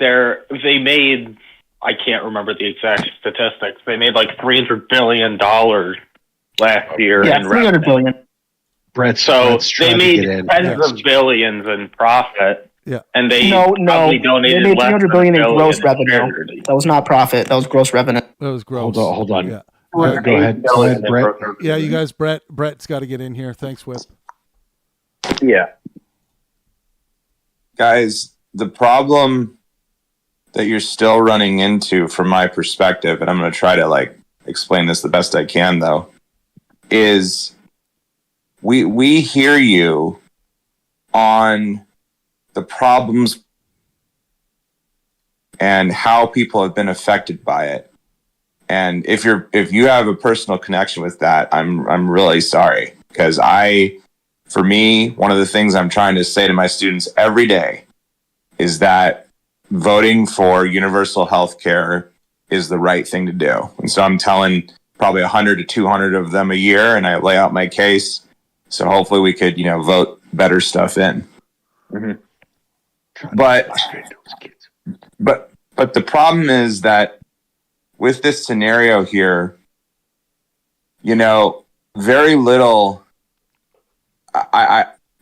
they made. I can't remember the exact statistics. They made like $300 billion last year.
Yeah, $300 billion.
Brett's
they made tens of billions in profit.
Yeah,
and they
probably
donated
they made
less
$300
than
billion in
$1
gross
billion in
revenue.
charity.
That was not profit. That was gross revenue.
That was gross.
Hold on.
Yeah.
Go ahead, Brett.
Yeah, you guys, Brett's got to get in here. Thanks, Whip.
Yeah,
guys, the problem that you're still running into, from my perspective, and I'm going to try to like explain this the best I can, though, is we hear you on the problems and how people have been affected by it. And if you have a personal connection with that, I'm really sorry, because for me, one of the things I'm trying to say to my students every day is that voting for universal health care is the right thing to do. And so I'm telling probably 100 to 200 of them a year, and I lay out my case. So hopefully we could, vote better stuff in.
Mm-hmm.
But the problem is that with this scenario here, very little.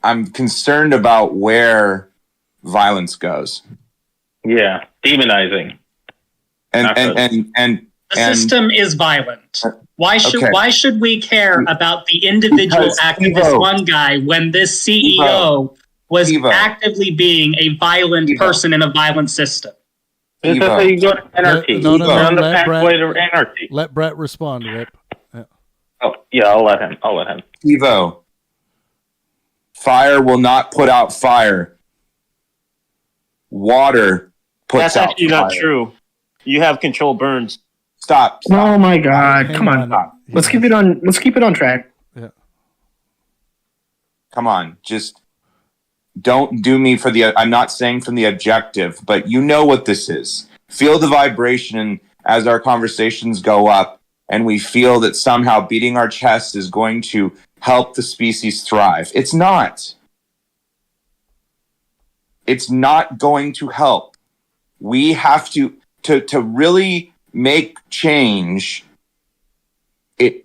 I'm concerned about where violence goes.
Yeah, demonizing.
The system is violent. Why should we care about the individual act of this one guy when this CEO was actively being a violent person in a violent system?
That's how you go to anarchy.
No,
on the pathway to anarchy.
Let Brett respond, Rip. Yeah.
Oh, yeah, I'll let him.
Evo, fire will not put out fire. Water puts out fire.
That's actually not true. You have control burns.
Stop.
Oh my God! Come on. Let's keep it on track.
Yeah.
Come on, just don't do me for I'm not saying from the objective, but you know what this is. Feel the vibration as our conversations go up, and we feel that somehow beating our chest is going to help the species thrive. It's not. It's not going to help. We have to really make change.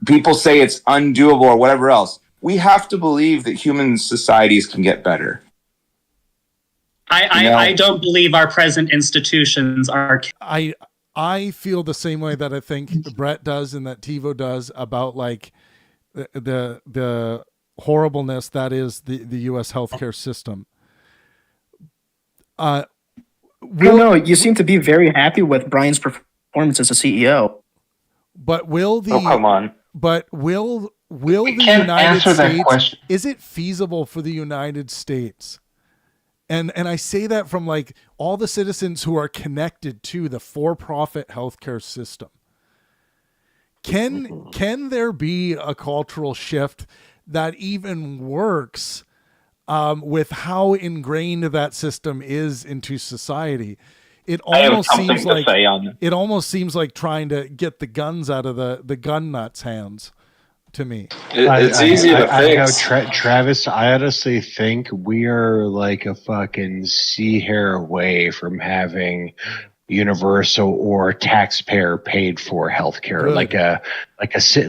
People say it's undoable or whatever else. We have to believe that human societies can get better.
I don't believe our present institutions are.
I feel the same way that I think Brett does and that TiVo does about like the horribleness that is the U.S. healthcare system.
You seem to be very happy with Brian's performance as a CEO.
But will the
come on?
But will the United States? Is it feasible for the United States? And I say that from like all the citizens who are connected to the for-profit healthcare system. Can there be a cultural shift that even works with how ingrained that system is into society? It almost seems like trying to get the guns out of the gun nuts' hands. to me.
It's easy to fix.
Travis, I honestly think we are like a fucking sea hair away from having universal or taxpayer paid for healthcare,
Good.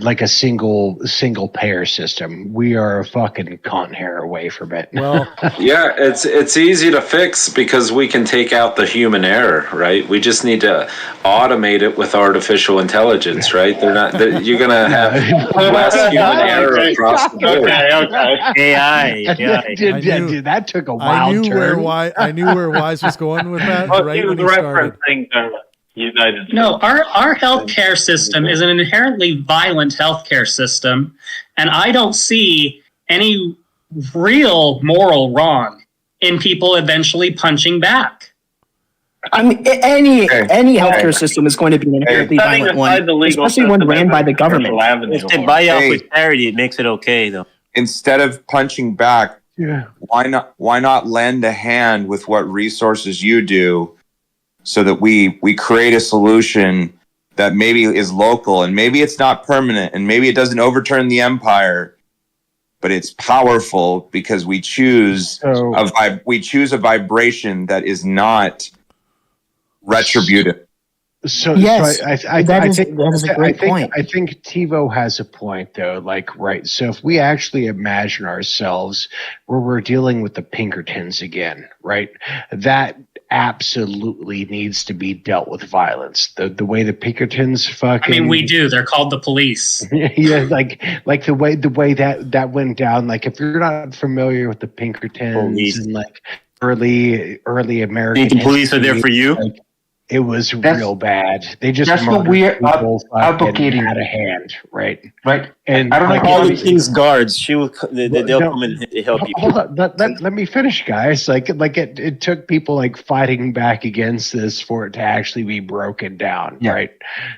like a single payer system. We are a fucking con hair away from it.
Well,
yeah, it's easy to fix because we can take out the human error, right? We just need to automate it with artificial intelligence, right? You're gonna have less human error across the board.
Okay. AI.
Dude, that took a wild turn.
I knew where Wise was going with that.
Well,
right
he was
when he started.
referencing the United States.
No, our healthcare system is an inherently violent healthcare system, and I don't see any real moral wrong in people eventually punching back.
I mean, any healthcare system is going to be an inherently violent one, especially when ran by the government.
If they buy off with charity, it makes it okay, though.
Instead of punching back, why not lend a hand with what resources you do, so that we create a solution that maybe is local and maybe it's not permanent and maybe it doesn't overturn the empire, but it's powerful because we choose a vibration that is not retributive.
So,
Yes,
so I think
that is a great point.
I think TiVo has a point though. Like, right. So if we actually imagine ourselves where we're dealing with the Pinkertons again, right? That absolutely needs to be dealt with violence. The way the Pinkertons fucking.
I mean, we do. They're called the police.
Yeah, like the way that went down. Like, if you're not familiar with the Pinkertons and like early American,
The police are there for you.
Like, it was real bad. They just
that's what we are advocating
out of hand, right?
Right.
And
I don't know
Call the king's guards. They'll come and help you.
Hold on, let me finish, guys. Like it took people like fighting back against this for it to actually be broken down, right?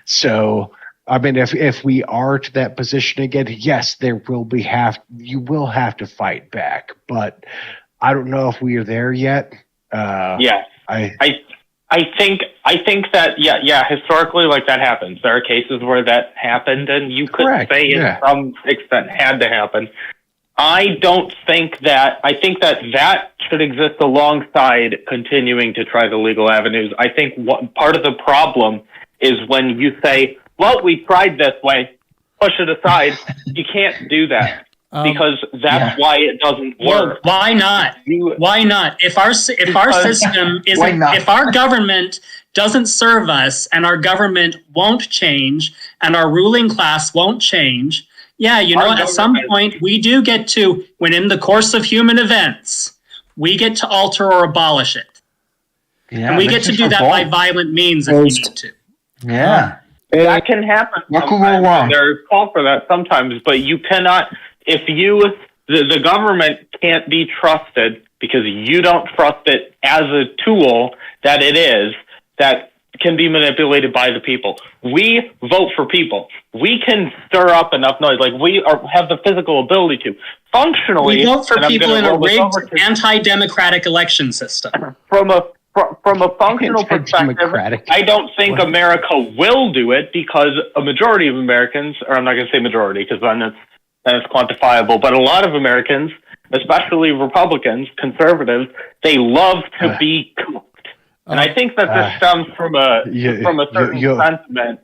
So I mean, if we are to that position again, yes, you will have to fight back, but I don't know if we are there yet.
I think that historically, like, that happens. There are cases where that happened, and you could say in some extent had to happen. I think that should exist alongside continuing to try the legal avenues. I think part of the problem is when you say, well, we tried this way, push it aside. You can't do that. Because that's why it doesn't work.
Well, why not? Why not? If our system isn't, if our government doesn't serve us, and our government won't change, and our ruling class won't change, at some point we do get to, when in the course of human events, we get to alter or abolish it, and we get to do that by violent means if we need to.
Yeah,
that can happen.
What could go wrong?
There's call for that sometimes, but you cannot. If the government can't be trusted because you don't trust it as a tool that it is, that can be manipulated by the people. We vote for people. We can stir up enough noise. Like, have the physical ability to. Functionally,
we vote for people in a rigged, anti-democratic election system.
From a functional perspective, I don't think America will do it because a majority of Americans, or I'm not going to say majority because then it's quantifiable, but a lot of Americans, especially Republicans, conservatives, they love to be cooked. And I think that this stems from a certain sentiment.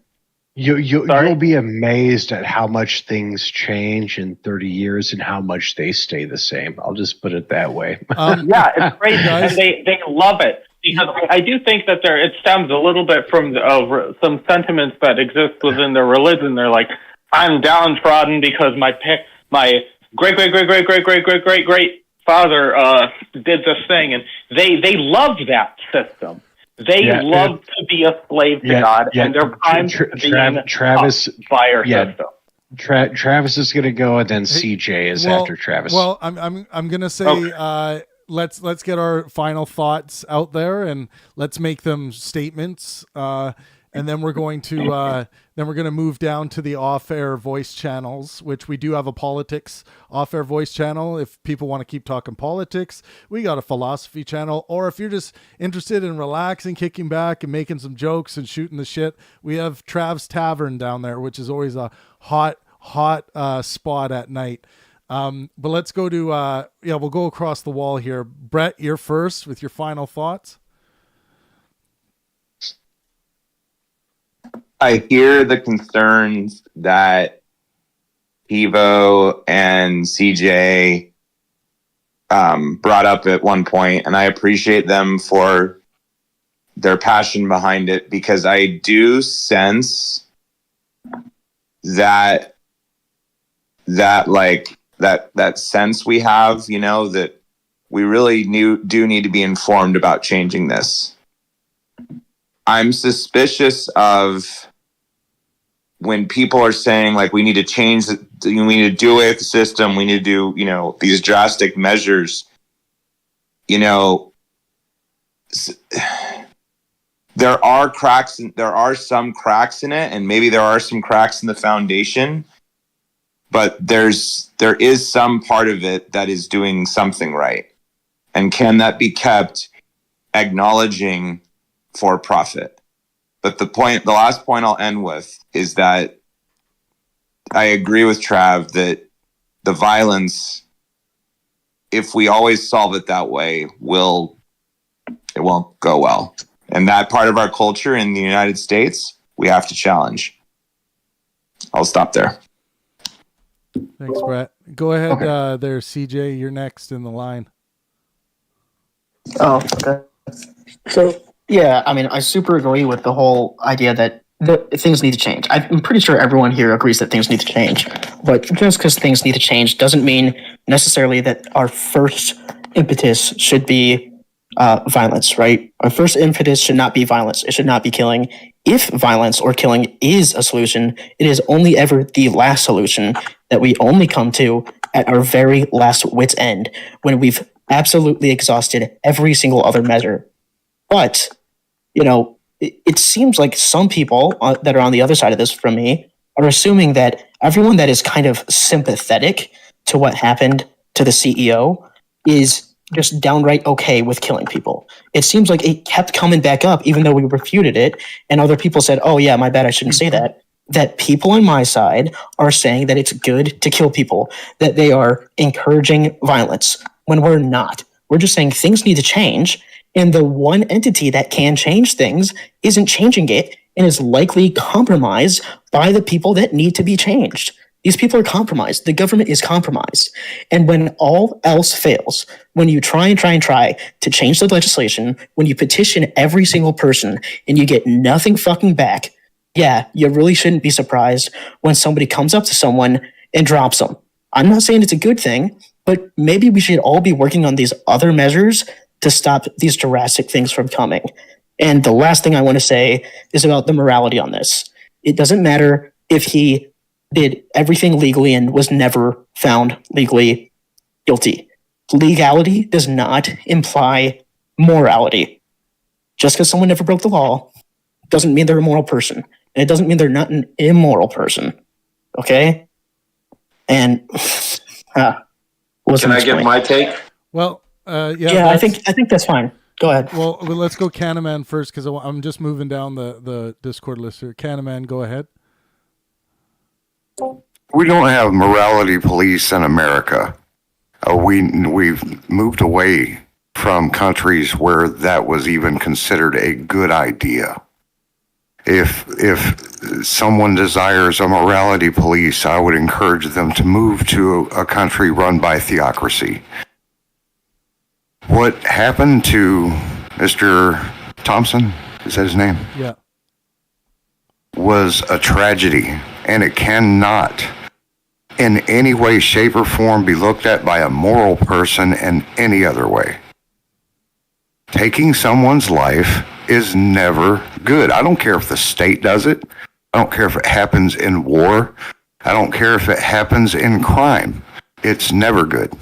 You'll be amazed at how much things change in 30 years and how much they stay the same. I'll just put it that way.
It's crazy. And they love it. Because I do think that it stems a little bit from some sentiments that exist within their religion. They're like, I'm downtrodden because my great father did this thing, and they love that system. They love to be a slave to God, and they're primed to be
Travis
fire system.
Travis is going to go, and then CJ is after Travis.
Well, I'm going to say let's get our final thoughts out there, and let's make them statements. And then we're going to move down to the off-air voice channels, which we do have a politics off-air voice channel. If people want to keep talking politics, we got a philosophy channel. Or if you're just interested in relaxing, kicking back, and making some jokes and shooting the shit, we have Trav's Tavern down there, which is always a hot hot spot at night. But let's go to we'll go across the wall here. Brett, you're first with your final thoughts.
I hear the concerns that Evo and CJ brought up at one point, and I appreciate them for their passion behind it, because I do sense that sense we have, that we really do need to be informed about changing this. I'm suspicious of when people are saying, like, we need to change we need to do away with the system, we need to do, these drastic measures. There are some cracks in it, and maybe there are some cracks in the foundation, but there is some part of it that is doing something right. And can that be kept acknowledging for profit? But the last point I'll end with is that I agree with Trav that the violence, if we always solve it that way, it won't go well. And that part of our culture in the United States, we have to challenge. I'll stop there.
Thanks, Brett. Go ahead there, CJ. You're next in the line.
Oh, okay. So, yeah, I mean, I super agree with the whole idea that things need to change. I'm pretty sure everyone here agrees that things need to change. But just because things need to change doesn't mean necessarily that our first impetus should be violence, right? Our first impetus should not be violence. It should not be killing. If violence or killing is a solution, it is only ever the last solution that we only come to at our very last wit's end, when we've absolutely exhausted every single other measure. But, it seems like some people that are on the other side of this from me are assuming that everyone that is kind of sympathetic to what happened to the CEO is just downright okay with killing people. It seems like it kept coming back up, even though we refuted it, and other people said, oh yeah, my bad, I shouldn't say that. That people on my side are saying that it's good to kill people, that they are encouraging violence, when we're not. We're just saying things need to change, and the one entity that can change things isn't changing it, and is likely compromised by the people that need to be changed. These people are compromised. The government is compromised. And when all else fails, when you try to change the legislation, when you petition every single person and you get nothing fucking back, yeah, you really shouldn't be surprised when somebody comes up to someone and drops them. I'm not saying it's a good thing, but maybe we should all be working on these other measures to stop these drastic things from coming. And the last thing I want to say is about the morality on this. It doesn't matter if he did everything legally and was never found legally guilty. Legality does not imply morality. Just because someone never broke the law doesn't mean they're a moral person. And it doesn't mean they're not an immoral person. Okay? And
can I give my take?
Well,
yeah, I think that's fine. Go ahead.
Well, let's go Canaman first, because I'm just moving down the Discord list here. Canaman, go ahead.
We don't have morality police in America. We've moved away from countries where that was even considered a good idea. If someone desires a morality police, I would encourage them to move to a country run by theocracy. What happened to Mr. Thompson, is that his name?
Yeah.
Was a tragedy, and it cannot in any way, shape, or form be looked at by a moral person in any other way. Taking someone's life is never good. I don't care if the state does it. I don't care if it happens in war. I don't care if it happens in crime. It's never good.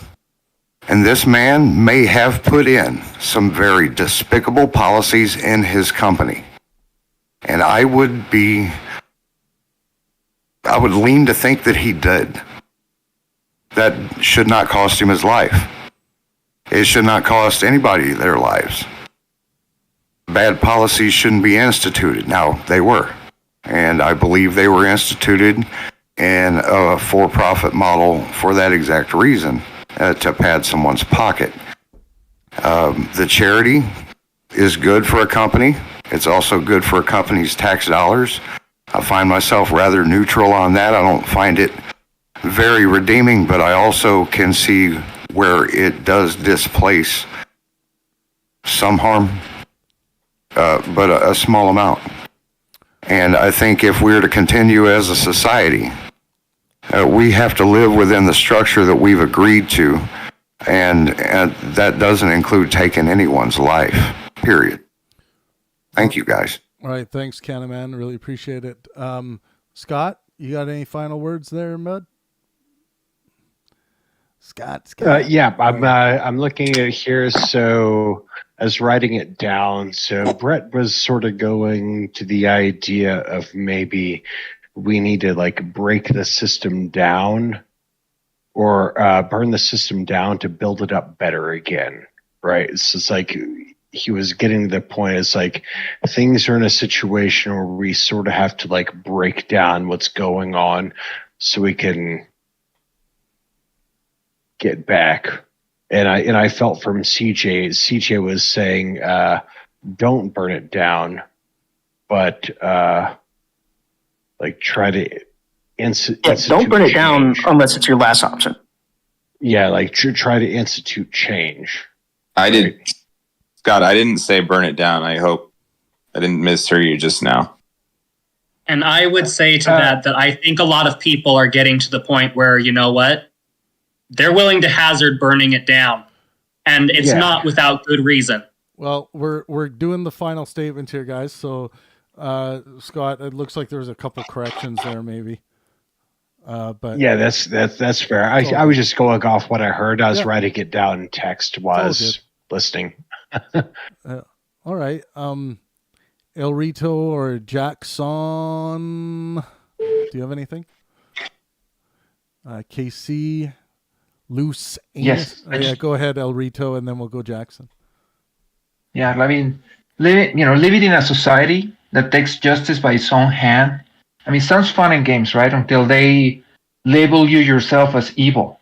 And this man may have put in some very despicable policies in his company. And I would lean to think that he did. That should not cost him his life. It should not cost anybody their lives. Bad policies shouldn't be instituted. Now, they were. And I believe they were instituted in a for-profit model for that exact reason, to pad someone's pocket. The charity is good for a company. It's also good for a company's tax dollars. I find myself rather neutral on that. I don't find it very redeeming, but I also can see where it does displace some harm, but a small amount. And I think if we're to continue as a society, we have to live within the structure that we've agreed to, and that doesn't include taking anyone's life, period. Thank you, guys.
All right, thanks, Canaman. Really appreciate it. Scott, you got any final words there, Mud? Scott.
Yeah, I'm looking at it here. So I was writing it down. So Brett was sort of going to the idea of maybe we need to like break the system down or burn the system down to build it up better again, right? It's like he was getting to the point. It's like things are in a situation where we sort of have to like break down what's going on so we can get back. And I felt from CJ was saying don't burn it down, but like try to
don't burn it down unless it's your last option.
Yeah, like try to institute change.
Scott, I didn't say burn it down. I hope I didn't mishear you just now.
And I would say to that I think a lot of people are getting to the point where, you know what? They're willing to hazard burning it down. And it's not without good reason.
Well, we're doing the final statement here, guys. So, Scott, it looks like there was a couple corrections there, maybe. But
yeah, that's fair. I was just going off what I heard. I was writing it down in text while I was listening.
All right. El Rito or Jackson, do you have anything? KC, Loose.
Yes.
Yeah, go ahead, El Rito, and then we'll go Jackson.
Yeah, I mean, living in a society that takes justice by its own hand. I mean, it sounds fun in games, right? Until they label you yourself as evil.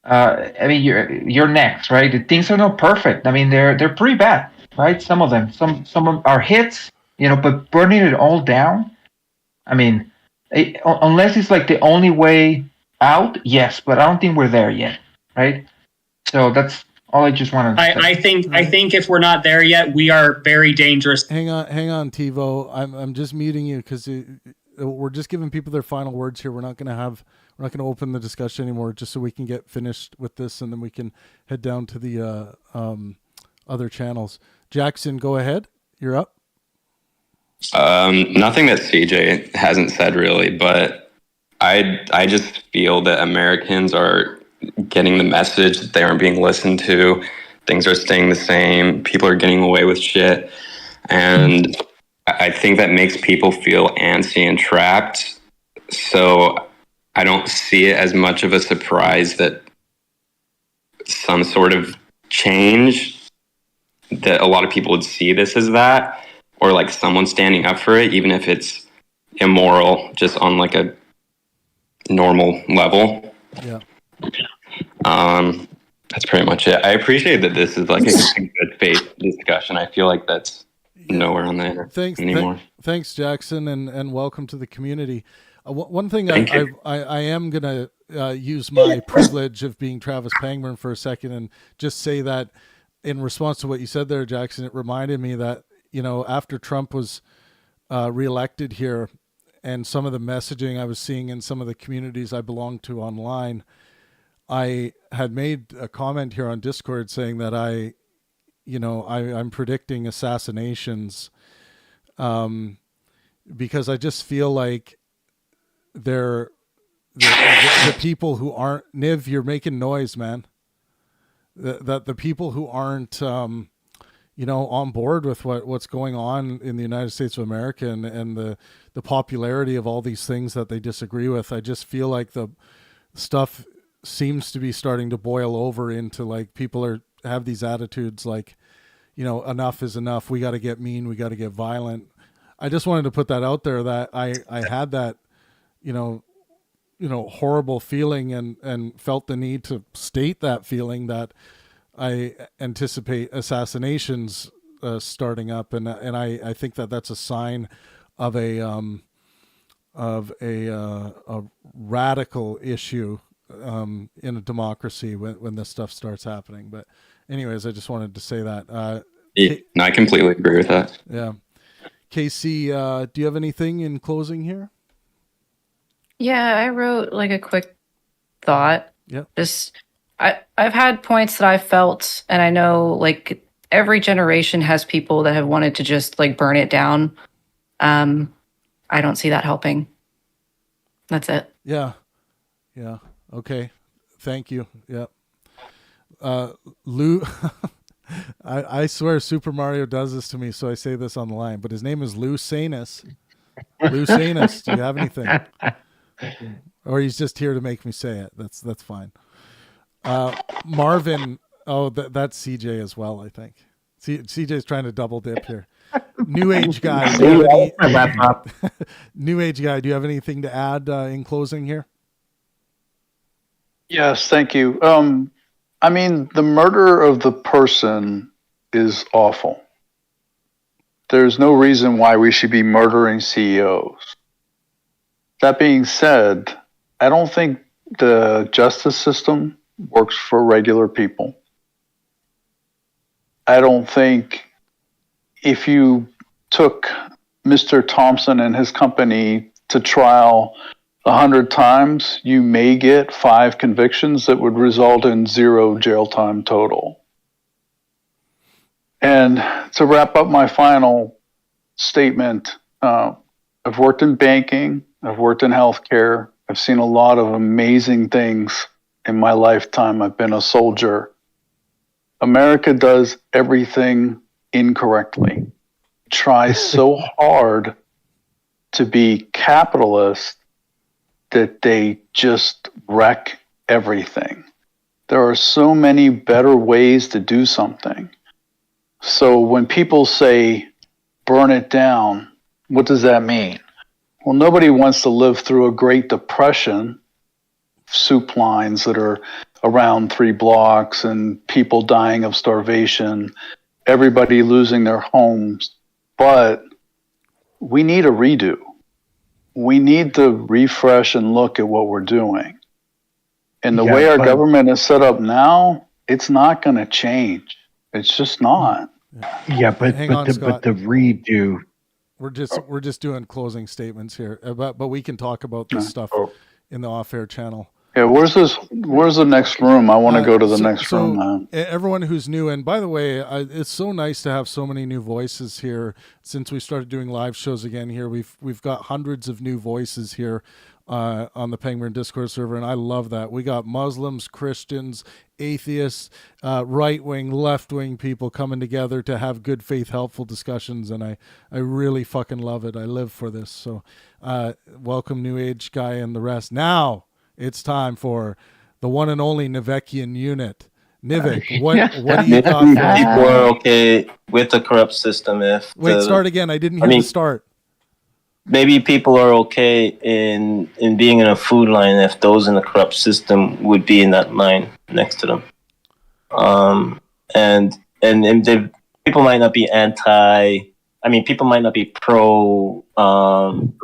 I mean, you're next, right? Things are not perfect. I mean, they're pretty bad, right? Some of them, some are hits, but burning it all down. I mean, unless it's like the only way out, yes, but I don't think we're there yet, right? So that's all I just wanted to say.
I think if we're not there yet, we are very dangerous.
Hang on, TiVo. I'm just muting you because we're just giving people their final words here. We're not going to open the discussion anymore, just so we can get finished with this, and then we can head down to the other channels. Jackson, go ahead. You're up.
Nothing that CJ hasn't said really, but I just feel that Americans are getting the message that they aren't being listened to. Things are staying the same. People are getting away with shit. And I think that makes people feel antsy and trapped. So I don't see it as much of a surprise that some sort of change, that a lot of people would see this as that, or like someone standing up for it, even if it's immoral, just on like a normal level.
Yeah.
That's pretty much it. I appreciate that this is like a good faith discussion. I feel like that's nowhere on there anymore.
Thanks, Jackson, and welcome to the community. One thing I am going to use my privilege of being Travis Pangburn for a second and just say that in response to what you said there, Jackson, it reminded me that, after Trump was reelected here and some of the messaging I was seeing in some of the communities I belong to online, I had made a comment here on Discord saying that I'm predicting assassinations because I just feel like the people who aren't, Niv, you're making noise, man. That the people who aren't, on board with what's going on in the United States of America and the popularity of all these things that they disagree with, I just feel like the stuff seems to be starting to boil over into like people have these attitudes like, enough is enough. We got to get mean. We got to get violent. I just wanted to put that out there that I had that, horrible feeling and felt the need to state that feeling that I anticipate assassinations starting up, and I think that that's a sign of a radical issue in a democracy when this stuff starts happening. But anyways, I just wanted to say that.
I completely agree with that.
Yeah. Casey, do you have anything in closing here?
Yeah, I wrote like a quick thought.
Yeah.
I've had points that I felt, and I know like every generation has people that have wanted to just like burn it down. I don't see that helping. That's it.
Yeah. Yeah. Okay. Thank you. Yeah. Lou, I swear Super Mario does this to me, so I say this on the line, but his name is Lou Sanus. Lou Sanus, do you have anything? Or he's just here to make me say it. That's fine. Marvin, that's CJ as well, I think. CJ's trying to double dip here. New Age guy. New Age guy, do you have anything to add in closing here?
Yes, thank you. I mean, the murder of the person is awful. There's no reason why we should be murdering CEOs. That being said, I don't think the justice system works for regular people. I don't think if you took Mr. Thompson and his company to trial 100 times, you may get 5 convictions that would result in 0 jail time total. And to wrap up my final statement, I've worked in banking, I've worked in healthcare, I've seen a lot of amazing things in my lifetime. I've been a soldier. America does everything incorrectly. Try so hard to be capitalist that they just wreck everything. There are so many better ways to do something. So when people say, burn it down, what does that mean? Well, nobody wants to live through a Great Depression, soup lines that are around 3 blocks and people dying of starvation, everybody losing their homes. But we need a redo. We need to refresh and look at what we're doing. And the way our government is set up now, it's not going to change. It's just not.
Yeah, but the redo.
We're just doing closing statements here, but we can talk about this stuff in the off-air channel.
Yeah, where's the next room? I want to go to the next room now.
Everyone who's new, and by the way, it's so nice to have so many new voices here. Since we started doing live shows again here, we've got hundreds of new voices here on the Pangburn Discord server, and I love that. We got Muslims, Christians, atheists, right-wing, left-wing people coming together to have good faith, helpful discussions, and I really fucking love it. I live for this. So welcome, New Age guy and the rest. Now it's time for the one and only Nivekian unit. Nivek, what do you got?
People are okay with the corrupt system.
Start again. I didn't hear the start.
Maybe people are okay in being in a food line if those in the corrupt system would be in that line next to them. And people might not be people might not be pro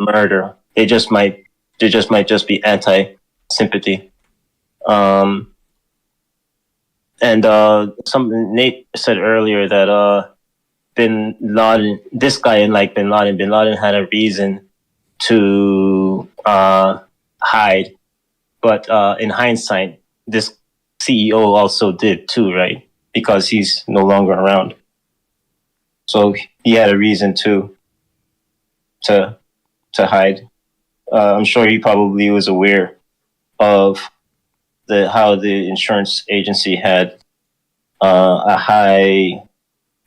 murder. They just might be anti sympathy. Nate said earlier that Bin Laden, this guy in like Bin Laden had a reason to hide, but in hindsight, this CEO also did too, right? Because he's no longer around, so he had a reason to hide. I'm sure he probably was aware of how the insurance agency had a high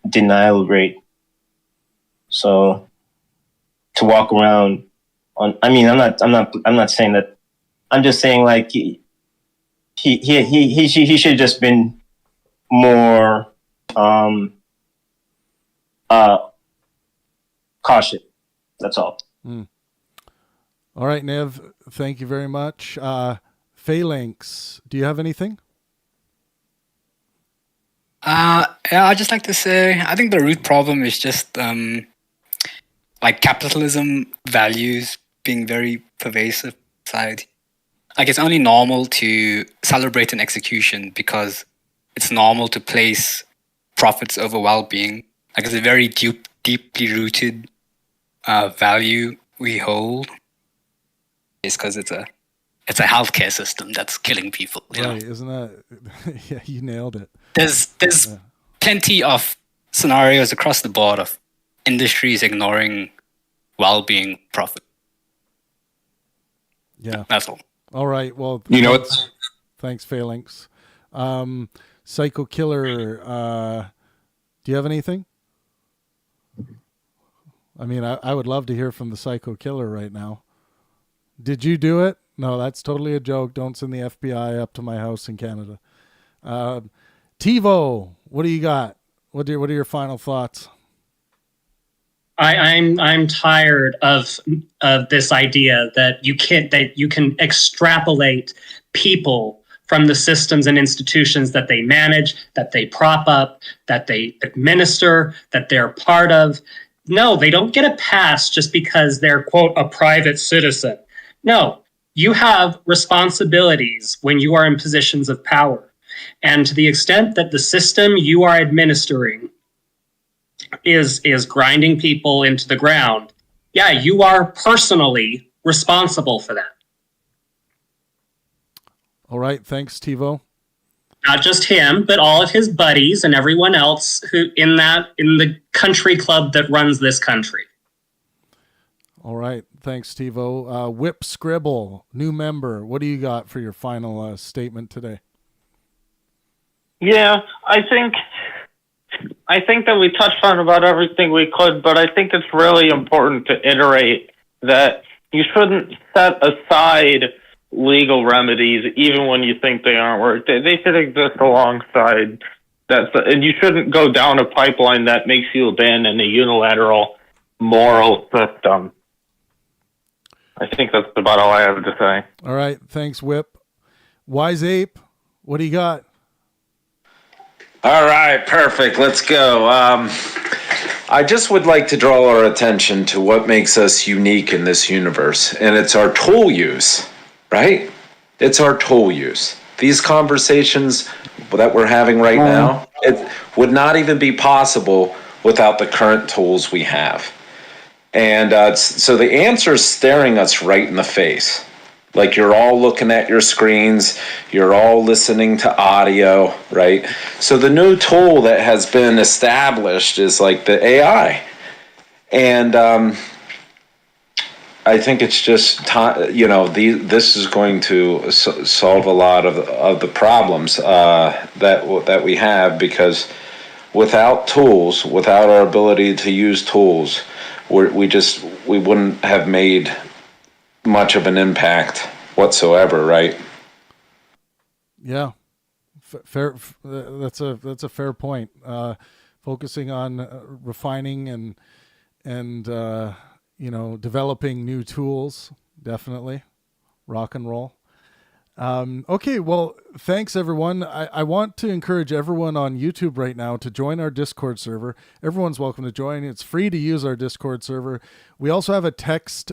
denial rate. So to walk around on, I'm not saying that. I'm just saying like he should have just been more cautious. That's all.
All right, Nev, thank you very much. Phalanx, do you have anything?
Yeah, I'd just like to say, I think the root problem is just like capitalism values being very pervasive in society. Like it's only normal to celebrate an execution because it's normal to place profits over well-being. Like it's a very deeply rooted value we hold. It's because it's a healthcare system that's killing people.
Right, isn't that? Yeah, you nailed it.
There's plenty of scenarios across the board of industries ignoring well-being profit.
Yeah,
that's all.
All right. Well,
you know what?
Thanks, Phalanx. Psycho Killer, do you have anything? I mean, I would love to hear from the Psycho Killer right now. Did you do it? No, that's totally a joke. Don't send the FBI up to my house in Canada. TiVo, what do you got? What are your final thoughts?
I'm tired of this idea that you can extrapolate people from the systems and institutions that they manage, that they prop up, that they administer, that they're part of. No, they don't get a pass just because they're, quote, a private citizen. No, you have responsibilities when you are in positions of power. And to the extent that the system you are administering is grinding people into the ground, yeah, you are personally responsible for that.
All right, thanks, TiVo.
Not just him, but all of his buddies and everyone else who in the country club that runs this country.
All right, thanks, TiVo. Whip Scribble, new member. What do you got for your final statement today?
Yeah, I think that we touched on about everything we could, but I think it's really important to iterate that you shouldn't set aside legal remedies even when you think they aren't working. They should exist alongside that, and you shouldn't go down a pipeline that makes you abandon a unilateral moral system. I think that's about all I have to say.
All right, thanks, Whip. Wise Ape, what do you got?
All right, perfect. Let's go. I just would like to draw our attention to what makes us unique in this universe, and it's our tool use, right? It's our tool use. These conversations that we're having right now, it would not even be possible without the current tools we have. And so the answer is staring us right in the face. Like you're all looking at your screens, you're all listening to audio, right? So the new tool that has been established is like the AI. And I think it's just, this is going to solve a lot of the problems that we have, because without tools, without our ability to use tools, we wouldn't have made much of an impact whatsoever, right?
Yeah, fair. That's a fair point. Focusing on refining and developing new tools, definitely. Rock and roll. Okay, well, thanks everyone. I want to encourage everyone on YouTube right now to join our Discord server. Everyone's welcome to join. It's free to use our Discord server. We also have a text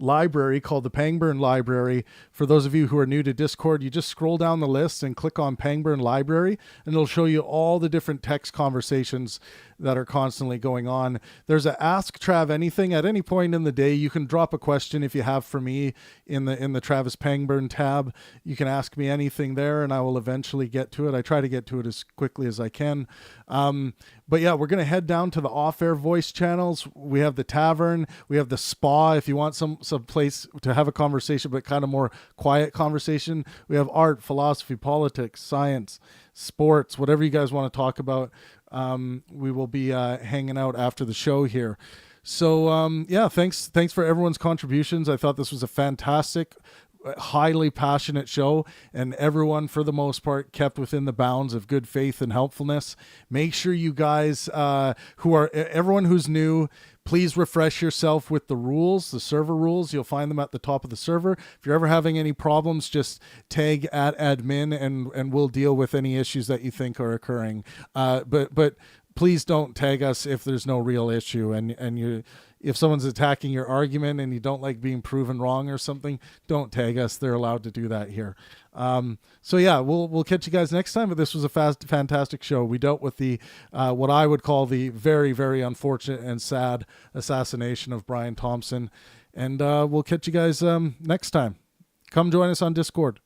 library called the Pangburn Library. For those of you who are new to Discord, you just scroll down the list and click on Pangburn Library, and it'll show you all the different text conversations that are constantly going on. There's a Ask Trav Anything. At any point in the day, you can drop a question if you have for me in the Travis Pangburn tab. You can ask me anything there, and I will eventually get to it. I try to get to it as quickly as I can. But yeah, we're going to head down to the off-air voice channels. We have the tavern. We have the spa. If you want some place to have a conversation, but kind of more quiet conversation. We have art, philosophy, politics, science, sports, whatever you guys want to talk about. We will be hanging out after the show here. So yeah, thanks for everyone's contributions. I thought this was a fantastic, highly passionate show, and everyone for the most part kept within the bounds of good faith and helpfulness. Make sure you guys everyone who's new, Please refresh yourself with the rules, the server rules. You'll find them at the top of the server. If you're ever having any problems, just tag @admin and we'll deal with any issues that you think are occurring. But please don't tag us if there's no real issue, and if someone's attacking your argument and you don't like being proven wrong or something, don't tag us. They're allowed to do that here. So yeah, we'll catch you guys next time. But this was a fantastic show. We dealt with the what I would call the very, very unfortunate and sad assassination of Brian Thompson, and we'll catch you guys next time. Come join us on Discord.